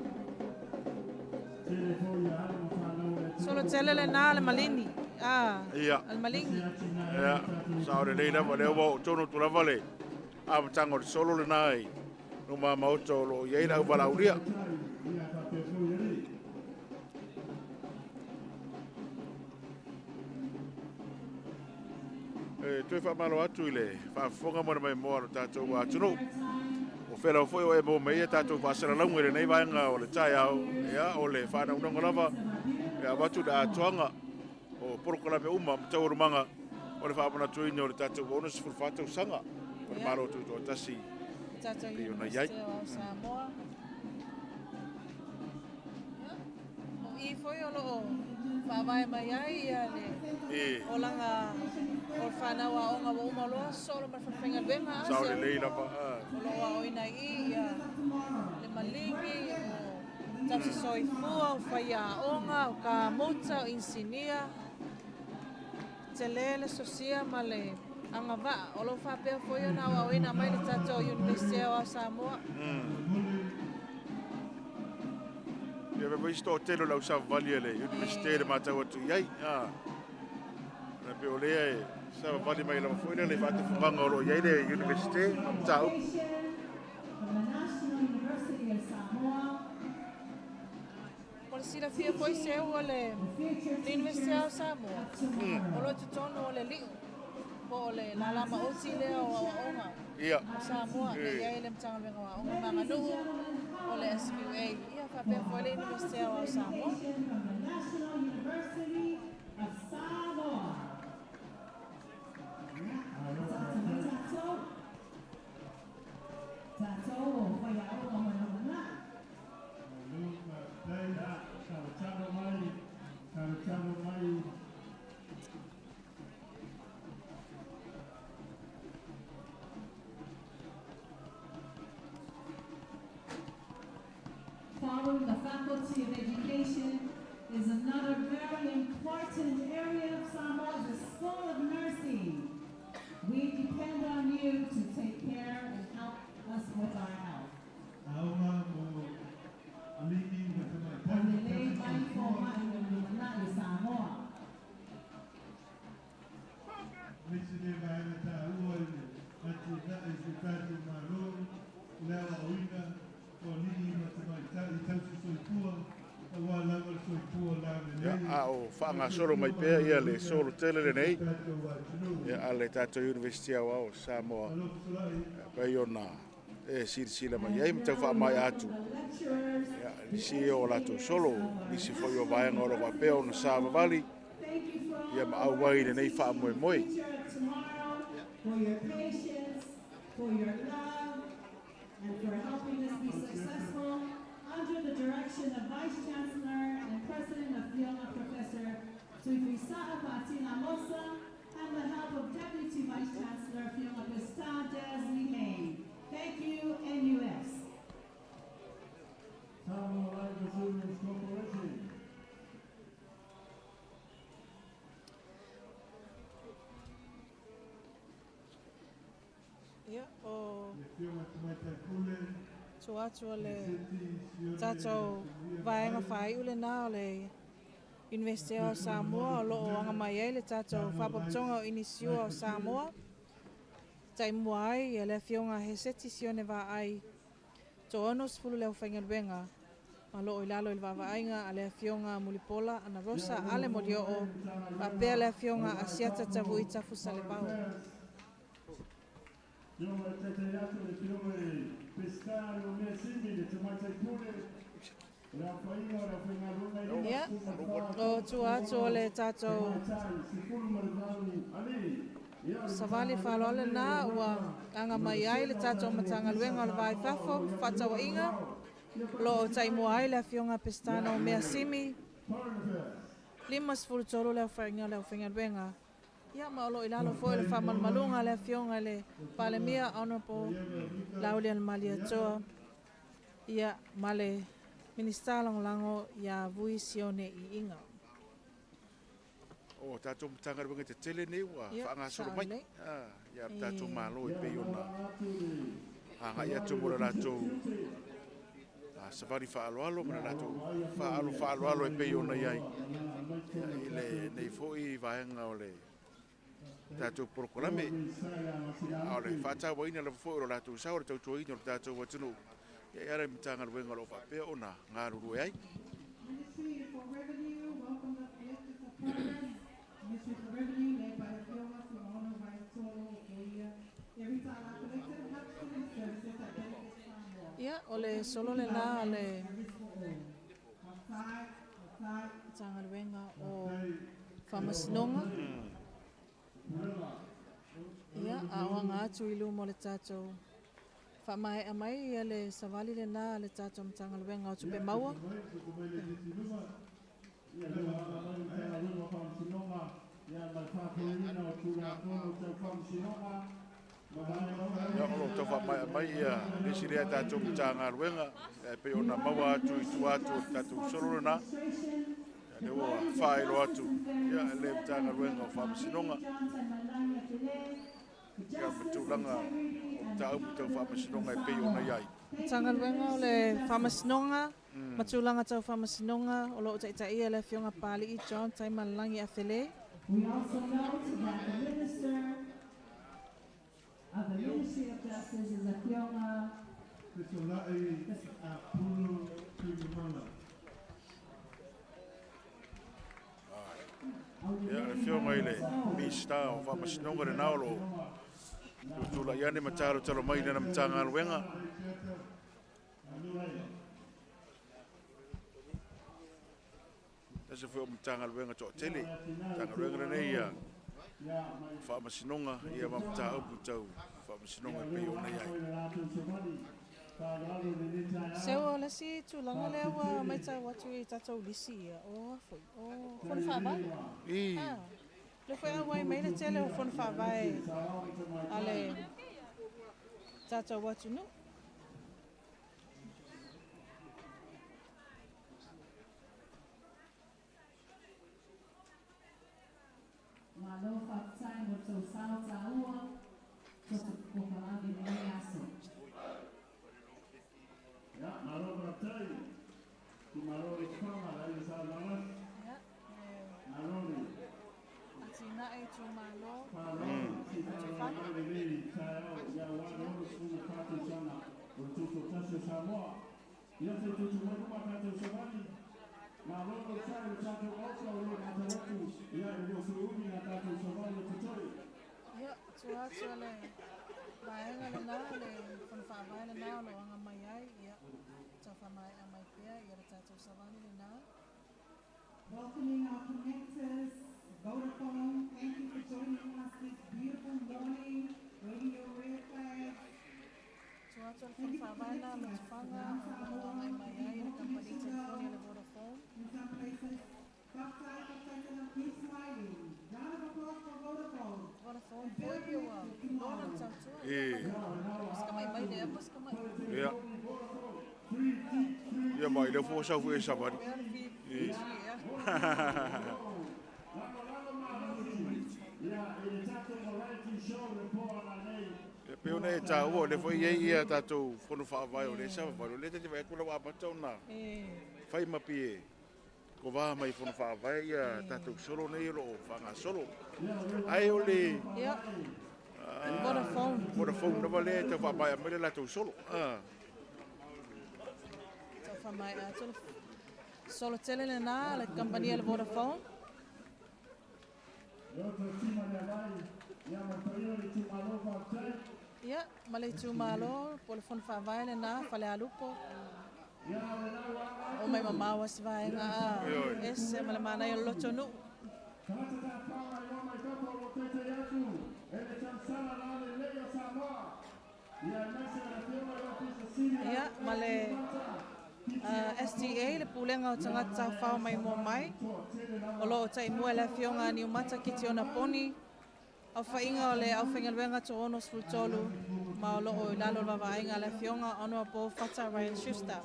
Solo tele le na le malini. Ia. Al malingi. Ia. Saore leina ma leo wau tono tu la vale. Tango solo le nai. Numa mauto lo yeina uvala uria. Tui whamalo atu I le whafonga mwana mai moa lo tātou wa tunu. O whela o foi o e mo mei e tātou whasara laungu e nei vaenga o le tai au. Ia o le whana unanga lava. Ia watu da atuanga. O porokala me uma mtau rumanga. O le whaapana tuini o le tātou bonus fulwhatau sanga. O le Mālō Tuto'Atasi. Tātou University o Samoa. O I foi o loo whawai mai ai ia le. O langa o whanau a onga wa umaloa solo ma whawhenga benga ase. Saore leina pa. O loa o ina I ia le malingi o tausi soifua o whai a onga o ka mota o insinia. Te lele sosia ma le anga vaa. O lo whapea foi o nao au ina mai le tātou University o Samoa. Ia me visto telo lau sa vali le University de Matau atu iai. Na pe o lea e sa vali mai la foi le fate fanga o lo iai le University Tau. O le sira fia foi se o le University o Samoa. O lo tutono o le liu. Po le lalama oti lea o onga. Ia. O Samoa. E iai le mtanga venga wa onga manga nuu. O le SQA. Ia whapea foi le University o Samoa. Following the Faculty of Education is another very important area of Samoa, the School of Nursing. We depend on you to take care and help us with our health. Ia o whaanga soro mai pēr ia le solo tele le nei. Ia a le tātou University o Samoa. Pai o nā e sila mai ai mtau wha mai atu. Ia nisi e o lato solo. Nisi foi o vaenga o wa pēr o na Sava Valley. Ia ma au wai le nei wha moe moe. For your patience, for your love, and for helping us be successful under the direction of Vice Chancellor and President of Fiona Professor Tuipuisa'a Patina Mosa and the help of Deputy Vice Chancellor Fiona Pista Desli Hay. Thank you, NUS. Yeah, o tu atu le tātou vaenga whai ule nā o le University o Samoa o loo anga mai ai le tātou whapaputonga o Inisiua o Samoa. Tai mua ai e le fionga he seti sione wā ai to ono sifulu leo whaingaruenga ma loo i lalo i wawaainga a le fionga mulipola ana rosa ale molio o a pea le fionga a siata tavu i tafu sa le pau. Ia, o tu atu o le tātou savali whalole nā ua anga mai ai le tātou matanga luenga o le vai whafo, whatawa inga, lo o taimua ai le fionga pestana o mea simi, 5 tolu leo whainga luenga. Ia ma olo i lalo fo le whamalmalunga le fionga le Palemia Honorable Laulian Mālō ia male Minister Lango ia vui sione i inga. O tātou matanga runga te tele nei wa whaangasoro mai. Ia tātou mālo i pei ona. Hanga ia tu mora rātou safari whaaloalo mara rātou whaaloalo i pei ona iai. I le nei fōi vaenga o le tātou porokorame. O le whātau waina le fōi o rātou sao le tautua ina o tātou watunu. Ia ara matanga runga lo whapea ona ngā ruru ai. Ministry for Revenue, welcome the elected supporters. Ministry for Revenue, led by the Fiona Simona Vice Toro, every time I collected much student services at Benefit Samoa. Ia, o le solo le nā le tanga ruenga o whamasinonga. Ia, a wanga atu ilu mo le tātou. Whamahe a mai ia le savali le nā le tātou matanga luenga o tupe maua. Ia olo tau whamai a mai ia nisi rea tātou matanga luenga. Pe ona maua atu i tu atu tātou sororo nā. Ia ua whaero atu. Ia le matanga luenga o whamasinonga. Ia matulanga o tau tau whamasinonga e pei ona iai. Tanga luenga o le whamasinonga, matulanga tau whamasinonga, o loo taitai e le fionga pali i John Taimalangi a Whele. We also note that the Minister of the Ministry of Justice is a Fiona. Ia le fionga i le mista o whamasinonga re naolo. Tula iane mataro talo mai nana matanga luenga. Tasa fio matanga luenga to tele. Tanga luenga nei ia. Whamasinonga ia mamata upu tau. Whamasinonga pei ona iai. Seo lesi tulanga lewa mai tau watu i tatou lisi ia o afoi. O fon whawai? Le whai awai mai le tele o fon whawai ale tatou watu no. Mālō whaktai mo tau sao tāua, koto kokalagi nei aso. Ya, Mālō Tuto'Atasi. Ki Mālō i whanga lai sa lamas. Mālō ni. Ati na e tu Mālō. Mālō. Si whanga lai nei tāo. Ia wāre o suna kātou sana. O Tuto'Atasi o Samoa. Ia te tutu wakuma kātou savani. Mālō Tuto'Atasi o tātou oka o lo kātou watu. Ia e o suuni na kātou savani o Tuto'i. Ia, tu atu ale. Vaenga le nā le fon whawai le nā lo anga mai ai. Ia, tau whamai a mai pia. Ia le tatou savani le nā. Welcoming our connectors, Vodafone, thank you for joining us this beautiful morning, waving your red flag. Tu atu le fon whawai nā le tufanga. O mai mai ai le company telefonia le Vodafone. In some places, Baptai, keep smiling. Round of applause for Vodafone. Vodafone, foi eu a Lona Tatua. Ska mai mai le apa ska mai. Ia. Ia mai le fo sa fu e savani. Pe ona e tā ua le foi ia tātou whono whaavai o le sawa wharu. Le te te kula wā patau nā. Whai mapi e. Ko wā mai whono whaavai ia tātou solo nei ro whanga solo. Ai o le... Vodafone. Vodafone na wale te whaavai a mele lātou solo. Tau whamai a tolo. Solo tele le nā, le kampania le Vodafone. Ia, malei tu Mālō, po le whono whaavai le nā, whale alupo. O mai mamawa si vaenga a ese male mana i loto nu. Ia, male STA le pulenga o tangata whao mai mo mai. O loo tai mua le fionga ni umata ki te ona poni. Au whainga o le au whengalwenga to ono sfultolu. Ma o loo i lalo wawainga le fionga ono a po whata Ryan Schuster.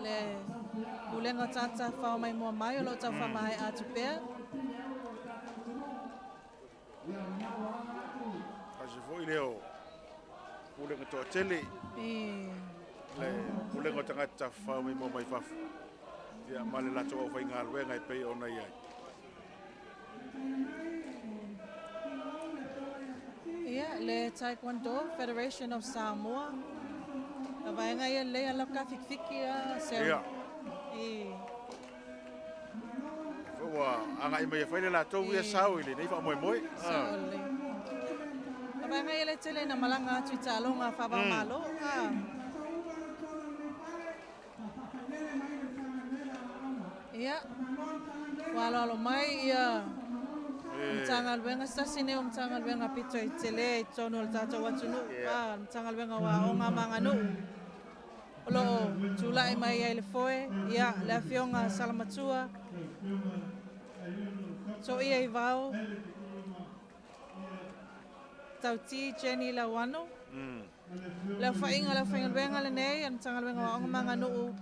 Le pulenga tata whao mai mua mai o loo tau whamai a tupea. Kasi foi leo. Pulenga toa tele. Le pulenga tangata whao mai mua mai whafu. Ia male lato o whainga alwenga i pei ona iai. Ia, le Taekwondo Federation of Samoa. A vaenga ia le alaka fikfiki a seo. Ia. Fua, anga i mai whaile lato ia sao ili, nei wha moe moe. Saole. A vaenga ia le tele na malanga atu i tālonga whawa Mālō. Ia, walo alo mai ia mtanga luenga sasine o mtanga luenga pito i tele i tono le tātou atunu. Mtanga luenga wa onga manganu. Olo tulai mai ai le foe, ia le afionga salamatua. So ia i vau. Tauti Jenny Lawano. Le whainga luenga le nei, mtanga luenga wa onga manganu.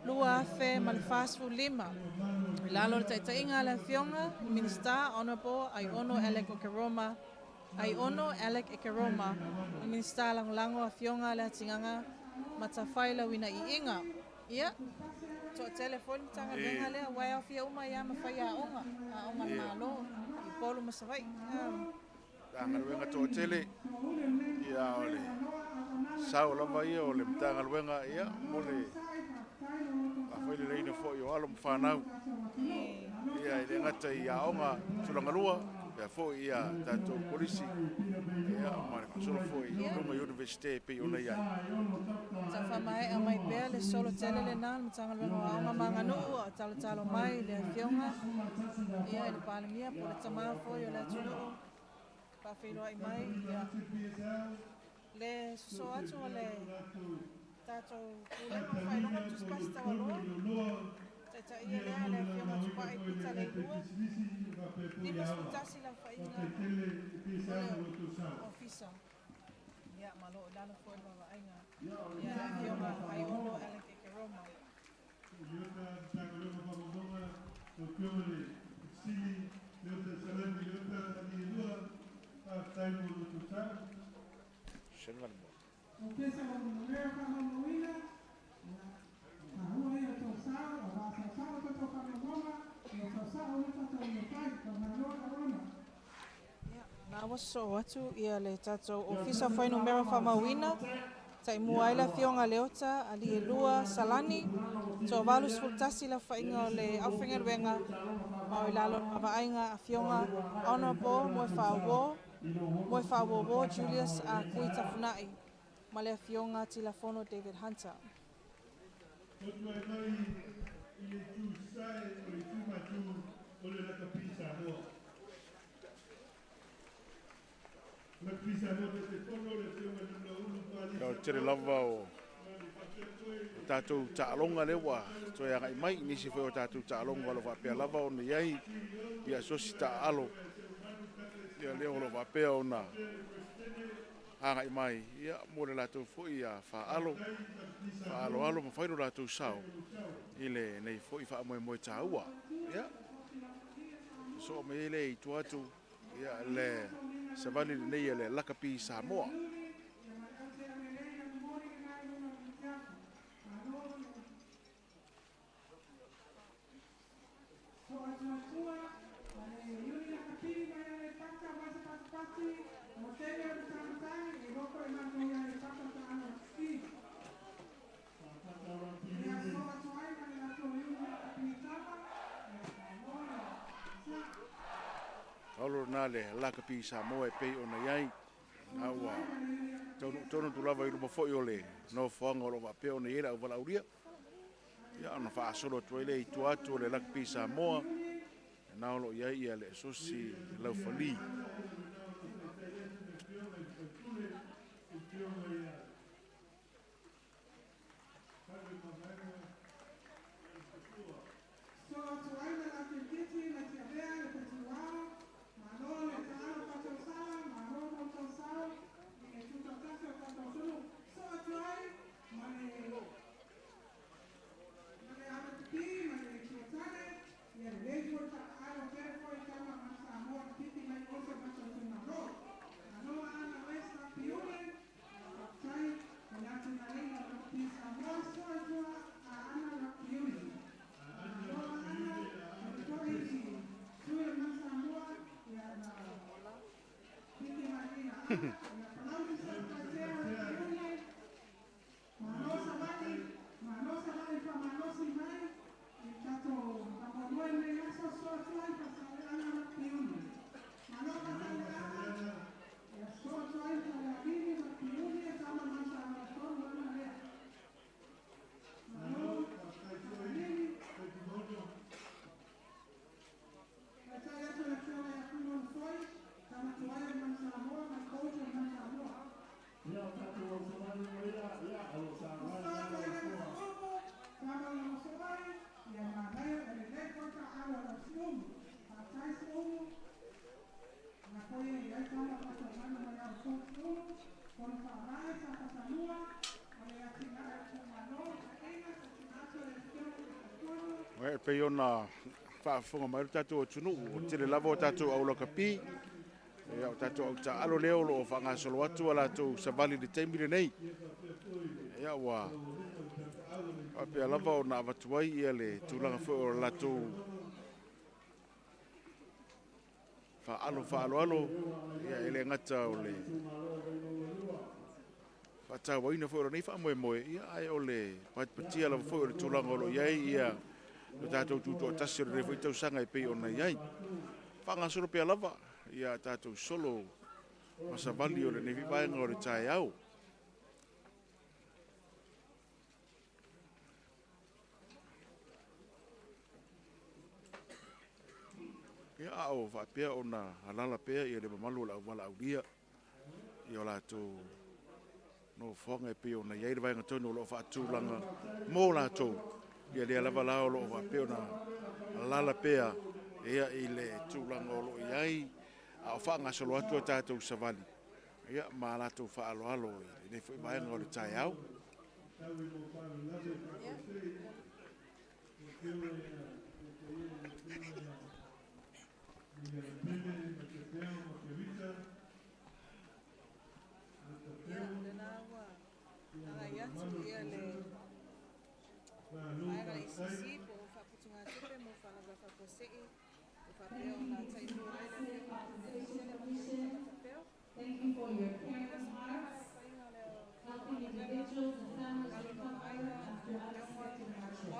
Lua afe ma le fast food 5. Lalo le taitainga le fionga, Minista Honorable ai ono Alec Okeroma. Ai ono Alec Okeroma, Minista lango a fionga le atinganga matawhai la wina i inga. Ia, to telefoni tanga venga le wai au fia uma ia mawhai a onga Mālō, i polo masawai. Tanga luenga to tele, ia ole. Sao lava ia ole mtanga luenga ia, mole. Whaile reina fo i o alo mwhanau. Ia i le ngata i a onga tulangalua. Ia fo i a tātou polisi. Ia mare kasolo fo i runga universite pe i ona iai. Ta whamae a mai pēr le solo tele le nāna matanga luenga o aonga manganu a talo mai le fionga. Ia i le pālingia po le tamaa fo i o le atunu. Pawhiloa i mai ia. Le so atu o le tātou kulenga whailonga tuspasi tawaloa. Taita ia lea le fionga tupai pita le lua. Nima sutasi la whainga ofisa. Ia malo lalo fo i wawa ainga. Ia le fionga ai ono Alec Okeroma. Sengan mo. Ukesa wa mumeo kama mwina, na huwa hiyo tosao, wa tosao toto kama ngoma, na tosao ulipato umepai kama ngoma. Nā waso atu ia le tātou ofisa whai numero whamawina. Tai mua la fionga leota, ali e lua salani. So valus fultasi la whainga o le awhinga ruenga. Mau i lalo awaainga a fionga. Honorable Moe whawo Julius a kui tafunai. Ma le fionga tilafono David Hunter. Ia tere lava o tātou tālonga lewa. So ia ngai mai nisi whai o tātou tālonga walo whapea lava o na iai. Ia sosi tā alo. Ia leo lo whapea o na Anga i mai, ia, mo le lātou fōi a whaalo ma whairo lātou sao, i le nei fōi wha moe moe tā ua, ia. So me le i tuatu, ia, le savali nei le lakapi Samoa. Alo na le lakapi Samoa e pei ona iai, aua, tono tu lava i rupa fōi o le no whanga o lo wa peo na iera au wala uria. Ia ana wha asolo tuaile i tuatu o le lakapi Samoa, na olo iai ia le sosi lau whali. Oe pe ona whaafonga mai tātou o tunu, o tele lava o tātou au lakapi, e au tātou au ta alo leo lo o whanga solo atu a lātou savali de teimire nei. E au a pe lava o na avatuai ia le tūlanga whai o lātou whaalo, ia ele ngata o le whatau waina whai o nei wha moe moe, ia ai o le patia lava whai o le tūlanga o lo iai ia o tātou Tuto'Atasi o le refu i TAUSAGA e pei ona iai. Whanga solo pia lava, ia tātou solo masavali o le nevi vaenga o le tae au. Ia au whapea ona halala pea ia le mamalu la wala aulia. Ia o lātou no whanga e pei ona iai le vaenga tonu o lo whaatūlanga mō lātou. Ia lea lava lao lo wa peo na lala pea ia i le tūlanga o lo iai a o whaanga solo atu a tātou savali. Ia mā lātou whaalo alo i ne whai maenga o le tai au. Thank you for your caring hearts, helping individuals and families recover after unexpected hardships.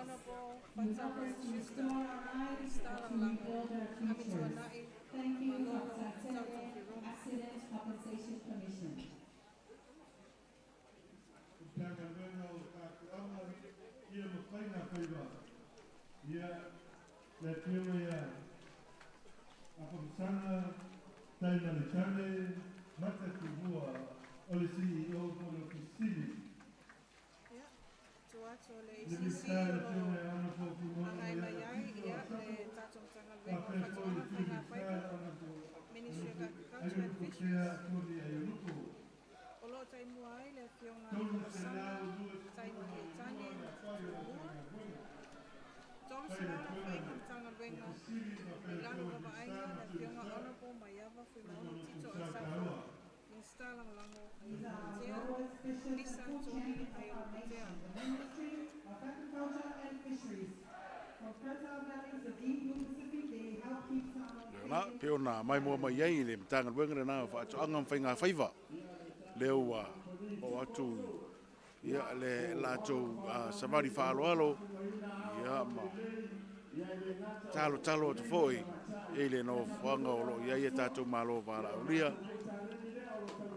You help us to restore our lives and to rebuild our futures. Thank you, TATOU Accident Compensation Commission. o tai mua ai le fionga sana tai mai tani tolu sala la fai ka tanga venga lalo ka vainga le fionga ona po mai ava fui Mālō Tuto'Atasi instala lango tea lisa toni ai o tea Agriculture and Fisheries. From fertile valleys of deep blue Pacific, they help keep Samoa. Na peo na mai mua mai ai le tanga wenga na fa atu anga whainga whaiva. Leo o atu ia le lato safari whaaloalo ia ma talo atu foi e le no whanga o lo ia ia tātou mālo wala uria.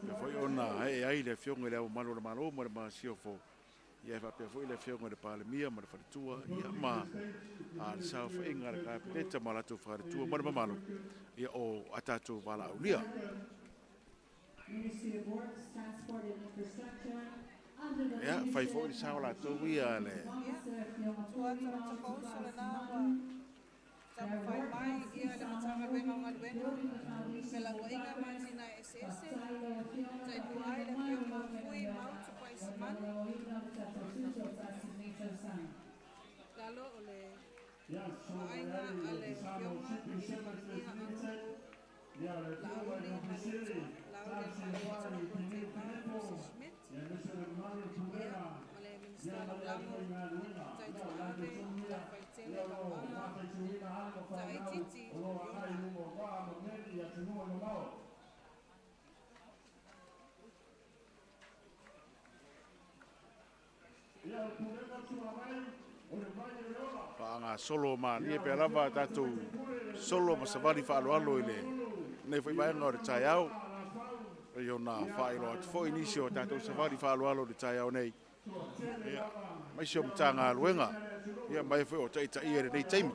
Pea foi ona e ai le fionga leo malo le malo mo le masio fo. Ia fa pea foi le fionga le palemia ma le wharitua ia ma a le sao whainga le kai peta ma lato wharitua mo le mamalo ia o a tātou wala uria. Ministry of Works, Transport and Infrastructure, under the Ia fai foi le sao lato ia le Tama fai mai ia le matanga wenga ngal wenga me la wainga matina SS tai puai le fionga fui mau tu pai simani lalo ole wainga ale fionga le malia anu lauli malitu lauli malitu te pa Schmidt ia ale ministero lango tai tuave la faitele la mama tai titi Panga solo ma ni pe lava tatu solo ma safari fa alo ile ne foi mai ngor tai au yo na fa ilo at foi inisio tatu safari fa alo de tai au nei ia mai sio mtanga luenga ia mai foi o tai tai ere nei taimi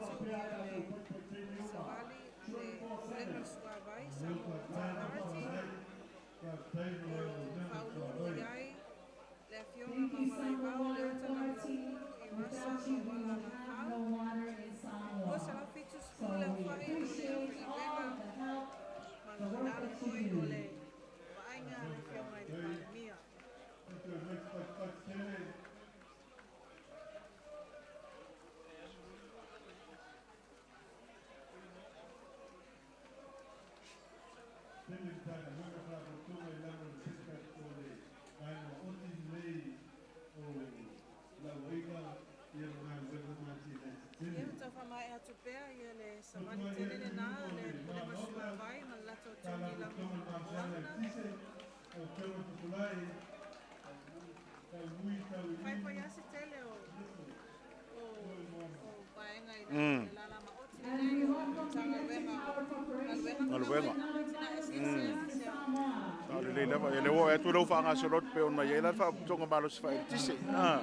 le wo tu lo fa nga solot pe ona yela fa tonga malos fa tise sina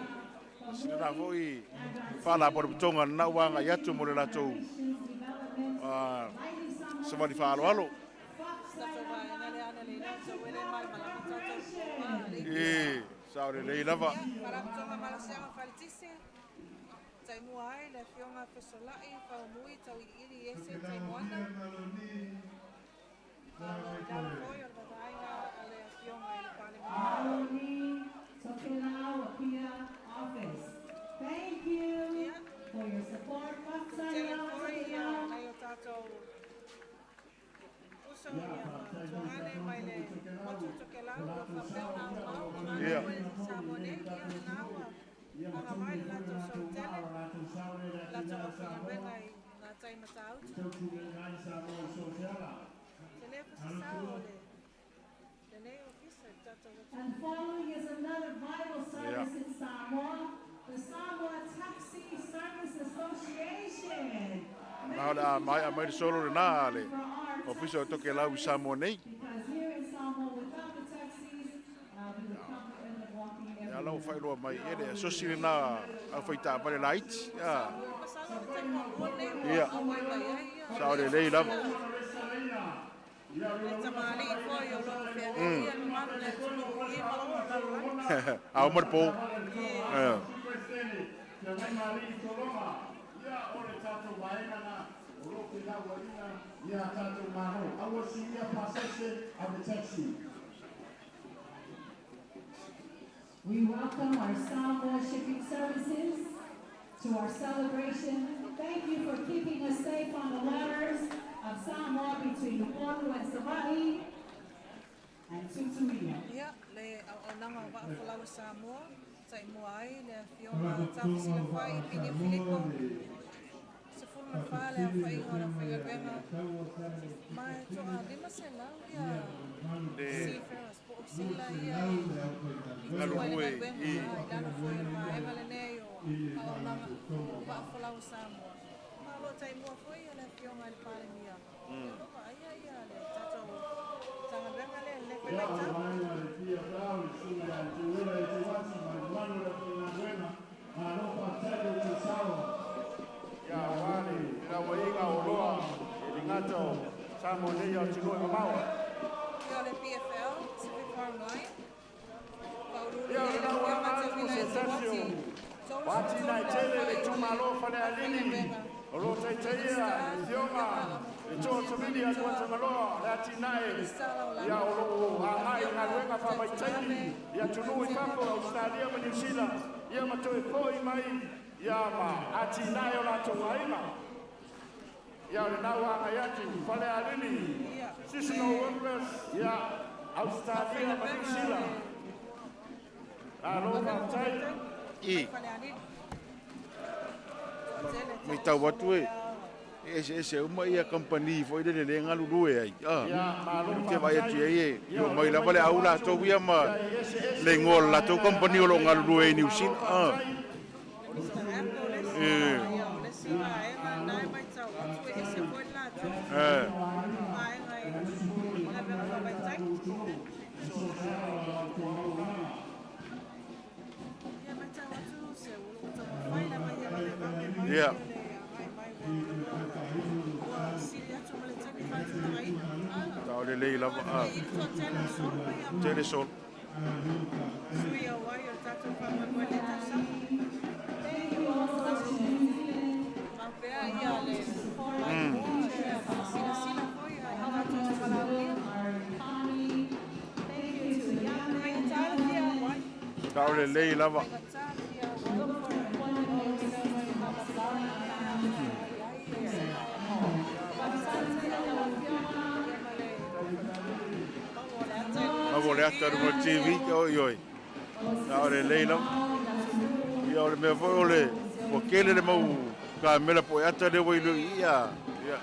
na foi fa la por tonga na wanga yatu mo le lato se va di fa alo sa le lava para tonga malasia faltise tai muai le fionga fesolai fa mui tau iri ese tai moana Thank you for your support. And following is another vital service in Samoa, the Samoa Taxi Service Association. mai solo na le officio to ke la usamo nei Because here in Samoa, without the taxis, we would come to end up walking every ya lo fai lo mai ele so sirina a foi ta pare light ya sa le lei la a mo po We welcome our Samoa shipping services to our celebration. Thank you for keeping us safe on the waters of Samoa between Mālō and Tagāvai and Sauniga. Ia, le aonanga wa whalawa Samoa, tai moai, le whionga tawhasina whai, pini whiliko. Se furuna whale a whai ngora whenga. Mai toa lima se lau ia. Seafarers, po sila ia. Ngalue i Lana whai ma ema le nei o aonanga wa whalawa Samoa. Mālō tai mua whai a le whionga le pare mia. Lopa ia ia le tatou. Tanga renga le le Ya wale, ila wainga oloa, ilingato, samo neya chiloi mamawa. Ia le PFL, Pacific Farm Line. Ia ila wanga atu sentasio. Wati na tele le tumalo fale alini. Olo taitea, idioma, ito tumili ya tuwa maloa, lati nae. Ya olo, ahai ngaluenga fa baitaili. Ya tunui papo, Australia manisila. Ya matoe koi mai. Ya ma, ati nae ola towaima. Ya nawa ayati, fale alini. Sisiina workers, ya Australia manisila. Aloha tai. i mai tau watu ese uma ia company foi de le ngalu rue ai ke vai atu ai yo mai la vale aula to via ma le ngol la to company lo ngalu rue New Zealand yeah. Tao le lei lava telesol. Tao le lei lava. Vole ata mo TV oi oi. Na le leila. Ia ole me foi ole. O kele le mau ka mela po ata le wai ia. Ia.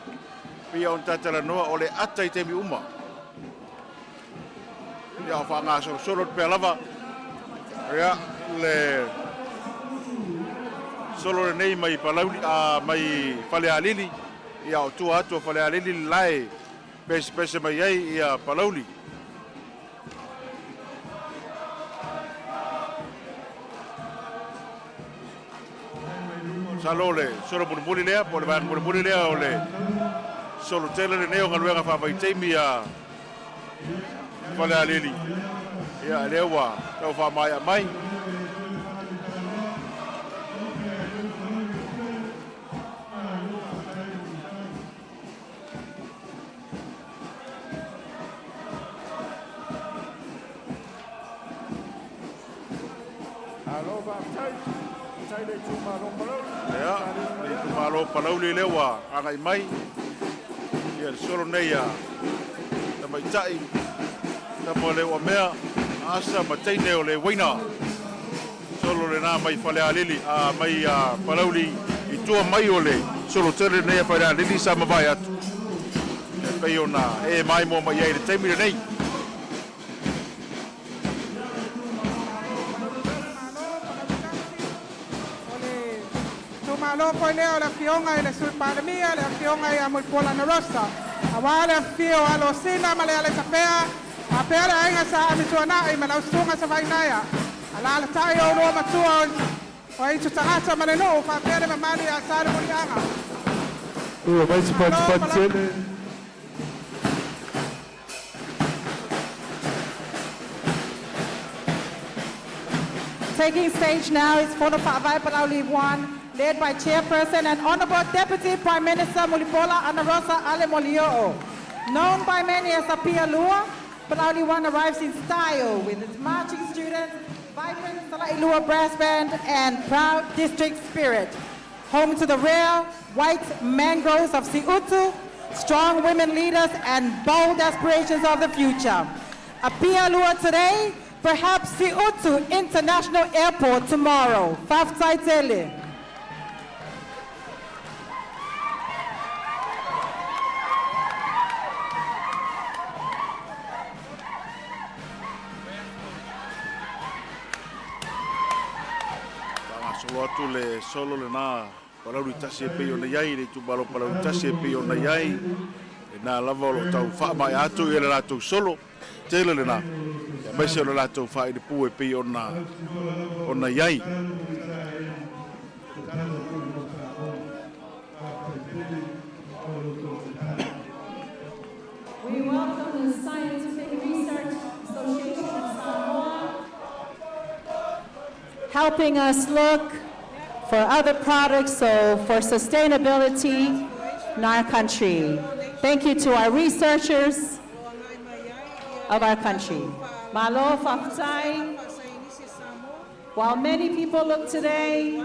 Pia on tata la no ole ata I te mi uma. Ia fa nga solo pe lava. Ia le solo le nei mai palauli a mai fale alili. Ia o tu ato fale alili lai. Pese mai ai ia palauli. Salole, solo por lea, por lea ole. Solo tele le neo ngaluenga fa vai teimi a fale alili. Ia lewa, tau fa mai mai. Alo ba tai. Tai le tumalo palo. Ya, itu malo palau le lewa angai mai. Ia solo nei a mai tai. Ta mo le wa mea asa matai ne ole waina. Solo le na mai fale alili a mai a palauli I tua mai ole. Solo tere nei fale alili sa mavai atu. E pei ona e mai mo mai ai le taimi le nei. Mālō poinea o le whionga I le sulparamia, le whionga I amulpola na rosa. Awa le whio alo sina ma le ale tapea, a pea le ainga sa amituana I malausunga sa vainaya. Ala le tai o roa matua o I tutangata ma le no, fa pea le mamani a sare murianga. Ua vai se pati Taking stage now is for the Tagāvai Palauli 1, led by Chairperson and Honorable Deputy Prime Minister Mulipola Anarosa Ale Molioo. Known by many as a Pia Lua, Palauli 1 arrives in style with its marching students Vibrant Salailua Brass Band and proud district spirit. Home to the rare white mangroves of Siutu, strong women leaders and bold aspirations of the future. Apialua today, perhaps Siutu International Airport tomorrow. Faftaitele. Solo atu le solo le nā parauri tasi e pei o na iai, le tūbalo parauri tasi e pei o na iai, e nā lava o lo tau wha mai atu i le rātou solo, tele le nā, ia mai se o le rātou wha i le pū e pei o na iai. We welcome the Scientific Research Association of Samoa, helping us look for other products, so for sustainability in our country. Thank you to our researchers of our country. Mālō Tuto'Atasi. While many people look today,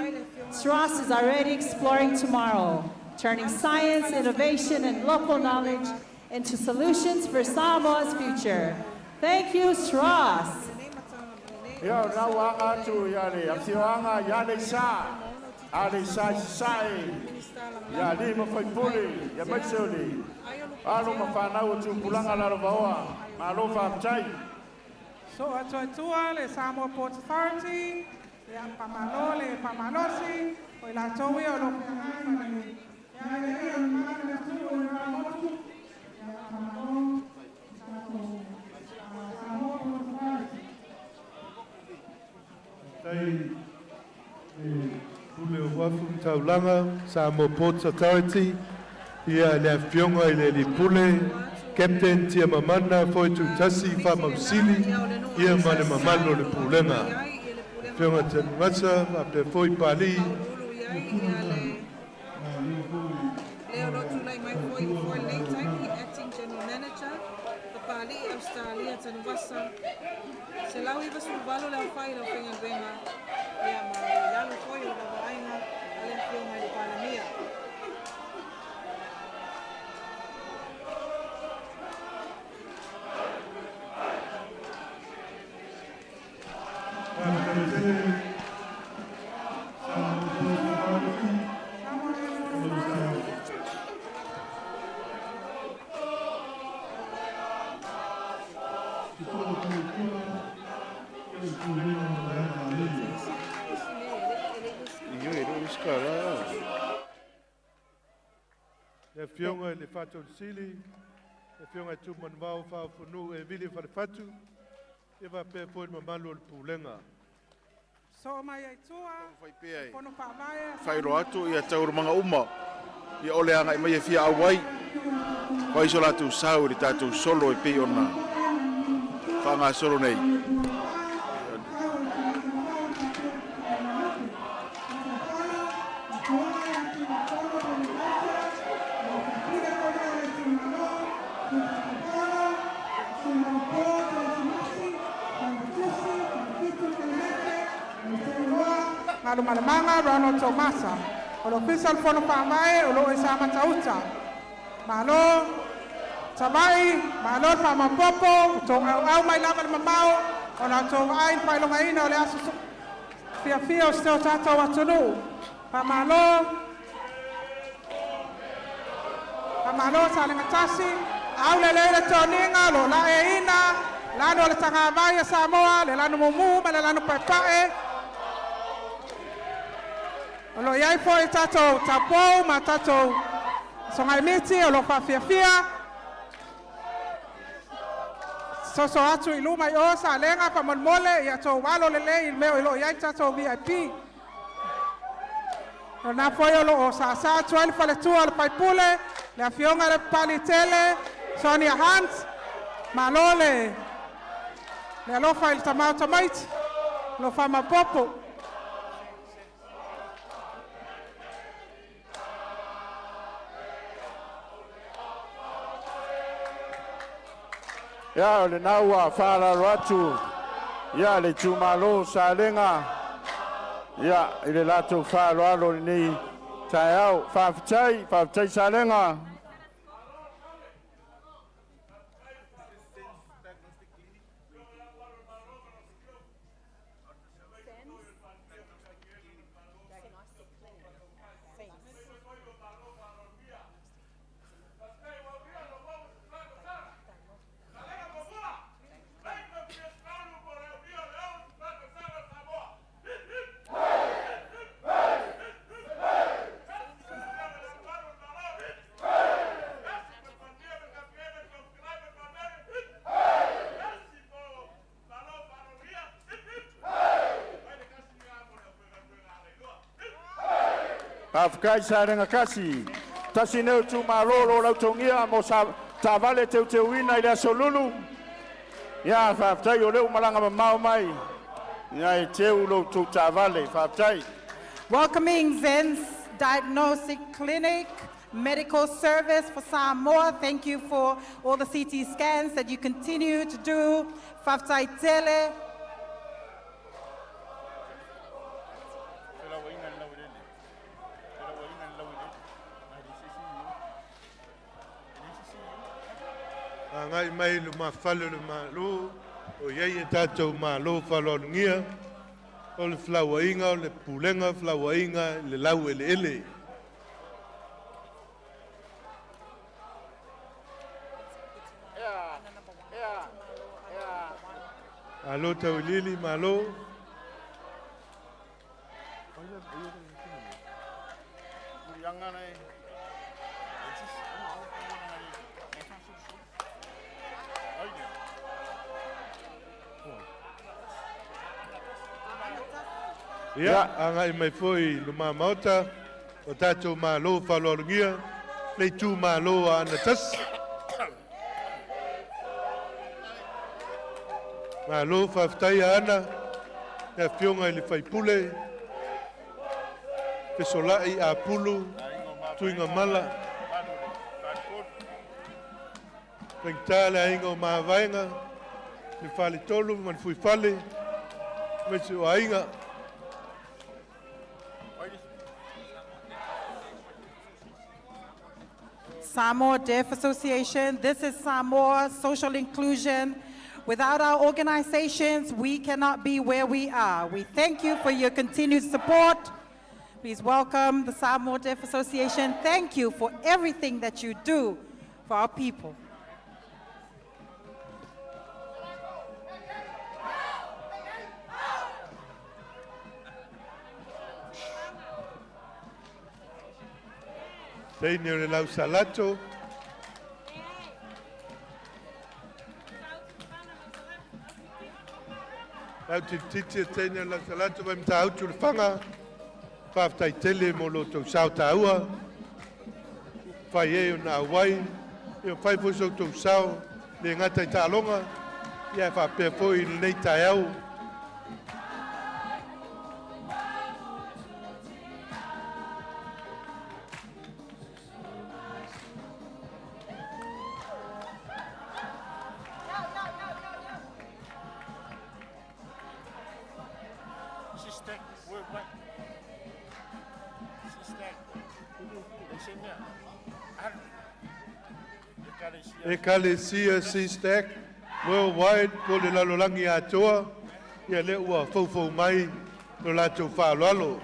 SROS is already exploring tomorrow, turning science, innovation, and local knowledge into solutions for Samoa's future. Thank you, SROS. Ia o rau a atu iare, a whioanga iare sa, are sa sai, ia li ma whai puli, ia maisuri, aro ma whanau tu pulanga laro vaoa, Mālō Tuto'Atasi. So atua le Samoa Port Authority, le Pamalo, le Pamalosi, o la towi o lo Pule o wafu taulanga, Samoa Port Authority, ia le whionga i le li pule, Captain Tia Mamana, Tuto'Atasi, Whamausili, ia ma le mamalo le pulenga. Whionga tanu masa, a pe foi pali. Leo no tulai mai foi for late time, acting general manager, Papali Australia tanu wasa. Se lau iwa subalo le fai lo fenga venga. Ia ma ya lo foi o babaina, ale fio mai le palamia. Le whionga le whatou sili, le whionga tu manwao whawhunu e vili whare e wa pe foi mamalo le pulenga. So mai ai tua, kono pāmai. Whairo atu i a taurumanga uma, i ole anga i mai e whia awai, whai so latu sau i tātou solo e pei ona, whanga solo nei. Ngalo malamanga Ronald Tomasa. O lo official fono pāmai o lo isa matauta. Mālō Tagāvai, Mālō Whamapopo, tō au mai lama le mamau, o la tō ai whailonga ina o le asu fia o steo tātou atunu. Pa Mālō Tuto'Atasi, au le leile tōninga lo la e ina, lano le Tagāvai a Samoa, le lano mumu, ma le lano paipae. O lo iai fo i tātou tapou, ma tātou songai miti, o lo whawhiawhia. Soso atu i luma i o sa lenga pa monmole, i atou walo le lei, meo i lo iai tātou VIP. O nā foi o lo o sa atu ai whale tua le paipule, le a fionga le pali tele, Sonia Hans, Mālō le alofa i le tamau tamaiti, lo Whamapopo. Ia o le nau a whāraro atu Ia le tu Mālō salenga. Ia i le latou whaaloalo ni tae au whawhitai salenga. Afkai sarenga kasi. Tasi neu tu Mālō lo lautongia mo sa tavale te wina ile solulu. Ya whaftai o leo malanga mau mai. Ya e teu lo tu tavale whaftai. Welcoming Zen's Diagnostic Clinic Medical Service for Samoa. Thank you for all the CT scans that you continue to do. Whaftai tele. Ngai mai lu mawhale lu Mālō, o iei e tātou Mālō whalongia, o le flauainga, o le pulenga flauainga, le lau ele ele. Alo tau lili Mālō. Ia, angai mai foi no mamauta, o tātou Mālō whalorungia, nei tū Mālō a anatasi. Mālō whaftai ana, e whionga i le whaipule, pesolai a pulu, tuinga mala, pengtale a inga o māwainga, me whale tolu, man fui whale, me se o ainga. Samoa Deaf Association. This is Samoa Social Inclusion. Without our organizations, we cannot be where we are. We thank you for your continued support. Please welcome the Samoa Deaf Association. Thank you for everything that you do for our people. Teine o le lau salato. Lau titi teine o lau salato vai mta autu le whanga. Whaftai tele mo lo tau sao taua. Whai e o na wai. E o whai fuso tau sao. Le ngata i tālonga. Ia whapea fōi nei tai au. Ekalesia Sistek worldwide po le lalolangi atoa ia le ua faufau mai no latou whaaloalo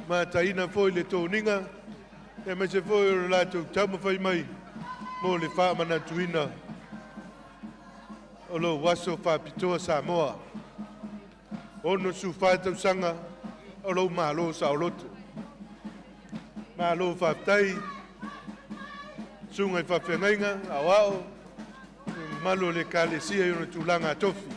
ma taina foi le tōninga e me se foi o latou taumawhai mai mo le whaamanatuina o lo waso whapitoa Samoa ono su whātausanga o lo Mālō saoloto Mālō whaftai sungai whawhengainga, awao, malo le kalesia i ona tūlanga tofi.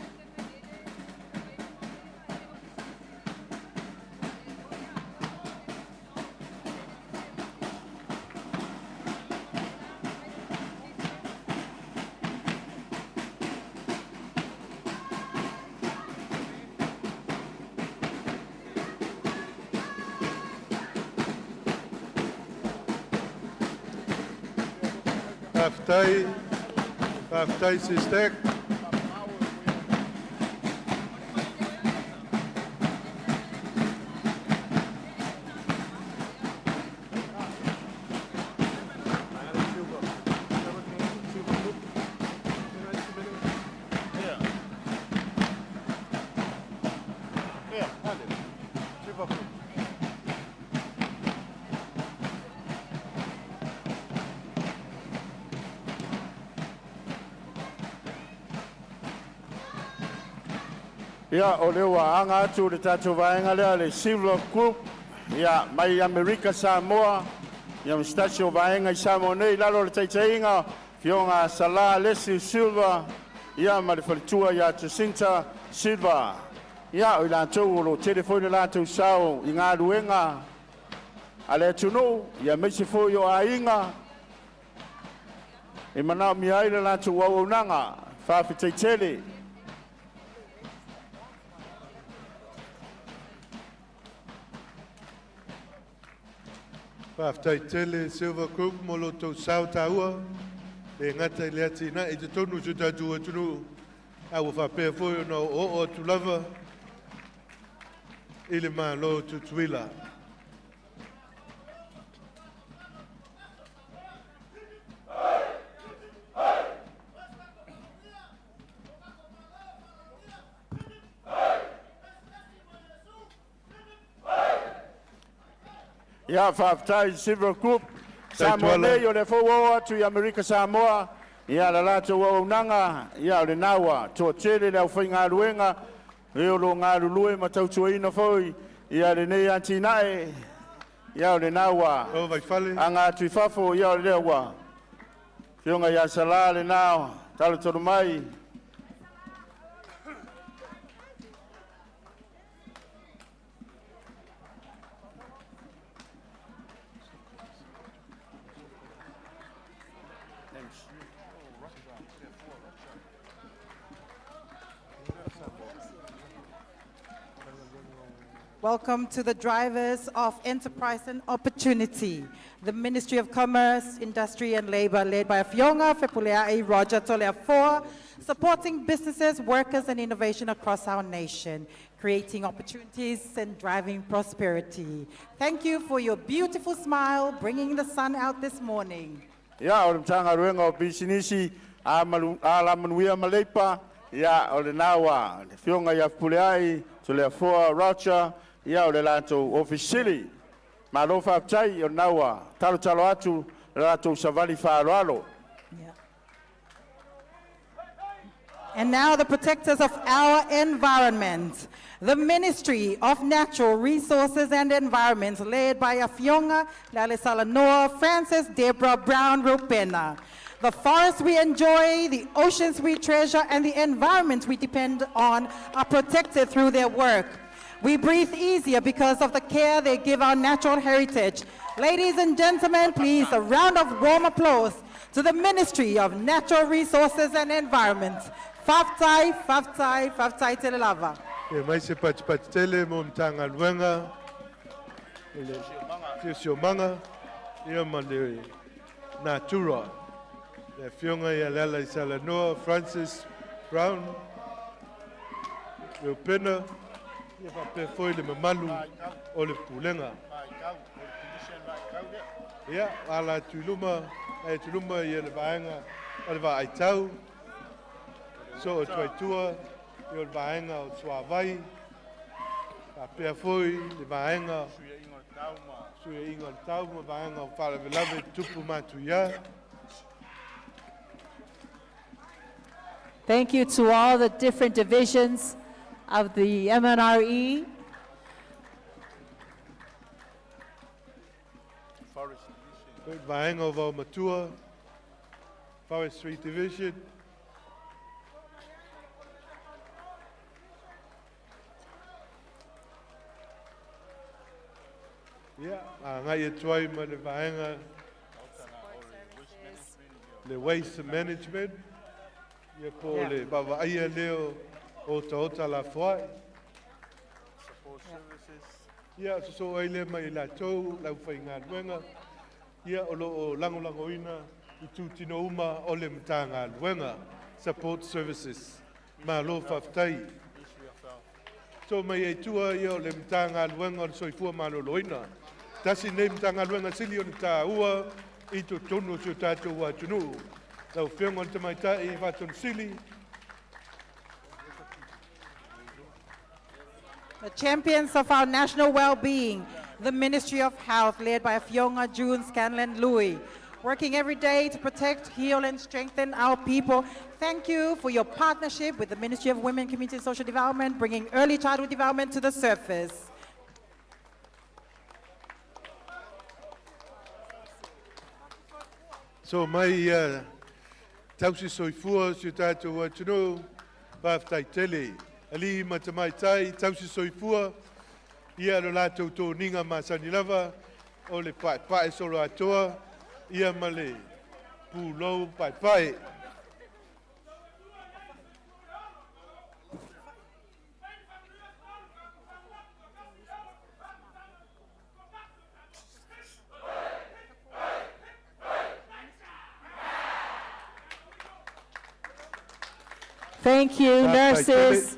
Whaftai Sistek. Ia o leo wa anga atu le tātou vaenga lea le Silver Group. Ia mai Amerika Samoa. Ia mstasi o vaenga I Samoa nei lalo le taitainga. Fionga Sala Lesi Silva. Ia ma le whalitua ia Jacinta Silva. Ia o I lātou o lo telefone lātou sao I ngā ruenga. A le tunu, ia meise fo yo a inga. E manao mi aile lātou au nanga. Whawhitaitele. Whawhitaitele Silver Group Mālō Tuto'Atasi. E ngata I lea tina I te tonu su tātou atunu. Awa whapea fōi no o tulava. I le Mālō Tuto'Atasi. Ia whaafitai Silver Group. Samoa nei o le fōua atu I Amerika Samoa. Ia la lātou au nanga. Ia o le nawa. Toa tele le au whai ngā ruenga. E o lo ngā rulue ma tautua ina fōi. Ia le nei antinae. Ia o le nawa. O vai whale. Anga atu I whafo. Ia o le lewa. Fionga ia sala le nao. Talo tonu mai. Welcome to the Drivers of Enterprise and Opportunity, the Ministry of Commerce, Industry and Labor, led by Fionga Fepulea'i Roger Tolea 4, supporting businesses, workers and innovation across our nation, creating opportunities and driving prosperity. Thank you for your beautiful smile, bringing the sun out this morning. Ia o le mtanga ruenga o bisinisi a la manuia maleipa. Ia o le nawa. Fionga ia Fepulea'i Tolea 4 Roger. Ia o le lātou ofisili. Mālō whaapitai o naua. Talo atu le lātou savali whāroalo. And now the protectors of our environment. The Ministry of Natural Resources and Environment, led by Afionga Lale Salanoa Francis Deborah Brown Rupena. The forests we enjoy, the oceans we treasure, and the environment we depend on are protected through their work. We breathe easier because of the care they give our natural heritage. Ladies and gentlemen, please, a round of warm applause to the Ministry of Natural Resources and Environment. Whaftai, whaftai, whaftai te le lava. E mai se pati tele mo mtanga luenga. Te siomanga. Ia ma le natura. Le fionga ia lela I Salanoa Francis Brown. Le pena. Ia whape foi le mamalu o le pulenga. Ia, ala tuluma ia le vaenga o le vaaitau. So o tuaitua ia o le vaenga o Tagāvai. Whapea foi le vaenga suia inga o tau ma vaenga o whalavelave tupu matuia. Thank you to all the different divisions of the MNRE. Vaenga o Vaumatua, Forestry Division. Yeah, ngai e tuai ma le vaenga le waste management. Ia po le bava aia leo o taota la fwai. Support services. Ia so ai le mai la tau lau fai ngā luenga. Ia o lo o lango ina I tūtino uma o le mta ngā luenga. Support services. Mālō whaftai. So mai e tua ia o le mta ngā luenga o le soifua Mālō ina. Tasi nei mta ngā luenga sili o le tā ua I to tonu so tātou wa tunu. Lau whionga te mai tai I whatun sili. The champions of our national well-being, the Ministry of Health, led by Fionga June Scanlon Louis. working every day to protect, heal, and strengthen our people. Thank you for your partnership with the Ministry of Women, Community and Social Development, bringing early childhood development to the surface. So mai tausi soifua si tātou atuno whaftai tele. Ali matamai tai tausi soifua ia lo lātou tō ninga masani lava o le pae solo atoa ia ma le pūlou pae. Thank you, nurses,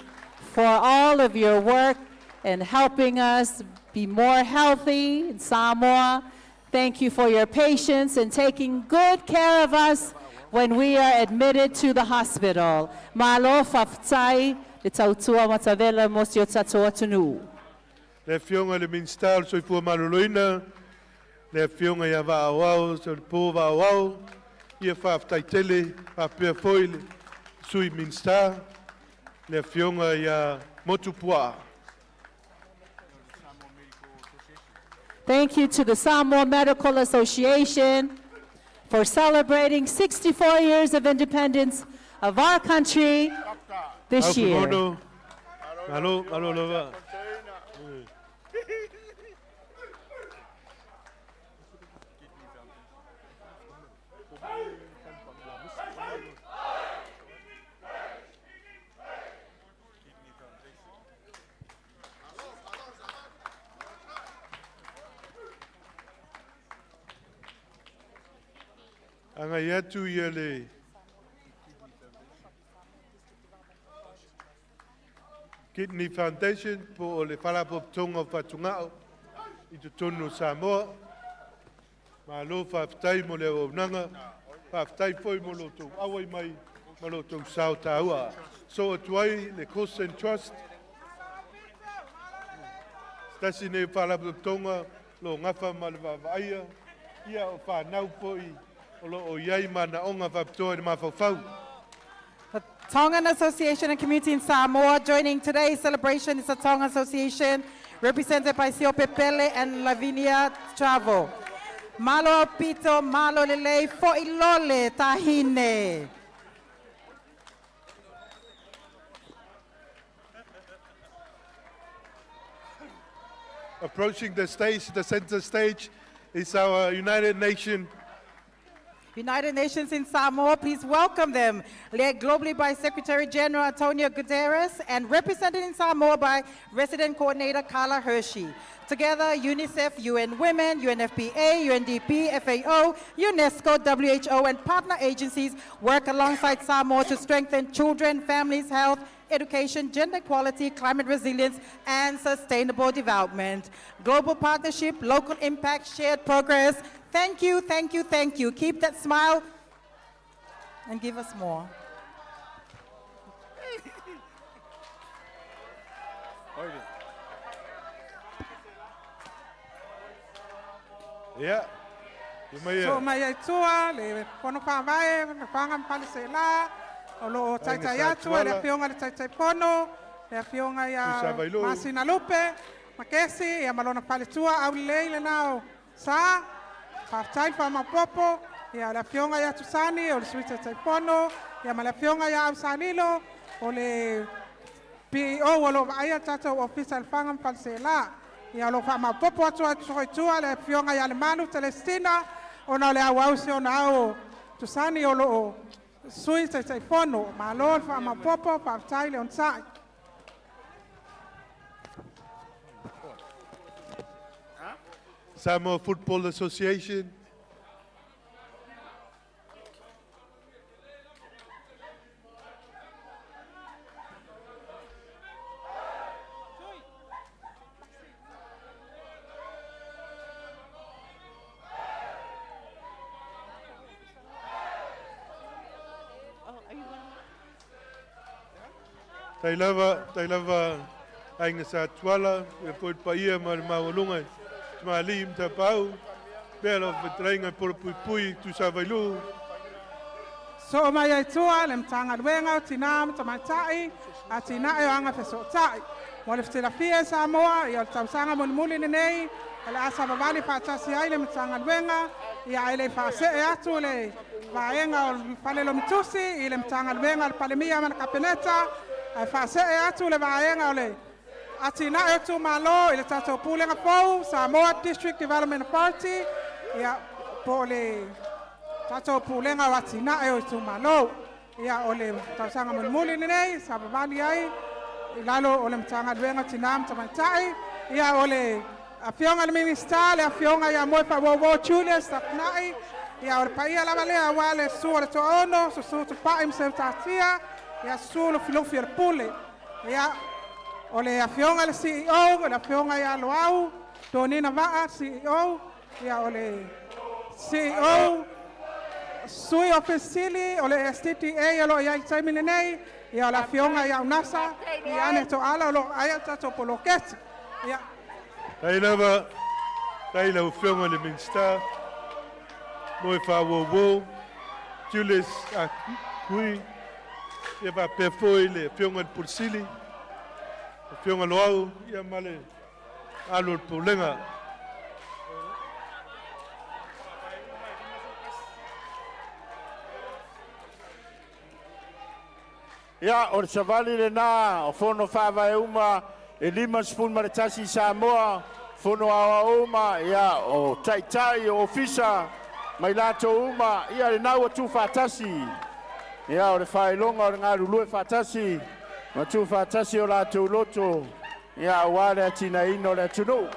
for all of your work and helping us be more healthy in Samoa. Thank you for your patience and taking good care of us when we are admitted to the hospital. Mālō whaftai le tautua matavela mo si o tatou atunu. Le fionga le minstal soifua maloloina, le fionga ia vaawao, so le pō vaawao, ia whaftai tele, whapea foile, sui minsta, le fionga ia motupua. Thank you to the Samoa Medical Association for celebrating 64 years of independence of our country this year. Malo lava. Angai atu ia le Kidney Foundation po o le whalapotonga whatungao I tu tonu Samoa. Mālō whaftai mo le aunanga, whaftai poi mo lo tau awai mai, mo lo tau sao taua. So atuai le Coast and Trust. Stasi ne whalapotonga lo ngafa ma le wawaia, ia o whanau poi. The Tongan Association and Community in Samoa joining today's celebration is the Tongan Association represented by Sio Pepele and Lavinia Travo. Mālō pito, mālō lelei, fo'ilole tahine. Approaching the stage, the center stage, is our United Nations in Samoa, please welcome them. Led globally by Secretary General Antonio Guterres and represented in Samoa by Resident Coordinator Carla Hershey. Together, UNICEF, UN Women, UNFPA, UNDP, FAO, UNESCO, WHO, and partner agencies work alongside Samoa to strengthen children, families' health, education, gender equality, climate resilience, and sustainable development. Global partnership, local impact, shared progress. Thank you, thank you, thank you. Keep that smile and give us more. Yeah. So mai tua le pono pa vai, le panga pale se la, o lo taitai atu, le fionga le taitai pono, le fionga ia Masina Lupe, Makesi, ia malona pale tua, au leile nao, sa, whaftai whamapopo, ia le fionga ia Tusani, o le sui taitai pono, ia ma le fionga ia au Sanilo, o le PO, o lo aia tatou ofisa le fanga pale se la, ia lo whamapopo atu tua, le fionga ia le manu Celestina, ona le au si ona au Tusani o lo sui taitai pono, Mālō whamapopo, whaftai le onsai. Samoa Football Association. Tai lava ainga sa tuala, e poit pa ia ma mawalunga, ma lim ta pau, Belo vetrainga por pui tu savailu. So mai ai tua le mtanga wenga o tina mtamatai a tina e anga feso tai. Mo le fitila fia Samoa i o tausanga muli nei ala asa babali fa tasi ai le mtanga wenga ia ele fa se e atu le vaenga o fale lo mtusi i le mtanga wenga al palemia man kapeneta ai fa se e atu le vaenga o le atina e tu Mālō i le tatou pulenga pou Samoa District Development Party ia po le tatou pulenga o atina e o tu Mālō ia o le tausanga muli nei sa babali ai i lalo o le mtanga wenga tina mtamatai ia o le a fionga le minista le a fionga ia moi pa wo Julius tapnai ia o paia la valea wale su o to ono su tu pa im se tatia ia su lo filo fier pule ia o le a fionga le CEO le a fionga ia lo au Tonina va CEO ia o le CEO sui ofisili o le STTA lo ia taimine nei ia la fionga ia unasa ia ne to ala lo ia tato poloketi ia Tai lau whionga le minsta, moi whawowo, Julius a kui, ia wa pewhoi le whionga le pursili, le whionga loau, ia male alo le pulenga. Ia, o le savali le nā, o whono whāwai uma, e lima spun maritasi Samoa, whono awa uma, ia o tai o ofisa, mai lato uma, ia le nau atu whātasi. Ia o le whaelonga o le ngā rulue whātasi, ma tu whātasi o lato loto, ia o wale atina ino le atunu.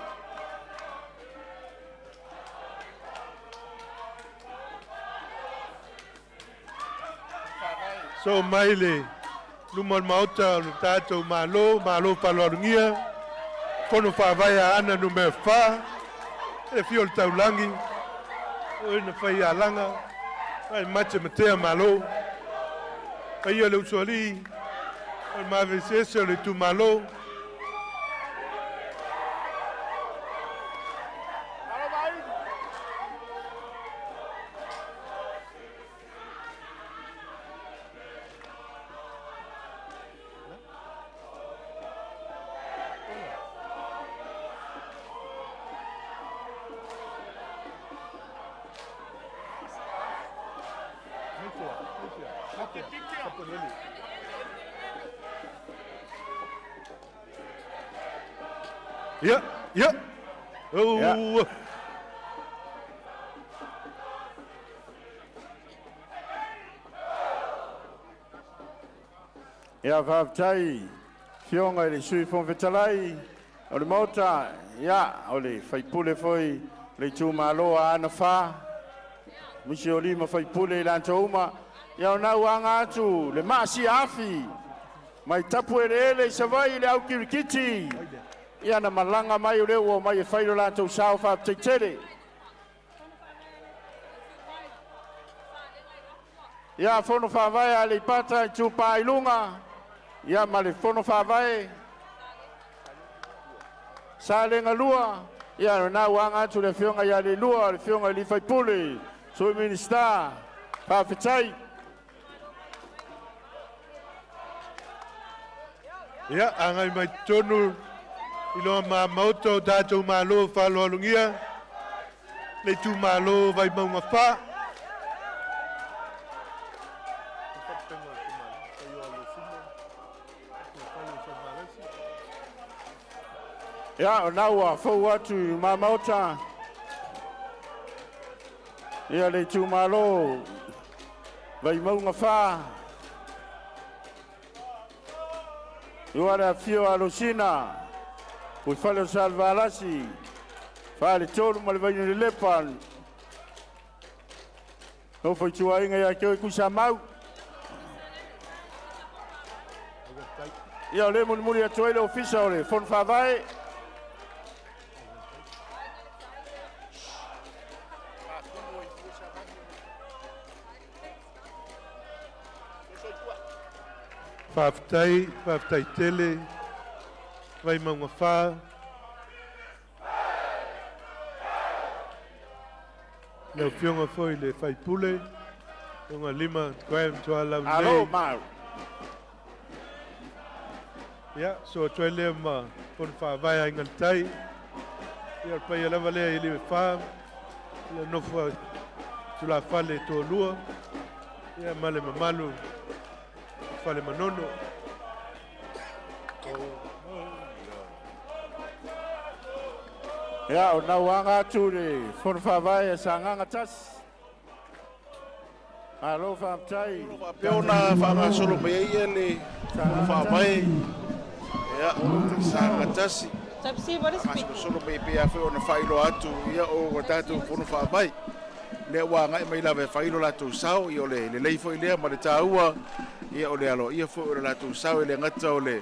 So maile, lumal mauta o tātou Mālō paloarungia, whono whāwaia ana no mea whā, e whio le taulangi, o ina whai a langa, ai mate matea Mālō, pai o le usuali, o mawe sese o le tu Mālō. Ja. Oh. Ja. Ia whaatai, whionga i le sui whonwhetalai, o le mauta, ia, o le whaipule foi, le tū Mālō a ana whā, misi o lima whaipule i lanto uma, ia o nau anga atu, le maasi afi, mai tapu ele i savai le au kirikiti, ia na malanga mai o leo o mai e whairo lanto sao whaapteitere. Ia whono whawai a le pata i tū pāilunga, ia ma le whono whawai, sa le ngalua, ia no nau anga atu le whionga ia le lua, le whionga i li whaipule, sui minista, whawhetai. Ia, angai mai tonu, ilo mauto tātou Mālō whaloalungia, le tū Mālō vai maunga whā. Ia, o nau a whau atu i mamauta. Ia le tū Mālō vai maunga whā. Iwara a whio a Sisiina. Ui whale o salvalasi, whale tōru ma le vainu le lepa. Nō whai tua inga ia keo i kusa mau. Ia o le muri atu ele ofisa o le whon whawai. Whaftai tele, vai maunga whā. le fionga foi le faipule unga lima kwem tua lau Alo, Mau. ya so toile ma pon fa vai ai ngal tai ya pa ya lava le ili fa le no fa tu la fale to lua ya male mamalu fale manono Ya, o na wanga tu le fon fa vai sanga tas. Alo fa tai. Peona whanga solo me ia le whawai. Ia, sanga tasi. Masko solo me pia wheo na whailo atu. Ia o tātou whono whawai. Le wanga e mai lawe whailo lātou sao. Ia o le leifo i lea ma le tāua. Ia o le alo. Ia wheo o le lātou sao i le ngata o le.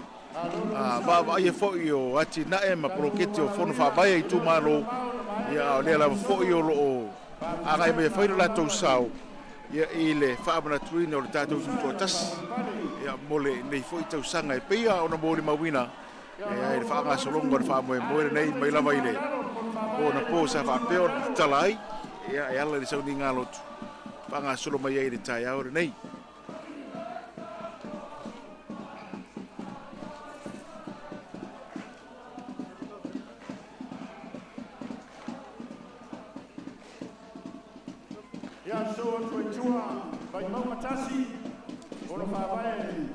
Vava ia fo io ati na e ma prokete o fono fa vai i tu Mālō ia o le la fo io lo aga e me fa la to sao ia ile fa bana tuina o TATOU Tuto'Atasi ia mole nei fo i tau sanga e pia ona mole mawina ia e fa nga solongo fa mo nei mai lava ile o na po sa fa peo talai ia e ala le Sauniga lotu fa nga solo mai e tai au nei. Ya so to chua bai mau matasi ono fa vai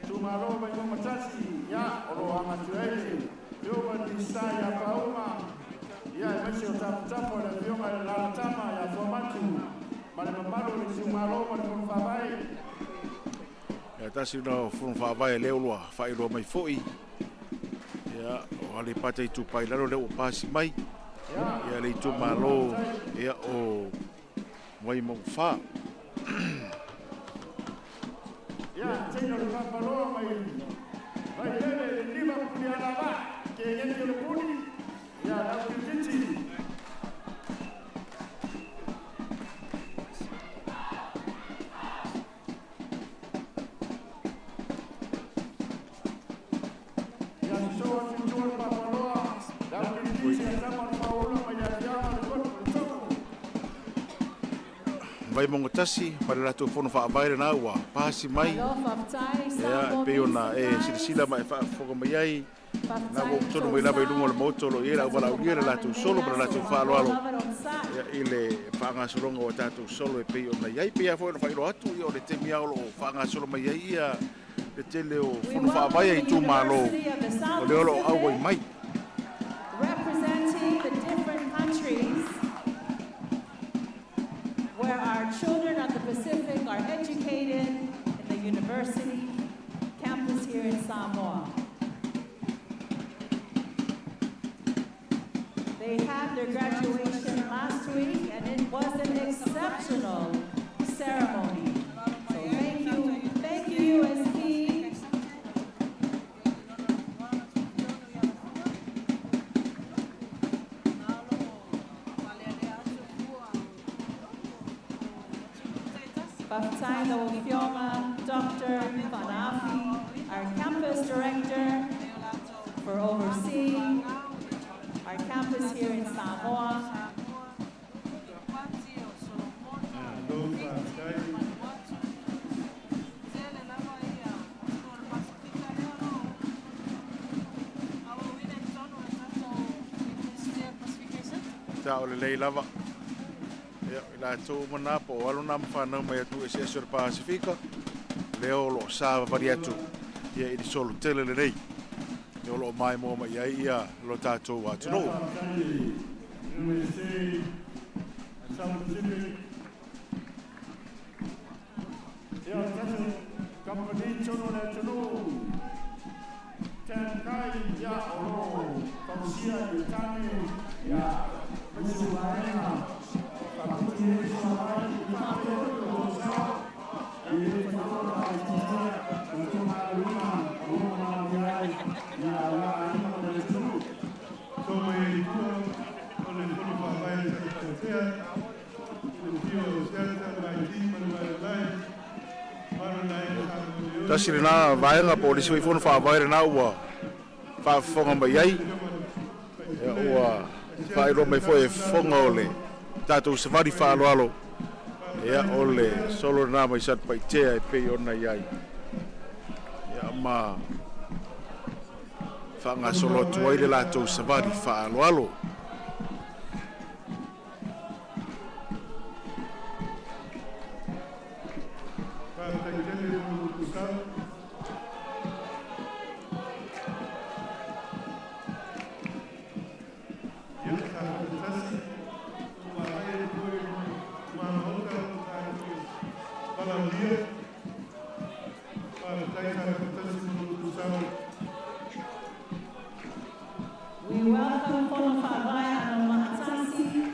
tu Mālō bai mau matasi ya ono anga tuele yo ba di sa ya pauma ya e mese o tapu le fioma la tama ya formatu male mamalo le tu Mālō ma ono fa vai Ya tasi no fun fa vai le ulwa fa ilo mai foi ya o ale pate tu pai lalo le o pasi mai ya le tu Mālō ya o Wai mong fa. Ya, tino le papaloa mai. Vai lele lima puni alava. Ke yente le puni. Ya, la kititi. Ya, so tino le papaloa. La kititi sama paolo mai ya Vai mongo tasi para la tu fono fa vai na wa pasi mai ya pe ona e Sisiina mai fa fogo mai ai na go tono mai la vai lungo le moto lo era wala uira la tu solo para la tu fa lo ya ile fa nga solongo o TATOU solo e pe ona ai pe ya fono fa ilo atu yo le te mia lo fa nga solo mai ai ya le tele o fono fa vai ai tu Mālō o le lo au mai representing the different countries where our children of the Pacific are educated in the university campus here in Samoa. They had their graduation last week and it was an exceptional ceremony. So thank you USP. Baftaina Ofioma, Dr. Fanafi, our campus director, for overseeing our campus here in Samoa. Ciao le lava. La tu mana po alu na mfana mai tu ese sur Pacifica leo lo sa variatu ia i solo tele le nei yo lo mai mo mai ia lo TATOU atu no Tasi na vaenga po disi fono fa vai na ua fa fonga mai ai ua fa ro mai foi fonga ole tātou safari whaaloalo. Ea ole solo nā mai sat pai tea e pei ona iai. Ea ma whanga solo tuai le lātou safari whaaloalo. We welcome Tagāvai and Mālō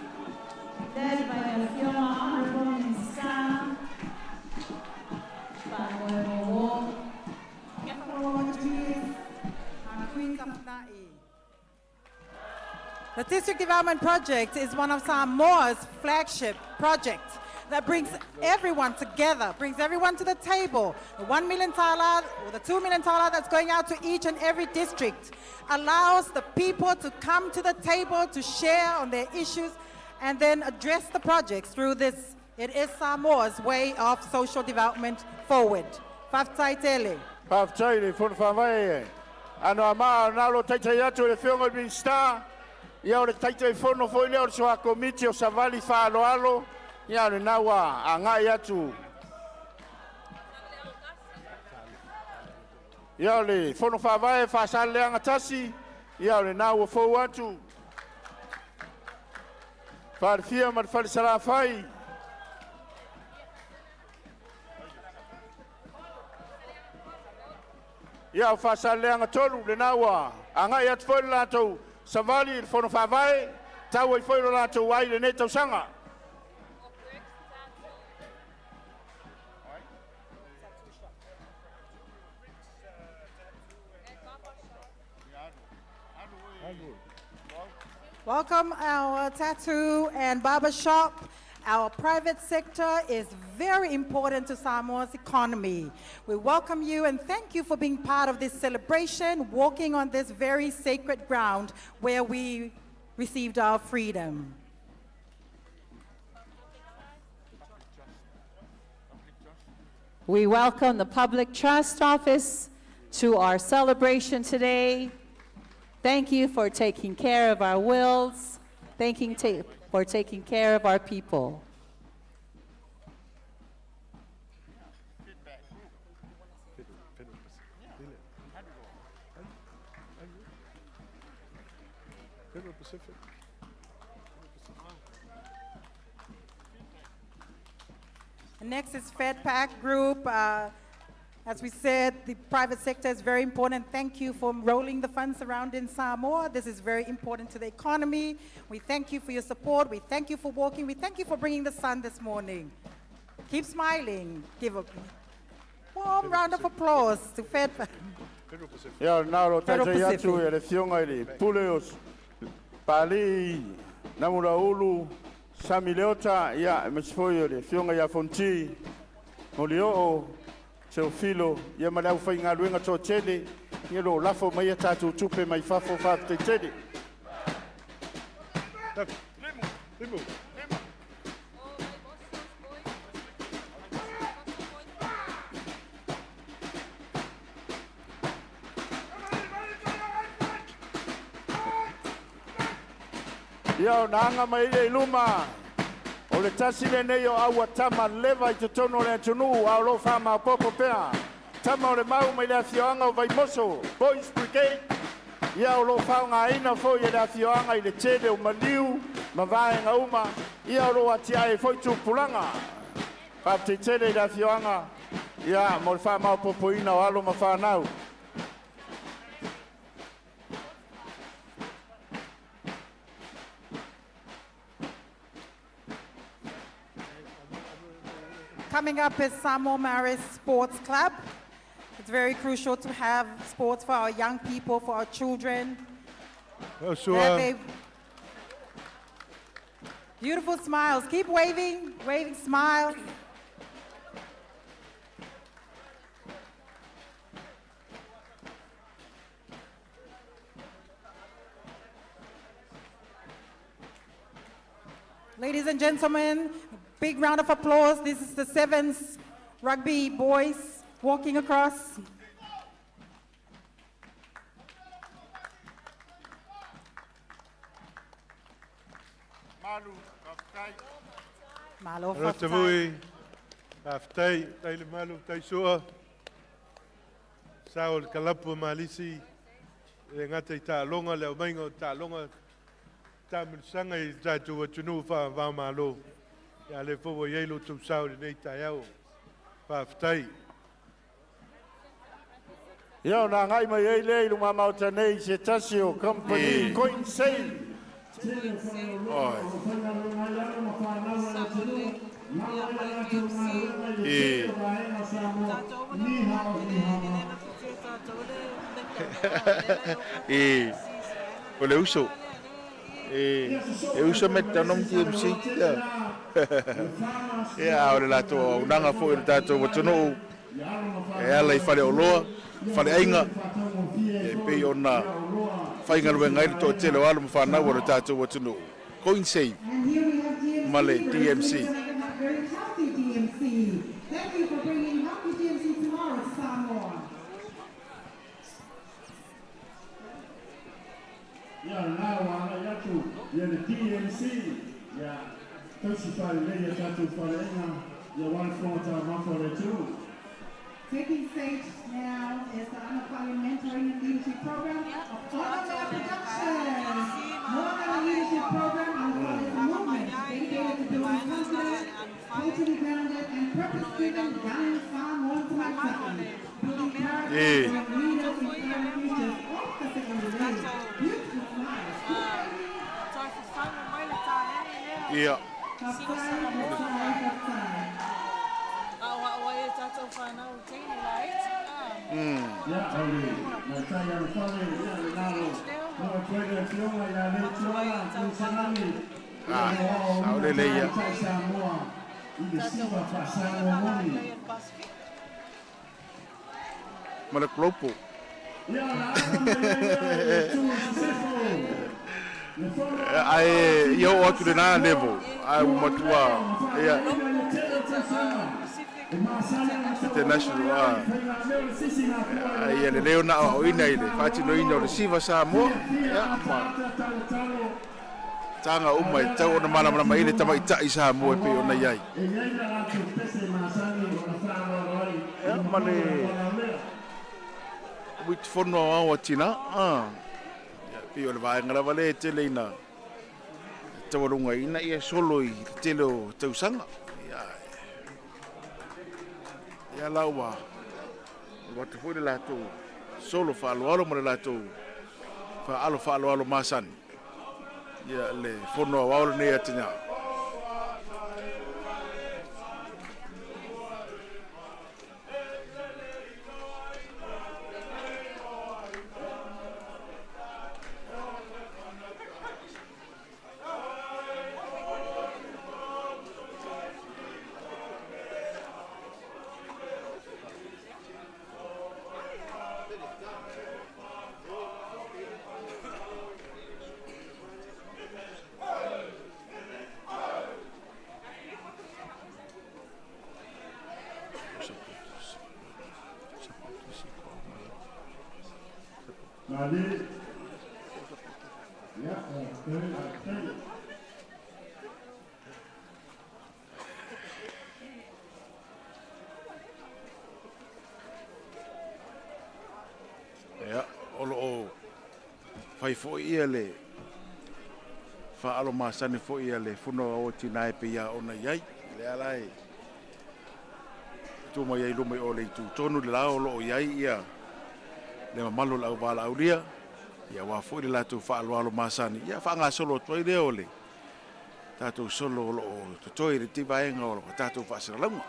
led by the former Honorable Minister, The District Development Project is one of Samoa's flagship projects that brings everyone together, brings everyone to the table. The 1 million tala or the 2 million tala that's going out to each and every district allows the people to come to the table to share on their issues and then address the projects through this. It is Samoa's way of social development forward. Faftaitele. Faftaitele, Funfawai. Ano ama nalo taitai atu le whionga minister. Ia o le taitai whono foi leo le soa komiti o savali whaaloalo. Ia le nawa a ngai atu. Ia o le whono whawai whaasale angatasi. Ia o le nawa fau atu. Whaarifia ma le wharisara whai. Ia o whaasale angatolu le nawa a ngai atu foi le lātou. Savali il fono whawai, tau ai whairo rātou wai le nei tausanga. Welcome our tattoo and barber shop. Our private sector is very important to Samoa's economy. We welcome you and thank you for being part of this celebration, walking on this very sacred ground where we received our freedom. We welcome the Public Trust Office to our celebration today. Thank you for taking care of our wills. For taking care of our people. Next is FedPack Group. As we said, the private sector is very important. Thank you for rolling the funds around in Samoa. This is very important to the economy. We thank you for your support. We thank you for walking. We thank you for bringing the sun this morning. Keep smiling. Give a warm round of applause to FedPack. Ia naro taita yatu e le fionga ili puleos pali namura ulu samileota ia mesfoyo le fionga ya fonti molio Seu filo, ia malau whai ngā ruenga tō tele, ia lo lafo mai a tātou tupe mai whafo whafte tele. Ia o nanga mai e luma. O le tasi le nei o aua tama lewa I te tono le tunu a lo whama popo pea. Tama o le mau mai le afioanga o Vaimoso, Boys Brigade. Ia o lo whaunga ina fo i le afioanga I le tele o Maliu, Mawaenga uma. Ia o lo atia e foi tupulanga. Pate tele le afioanga. Ia mo le whama popo ina o alo ma whanau. Coming up is Samoa Maris Sports Club. It's very crucial to have sports for our young people, for our children. Oh, sure. Beautiful smiles. Keep waving, waving, smile. Ladies and gentlemen, big round of applause. This is the Sevens rugby boys walking across. Mālō Rotavui, Aftai, Taile Malu, Taisua, Sao Kalapu Malisi, Ngata Ta Longa, Leo Mango, Ta Longa, Tamusanga, Tatu, Watunu, Fa, Malo, Yalepo, Yellow to South, Natayao, Aftai. Yo, na ngai mai ei le lunga mauta nei se tasio company coin sale. Ole uso. Uso meta nom TMC. Ya, ole la to unanga fo ile tato watono. Ala ifale oloa, fale ainga. Pe ona fainga luenga ile to tele wala mfana wala tato watono. Coin save. Male TMC. Very healthy DMC. Thank you for bringing healthy DMC tomorrow to Samoa. Ya na wana yatu ya the TMC ya tosifai le tatu farenga ya one front one for the two. Taking stage now is the Parliamentary Leadership Program of Tagāvai Productions. More than a leadership program, our is a movement dedicated to building confidence, culturally grounded and purpose-driven young Samoan practices. Building character and leaders in current futures of the secondary ways. Beautiful smiles. Yeah. Mana kelopo. Ai yo watu na level. Ai umatua. Yeah. International. Ai le leo na o ina ile. Fati no ina o siva Samoa. Ya ma. Tanga umai tau na mala ma ile tama ita Samoa pe ona yai. Ya male. Wit fono o tina. Ya pe o le vai ngala vale tele ina. Tawarunga ina ia solo i telo tausanga. Ya lawa. Watu foi la to solo fa alo mo la to fa alo masan. Ya le fono wa ne atinya. Fai fo ia le fa alo masani fo ia le funo o tina e pia ona yai le alai tu mo yai lume o le tu tonu le lao lo yai ia le malo la wala aulia ia wa fo le tu fa alo masani ia fa nga solo to ile ole tatu solo lo to toi le ti vai nga o tatu fa sala longa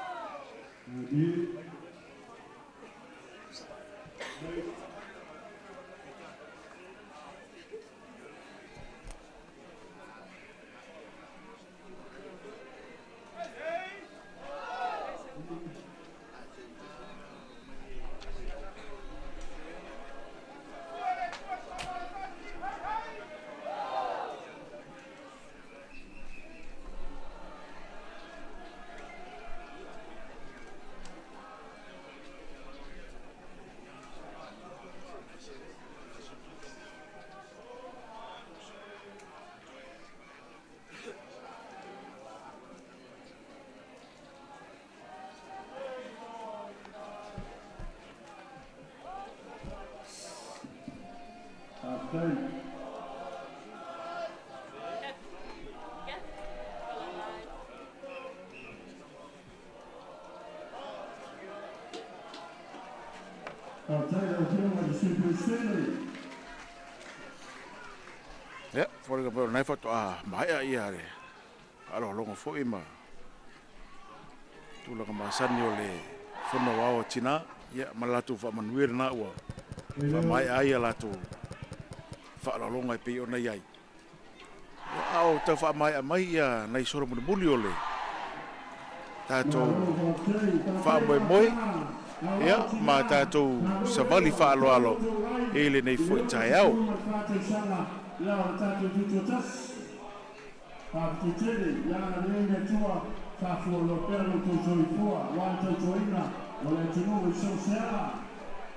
Ya, fora ka nai foto mai ia re. Alo longo fo ima. Tu la ma sani ole fono wao China, ya malatu fa manuir na wa. Fa mai ai la tu. Fa la longa pe ona yai. Ya au ta fa mai ia nai soro mo buli ole. Tato fa moi ya ma tato savali fa alo ele nei fo tai au. Mālō Tuto'Atasi. Pāpitele, yana renga tua, whawholo pēro tō toifua, wān tō toina, o le tino i sosea,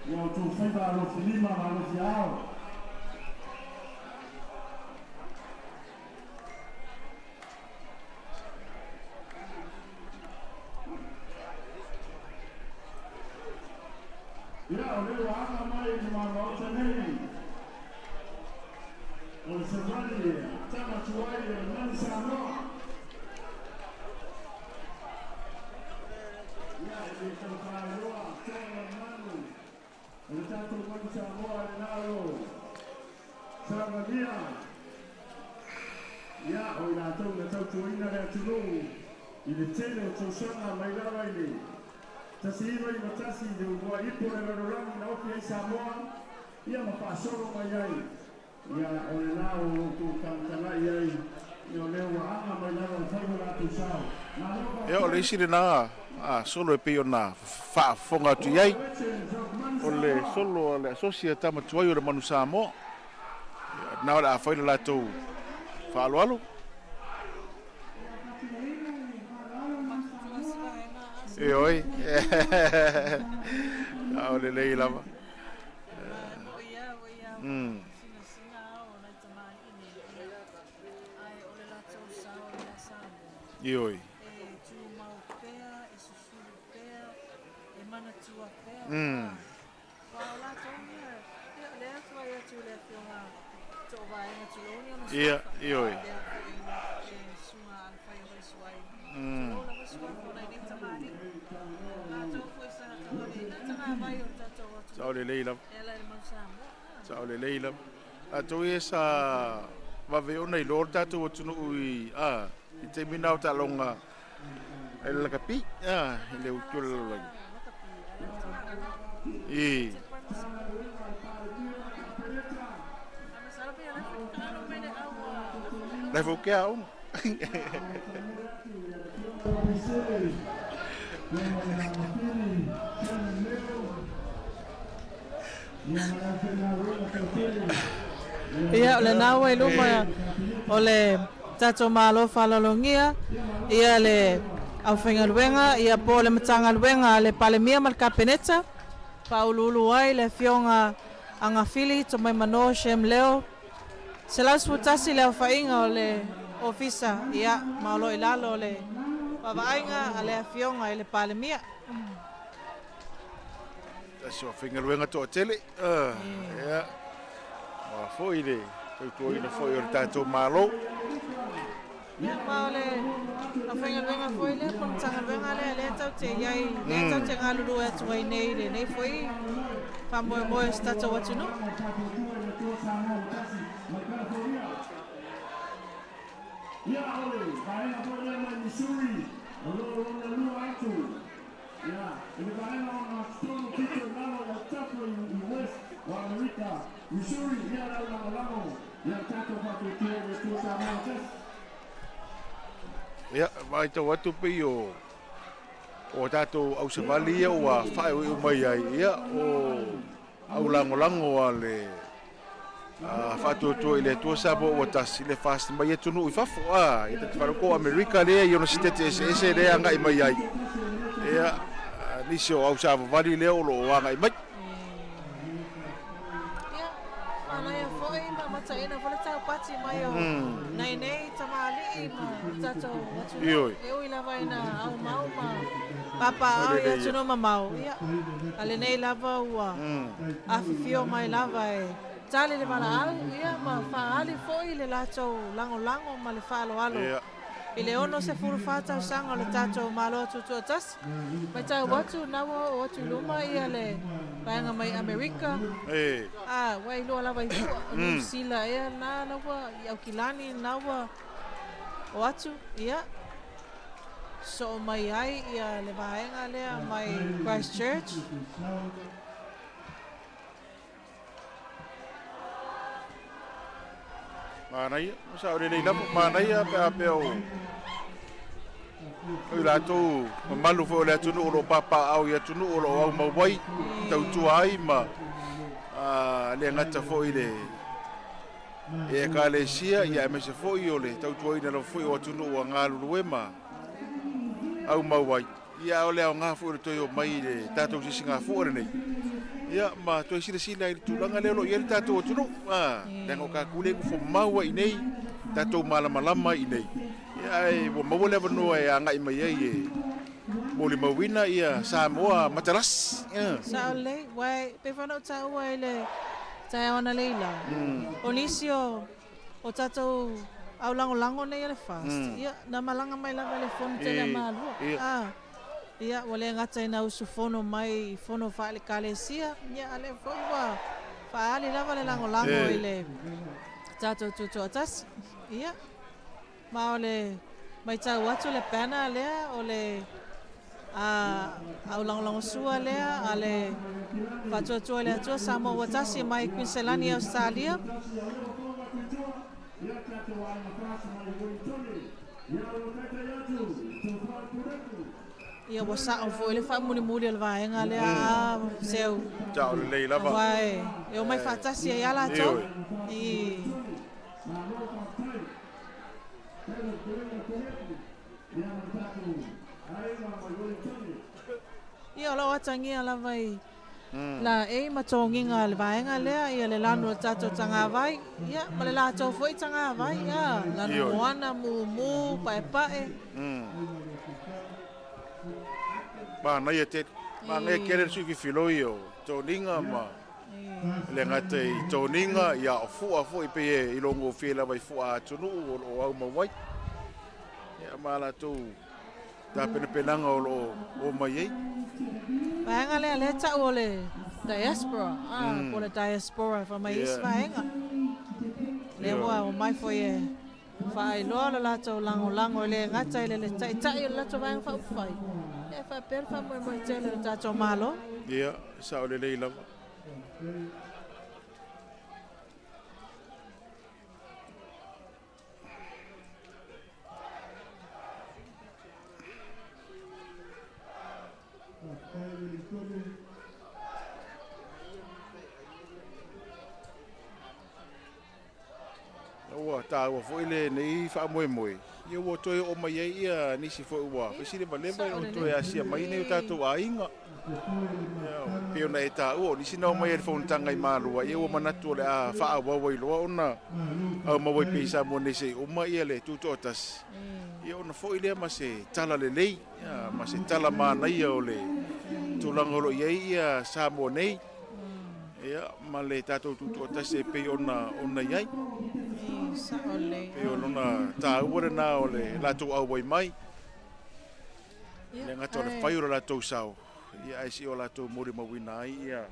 i o tō whaiba alofi lima, alofi ao. Ia, o leo anga mai ni Mālō Tuto'Atasi. O se vale, tama tuai e nani Samoa. Ia, e te whāroa, tōna manu. E le tātou manu Samoa e nāro. Sauniga. Ia, o i nātou na tautuina rea tunu. I le tele o TAUSAGA mai lawa i le. Tasi iwa i matasi le ua ipo e rarorangi na opi ai Samoa. Ia ma whaasoro mai ai. Ia o le nao tu kantalai ai i o leo anga mai lava o taimu la tu sao. Ia o le isi le na solo e peo na whaafonga tu iai. O le solo o le asosia tama tuai o le manu Samoa. Na o le a whaile la tu whaalo alo. E oi. O le lei lava. Ioi. Ia, ioi. Sao le leila. Sao le leila. Ato esa vave ona i lor tatu o tunu i i te minau ta longa e la kapi i le utul i le fo ke au Ia, o le nāua i luma o le tatou mālō whalalongia, ia le au whaingaluenga, ia po le matangaluenga le palemia ma le kapeneta, paululu ai le fionga anga fili to mai mano shem leo. Se Mālō Tuto'Atasi le au whainga o le ofisa, ia mālo i lalo le wawainga a le fionga i le palemia. Taso whaingaluenga to tele, ia. Foi le toi na foi o tatou malo ia maole a whaingaluenga foi le pon tangaluenga le tau te iai le tau te ngaluru e tuai nei le nei foi whamoe moe statou atunu ia ole vaena foi le mai Missouri o lo lua atu ia ele vaena ona stone kitchen lalo ya tapo i west wa America Missouri ia la lamo ia tato pa te le tu Samoa ia vai tau atu pe o tatou au savali ia ua whae o mai ai ia o au lango ale whātua i le TAUSAGA le fast mai e tunu i whafo i te whanako Amerika lea i ona sitete ese lea ngai mai ai ia nisi o au savali lea o lo anga i mai Anaya foi ma mataina foi tau pati mai o nei tamali ma tatou e ui lava ina au mau ma papa au ia tuno ma mau ia ale nei lava ua afifio mai lava tali le wala ia ma whaali foi le lato lango ma le whaalo alo. I le ono se furu whātau sanga o le tātou Mālō Tuto'Atasi. Mai tau watu nawa o watu luma ia le paenga mai Amerika. Wai loa lawa i fua o New Zealand ia nā nawa i Aukilani nawa o watu ia. So mai ai ia le vaenga lea mai Christchurch. Manai, sa ore nei lapo manai pe o. O la tu malu fo le tunu o papa au ya tunu o au mawai tau tu ai ma le ngata fo ile e ka le sia ia me se fo i ole tau tu ai na fo o tunu o ngalu ruema au mawai ia ole au nga fo to yo mai le tatou Sisiina fo nei. Ia ma to sila i tulanga lelo ia tatou tunu lengo ka kule ku fo maua i nei tatou malama i nei ia ai wo mawole vano e anga i mai e moli mawina ia Samoa matalas sa ole wai pe fano ta wai le ta ona leila onisio o tatou au lango nei le fast ia na malanga mai lava le fon tele malu ia wale ngata ina usufono mai fono faale kalesia ia ale fowa faale lava le lango ile TATOU Tuto'Atasi ia ma ole mai tau atu le pena lea ole au lango sua lea ale fatotua le atua Samoa Watasi mai Queensland Australia ia wasa o foi le fa muli le vaenga le seu tau le leila va vai eu mai fatasi ia la to i ia lo atangia la vai la e matonginga le vaenga le ia le lanu tato Tagāvai ia ma le la to foi Tagāvai ia lanu moana mu pae ba na ia te ma nge kere su ki filoi o toninga ma le ngate i toninga ia o fu i pe i longo fela vai fu a tunu o au mawai ia mala tu ta penanga o mai ai vaenga le ta ole diaspora po le diaspora fa mai is vaenga le wa o mai foi e fai lo la to lango le ngata le tai la to vaenga fa fai e fa per fa mo tele tatou Mālō ia sa ole leila Ua ta ua foi le nei fa moe ia ua toe o mai ai ia nisi foi ua fesile valeva o toe asia mai nei tatou ainga pe ona e ta o nisi na o mai e fontanga i malua ia ua manatu le a fa awa i loa ona au mawai peisa mo nei se o mai le Tuto'Atasi ia ona foi le ma se tala le lei ma se tala manai o le tulanga lo ia sa mo nei ia ma le tatou Tuto'Atasi pe ona iai sa ole pe ona ta ua na ole la tu au mai le ngato le fai ora la tu sao ia ai si ola tu mori mawina ia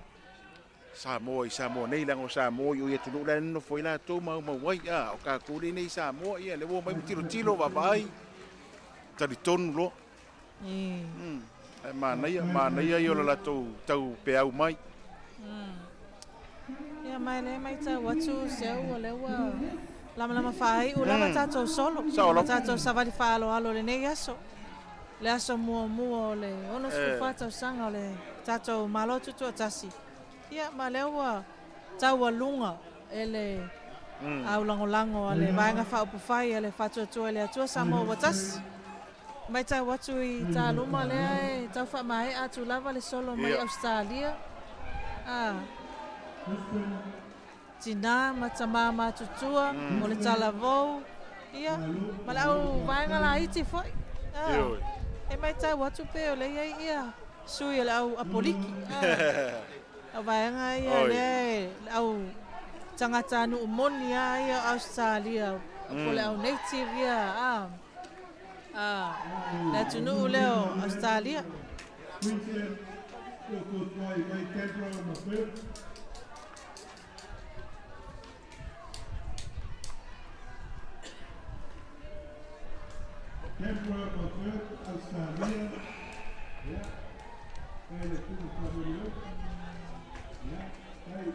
Samoa nei lango Samoa ia tu la no foi la tu mau wai o ka kuri nei Samoa ia le wo mai tiro va vai tali tonu lo mana ia ia la tu tau pe au mai ia mai ta watu seu ole wa lama fai o lama tatou solo tatou savali falo alo le nei aso le aso mua le ono su fata sanga le tatou Mālō Tuto'Atasi ia ma lewa tau lunga ele au lango ale vaenga fa upu fai ele fatu ele atua Samoa Watasi mai ta watu i ta luma le tau fa mai atu lava le solo mai Australia tina matamama tutua o le talavou ia ma lau vaenga la iti foi e mai tai watu pe o le ia sui le au apoliki au vaenga ia le au tangata nu umoni ia Australia. Ko le au native ia le tunu leo Australia. Queensland, my Canberra, my Perth. Canberra, my Perth, Australia. Yeah. Hey, let's do this one video. Yeah. Hey.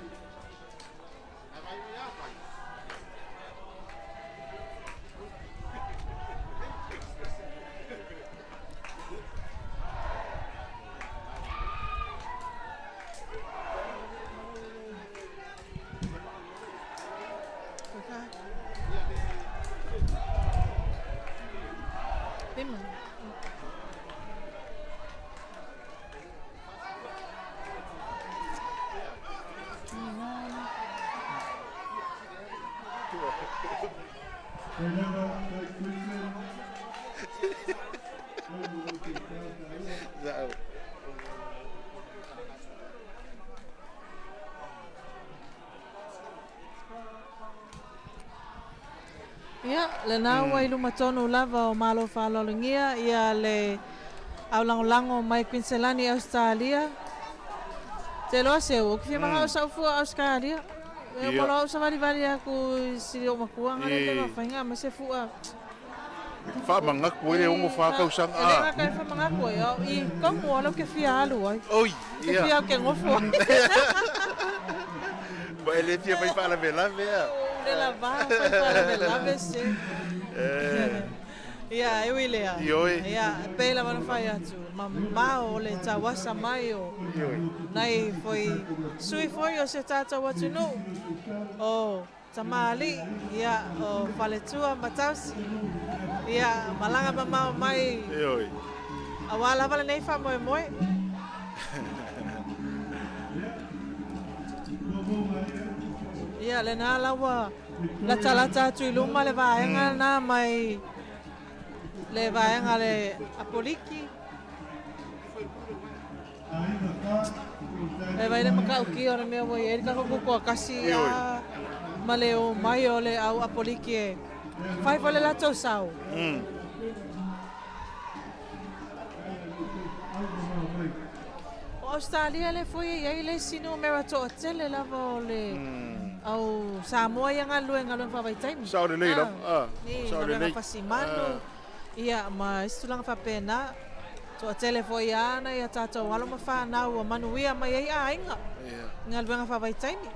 Ia, le nā wai luma tonu lava o Mālō whālolongia ia le au lango mai Queensland Australia. Te loa seu, o kia mga o saufua Australia. E o molo o sa wali aku siri o makuanga le te mawhainga, ma se fua. Whamangaku e ongo whakausanga. E renga kai whamangaku e, i kongu alo ke fia alu ai. Oi, ia. Ke fia o ke ngofo. Ba ele fia mai whala me lave ea. De la va, whala me lave se. Ia, e wilea. Ioi. Ia, pēla mana whai atu. Ma mao le tawasa mai o. Nai foi, sui foi o se tātou atu no. O tamali, ia, o whaletua matausi. Ia, malanga mamao mai. Ioi. Awala wale nei wha moe moe. Ia, le nā lawa. La talata atu I luma le vaenga nā mai. Le vaenga le apoliki. E vai le makauki ora mea moi e ka koko kasi a ma le o mai o le au apoliki e fai fale la tau sau. O Australia le foi e le sino mera to tele lava o le au Samoa ia ngaluen fa vai taimi. Sao le nei la. Sao le nei. Pasimano. Ia ma istulanga fa pena. So tele foi ana ia tātou alo ma whanau o manuia mai ei a inga. Ngā luenga whawai taimi.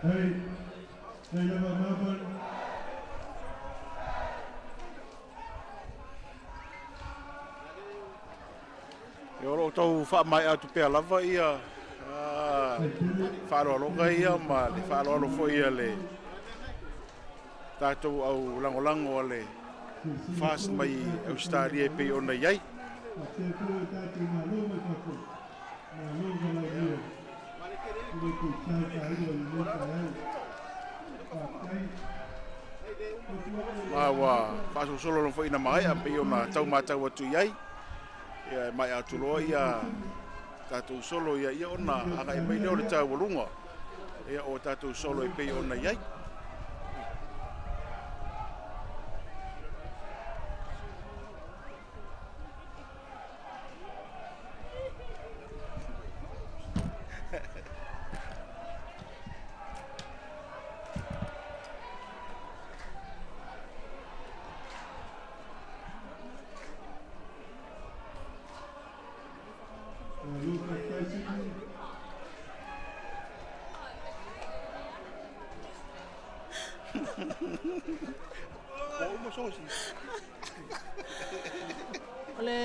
Hei, hei lava mawan. E oro tau wha mai atu pēr lava ia. Whaaloaloga ia ma le whaaloalo fo ia le tātou au langolango a le fast mai Australia e pei ona iai. Wa whaaso solo lo fo ina mai a pei ona tau mātau atu iai. Ia mai atu loa ia tātou solo ia ona anga e mai leo le tau walunga. Ia o tātou solo e pei ona iai. Ole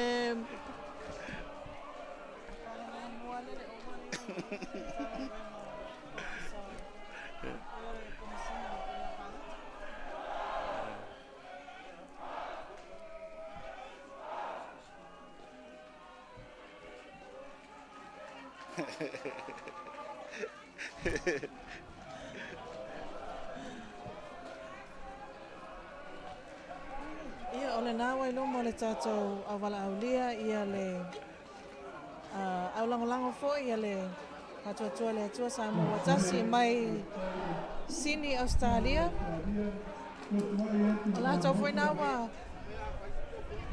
ia ole nā wai lomo le tātou awala aulia ia le aulangolango fo ia le atua le atua Samoa tasi mai Sini Australia. Ola tau foi nā wa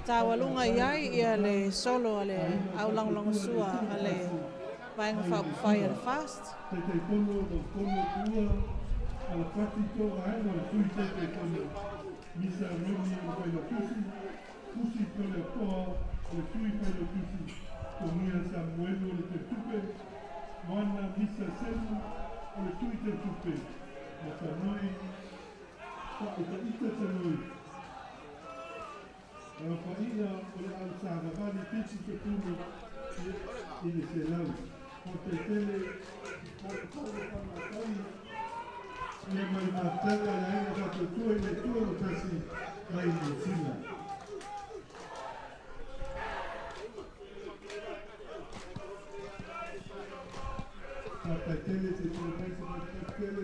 tawalunga iai ia le solo ale aulangolango sua ale vaenga whai ale fast. Misa Roni o Pailo Kusi Pele Poa, o Tui Pailo Kusi, o Mia Samuelo o Te Tupe, Moana Misa Semu o Tui Te Tupe, o Tanoi, o Te Ita Tanoi. O Paina o le Tagāvai Piti Te Tume i le Selau, o Te Tele, o Te Tole Pamatai, ia mai mātanga na inga whakatua i le tuatasi mai Sisiina. Tātele te tuataisi mai tātele.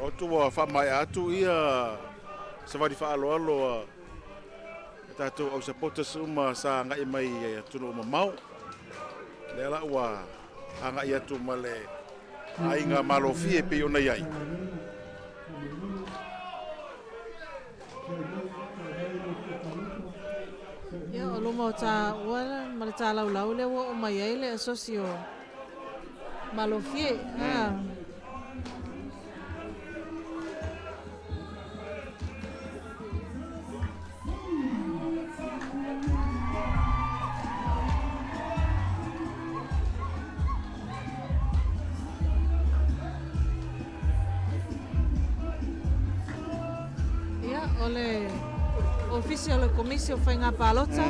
O tua wha mai atu ia sa wadi wha alo tātou au sa potas uma sa ngai mai tunu uma mau. Le ala ua anga i atu ma le ainga Mālō fie pe ona iai. Ia o luma o tā uala ma le tā laulau le ua o mai ai le asosio Mālō fie. Ole official o komisio whainga pālota.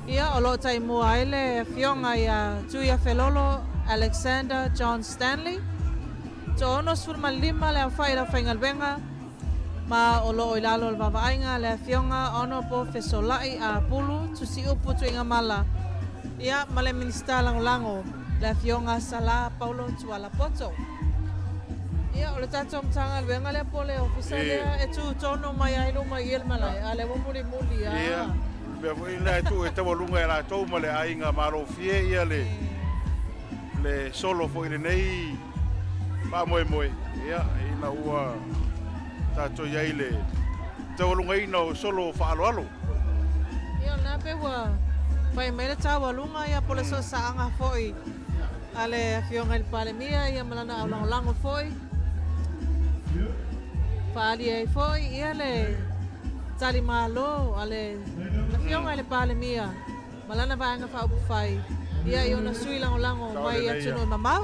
Ia o loo tai mua ai le fionga ia tuia Felolo Alexander John Stanley. To ono surma lima le whaira whaingalwenga. Ma o loo ilalo le vavaainga le fionga ono po fesolai a pulu tusi upu tuinga mala. Ia ma le minista langolango le fionga Sala Paulo Tualapoto. Ia o le tātou mtanga luenga lea po le ofisa lea e tū tono mai ainu mai il malai a le wamuri muli a. Ia, mea fwoi nai tu e tawalunga e la tau ma le ainga Mālō fie ia le solo fwoi le nei pa moe moe. Ia, ina ua tātou iai le tawalunga ina o solo whaalo alo. Ia, nā pe ua whai mai le tawalunga ia po le so saanga fwoi a le fionga il palemia ia malana au lango fwoi. Whaali ai fwoi ia le tali Mālō ale na fionga le pale mia. Malana vaanga fa upu fai. Ia i ona sui lango mai atu no mamau.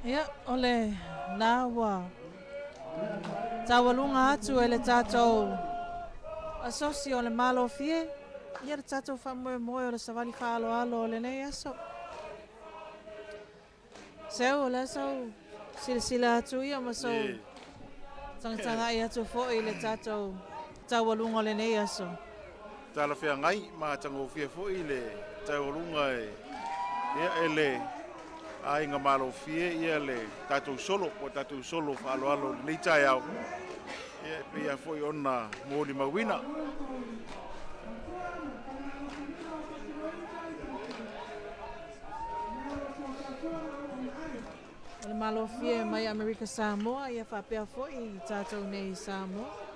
Ia, ole nawa. Tawalunga atu ele tatou asosi o le Mālō fie. Ia le tatou whamoe moe o le savali whaalo alo o le nei aso. Seu o le asau sila atu ia ma sau tangtanga i atu fo i le tatou tawalunga o le nei aso. Tala whea ngai ma tango fia fo i le tawalunga ia ele ai ngā Mālō fie ia le tatou solo o tatou solo whaalo alo nei tai au. Ia pia fo i ona mōri mawina. Le Mālō fie mai Amerika Samoa ia whapea fo i tatou nei Samoa.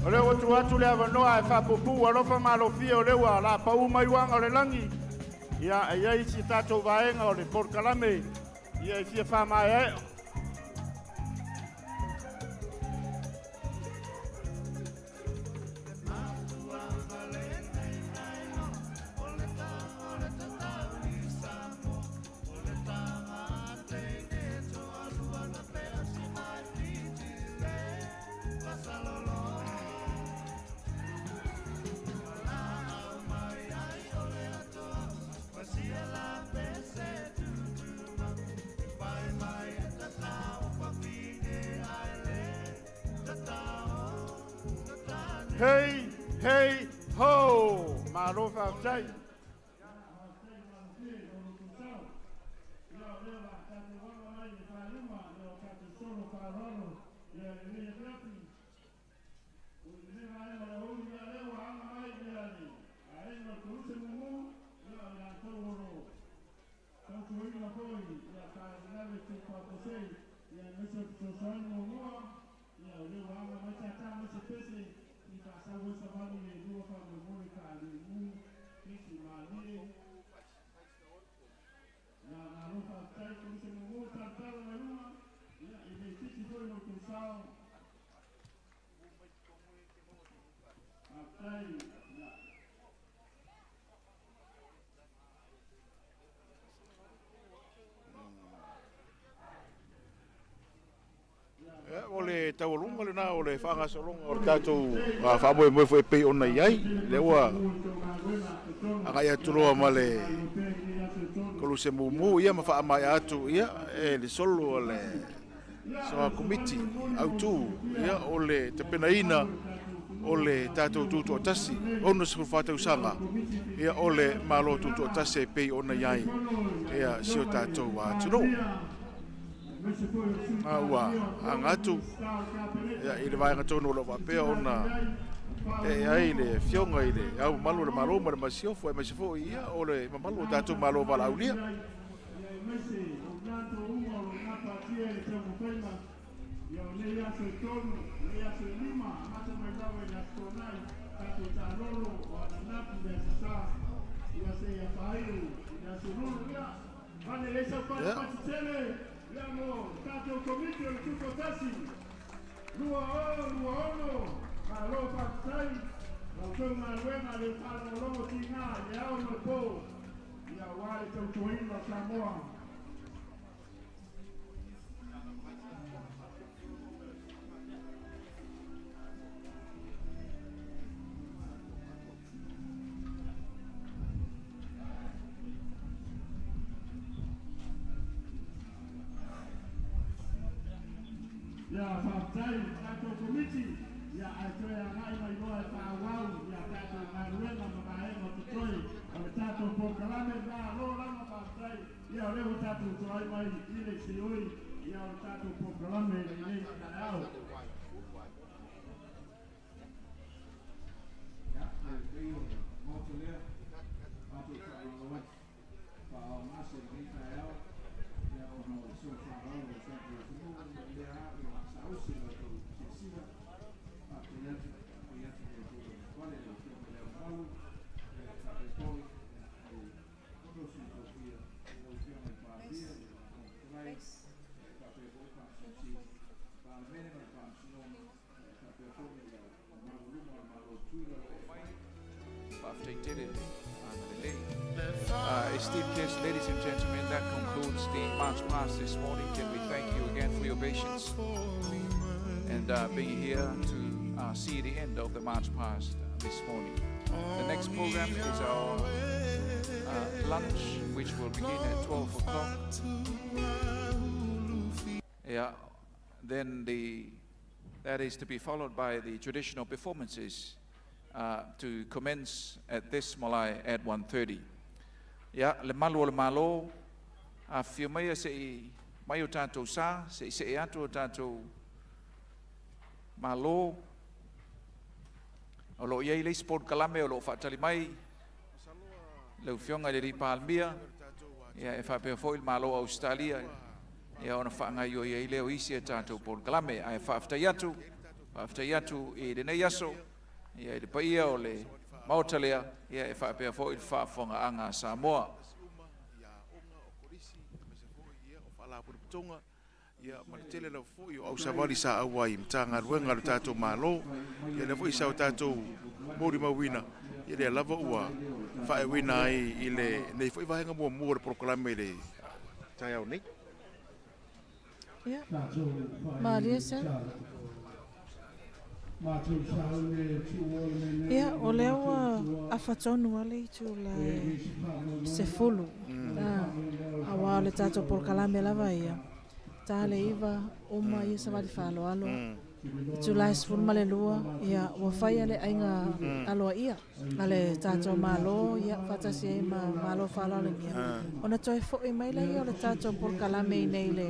O leo watu atu le avanoa e whapupu alofa malofia o leo la pau mai wanga o le langi. Ia isi tātou vaenga o le porkalame. Ia isi e whamai e. Hey, hey, ho! Mālō whautai. O le taulunga le na o le whangasolonga o le tātou whamoe moe fwe pei ona iai. Le ua agai aturoa ma le kolu se mumu ia ma wha mai atu ia e le solo o le Samoa komiti autu ia o le te penaina o le TATOU Tuto'Atasi ona se TAUSAGA ia o le Mālō Tuto'Atasi pei ona iai ia sio tātou atuno. Ua angatu ia i le vaenga tonu o le wapea ona e ai le fionga i le au malu le malo ma le masiofo e masifo ia o le mamalu tātou malo wala aulia. Tātou komiti o Tuto'Atasi. Lua ono, Mālō Tuto'Atasi. Rautou Māluenga le whanau tina, le ao no pō. Ia wale tautoina Samoa. Ya whaftai, tātou komiti, ia aitoe a ngai mai noa e whāwau, ia tātou Māluenga makaenga tutoi, o le tātou pōkalame nā lo lama whaftai, ia o leho tātou toai mai i le seoi, ia o le tātou pōkalame i nei tāau. Ia, e peo, mōto lea, tātou tātou whao mase nei tāau, ia o no so whāwau, o tātou tumu, lea hapi, Sisiina Esteemed guests, ladies and gentlemen, that concludes the March Past this morning. Can we thank you again for your patience and being here to see the end of the March Past this morning. The next program is our lunch, which will begin at 12 o'clock. Yeah, then that is to be followed by the traditional performances to commence at this Malai at 1:30. Ya le malo a fio mai se mai o tātou sa se e atu o tātou malo o lo iai le sport kalame o lo whaatali mai, lau fionga le ripalmia, ia e whapea fo il Mālō Australia, ia ona whaangai o iai leo isi e tātou port kalame, ai whaaftai atu i renei aso, ia i le paia o le maotalea, ia e whapea fo il whaafonga anga Samoa. Ia matele la foi o savali sa awai mtanga ruenga le tatou malo ia le foi sa tatou mori mawina ia le lava ua fa wina ai ile nei foi vaenga mo mo proclame le tai au nei ia Maria se ia o leo a fatonu ale tu la se fulu awa le tatou proclame lava ia tale iva uma ia savali falo alo tu la sfun malelua ia wa fai ale ainga alo ia ale tatou malo ia fatasi ai malo falo ale ia ona toi fo e mai le ole tatou por kalame nei le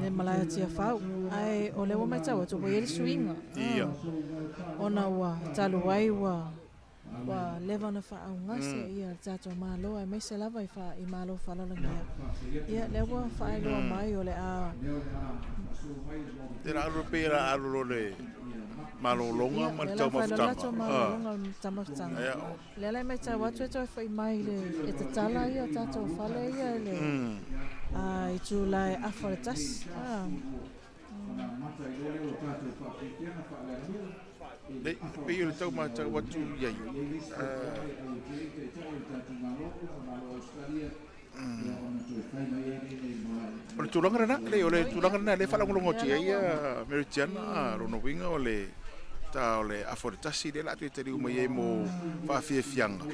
le malaya tia fau ai ole wa mai tawa to boel swinga ia ona wa talu wai wa leva na fa ngase ia tatou malo ai mai se lava i malo fala la ia le wa fa lo mai ole a era europea alo le malo longa ma tau maftanga le mai tawa to fa mai le e tala ia tatou fala ia le ai tu lai afortas le pe yo tau mata watu yai o le tulanga na le tulanga na le fala ngolongo tia ia meridiana ro no winga o le ta o le afortasi de la tuite ri mai mo fa fianga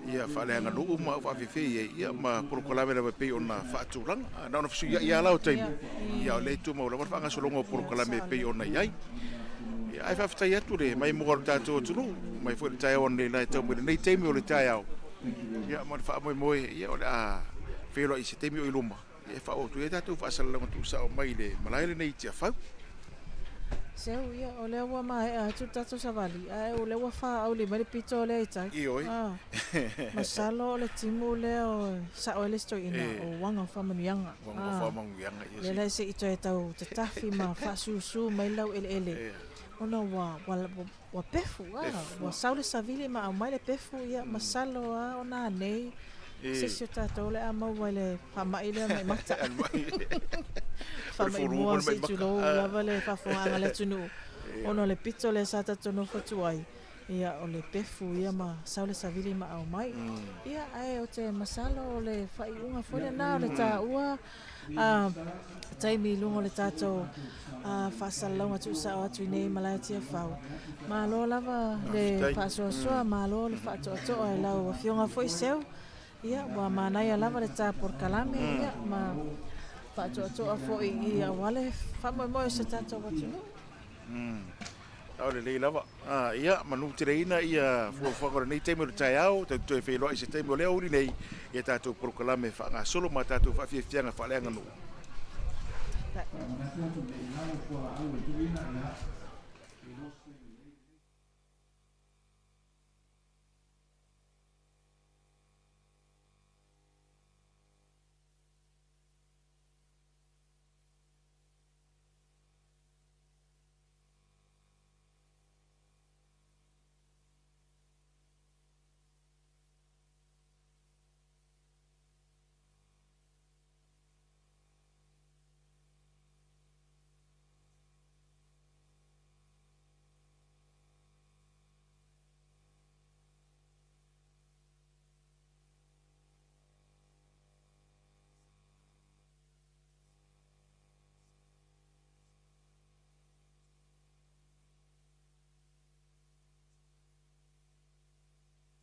ia fa le nga lu ma fa ia ma prokolame le pe ona fa tulanga na no fisu ia la o tai ia le tu mo la fa nga solongo prokolame pe ona yai ai fa ftai atu le mai mo tatou tulu mai foi tai on le lai tau mo nei temi o le tai au ia mo fa mo ia o a felo i se temi o iluma e fa o tu e tatou fa sala tu sa o mai le malai le nei tia fa seu ia o le wa mai a tu tatou savali ai o le wa fa au le mai pito le tai masalo le timu le o sa o le stoina o wanga fa manianga le le se ito e tau te tafi ma fa su mai lau ele ona wa pefu wa saule savili ma mai le pefu ia masalo ona nei se se tatou le ama wale fa mai le mai mata fa mai mo se tu lo lava le fa fo ala le tunu ona le pito le sa tatou no fotu ai ia o le pefu ia ma saule savili ma au mai ia ai o te masalo le fa unga fo le na le ta ua taimi lungo le tatou fasalonga tu sa atu nei malatia fau malo lava le fasoa malo le fatoto ai lau fionga foi seu ia wa manai lava le ta por kalame ia ma fatoto foi ia wale famo mo se tatou watu au le lava ia manu tireina ia fo nei temi le tai au te fe lo se temi le uri nei ia tatou por kalame fa nga solo ma tatou fa fianga fa le nganu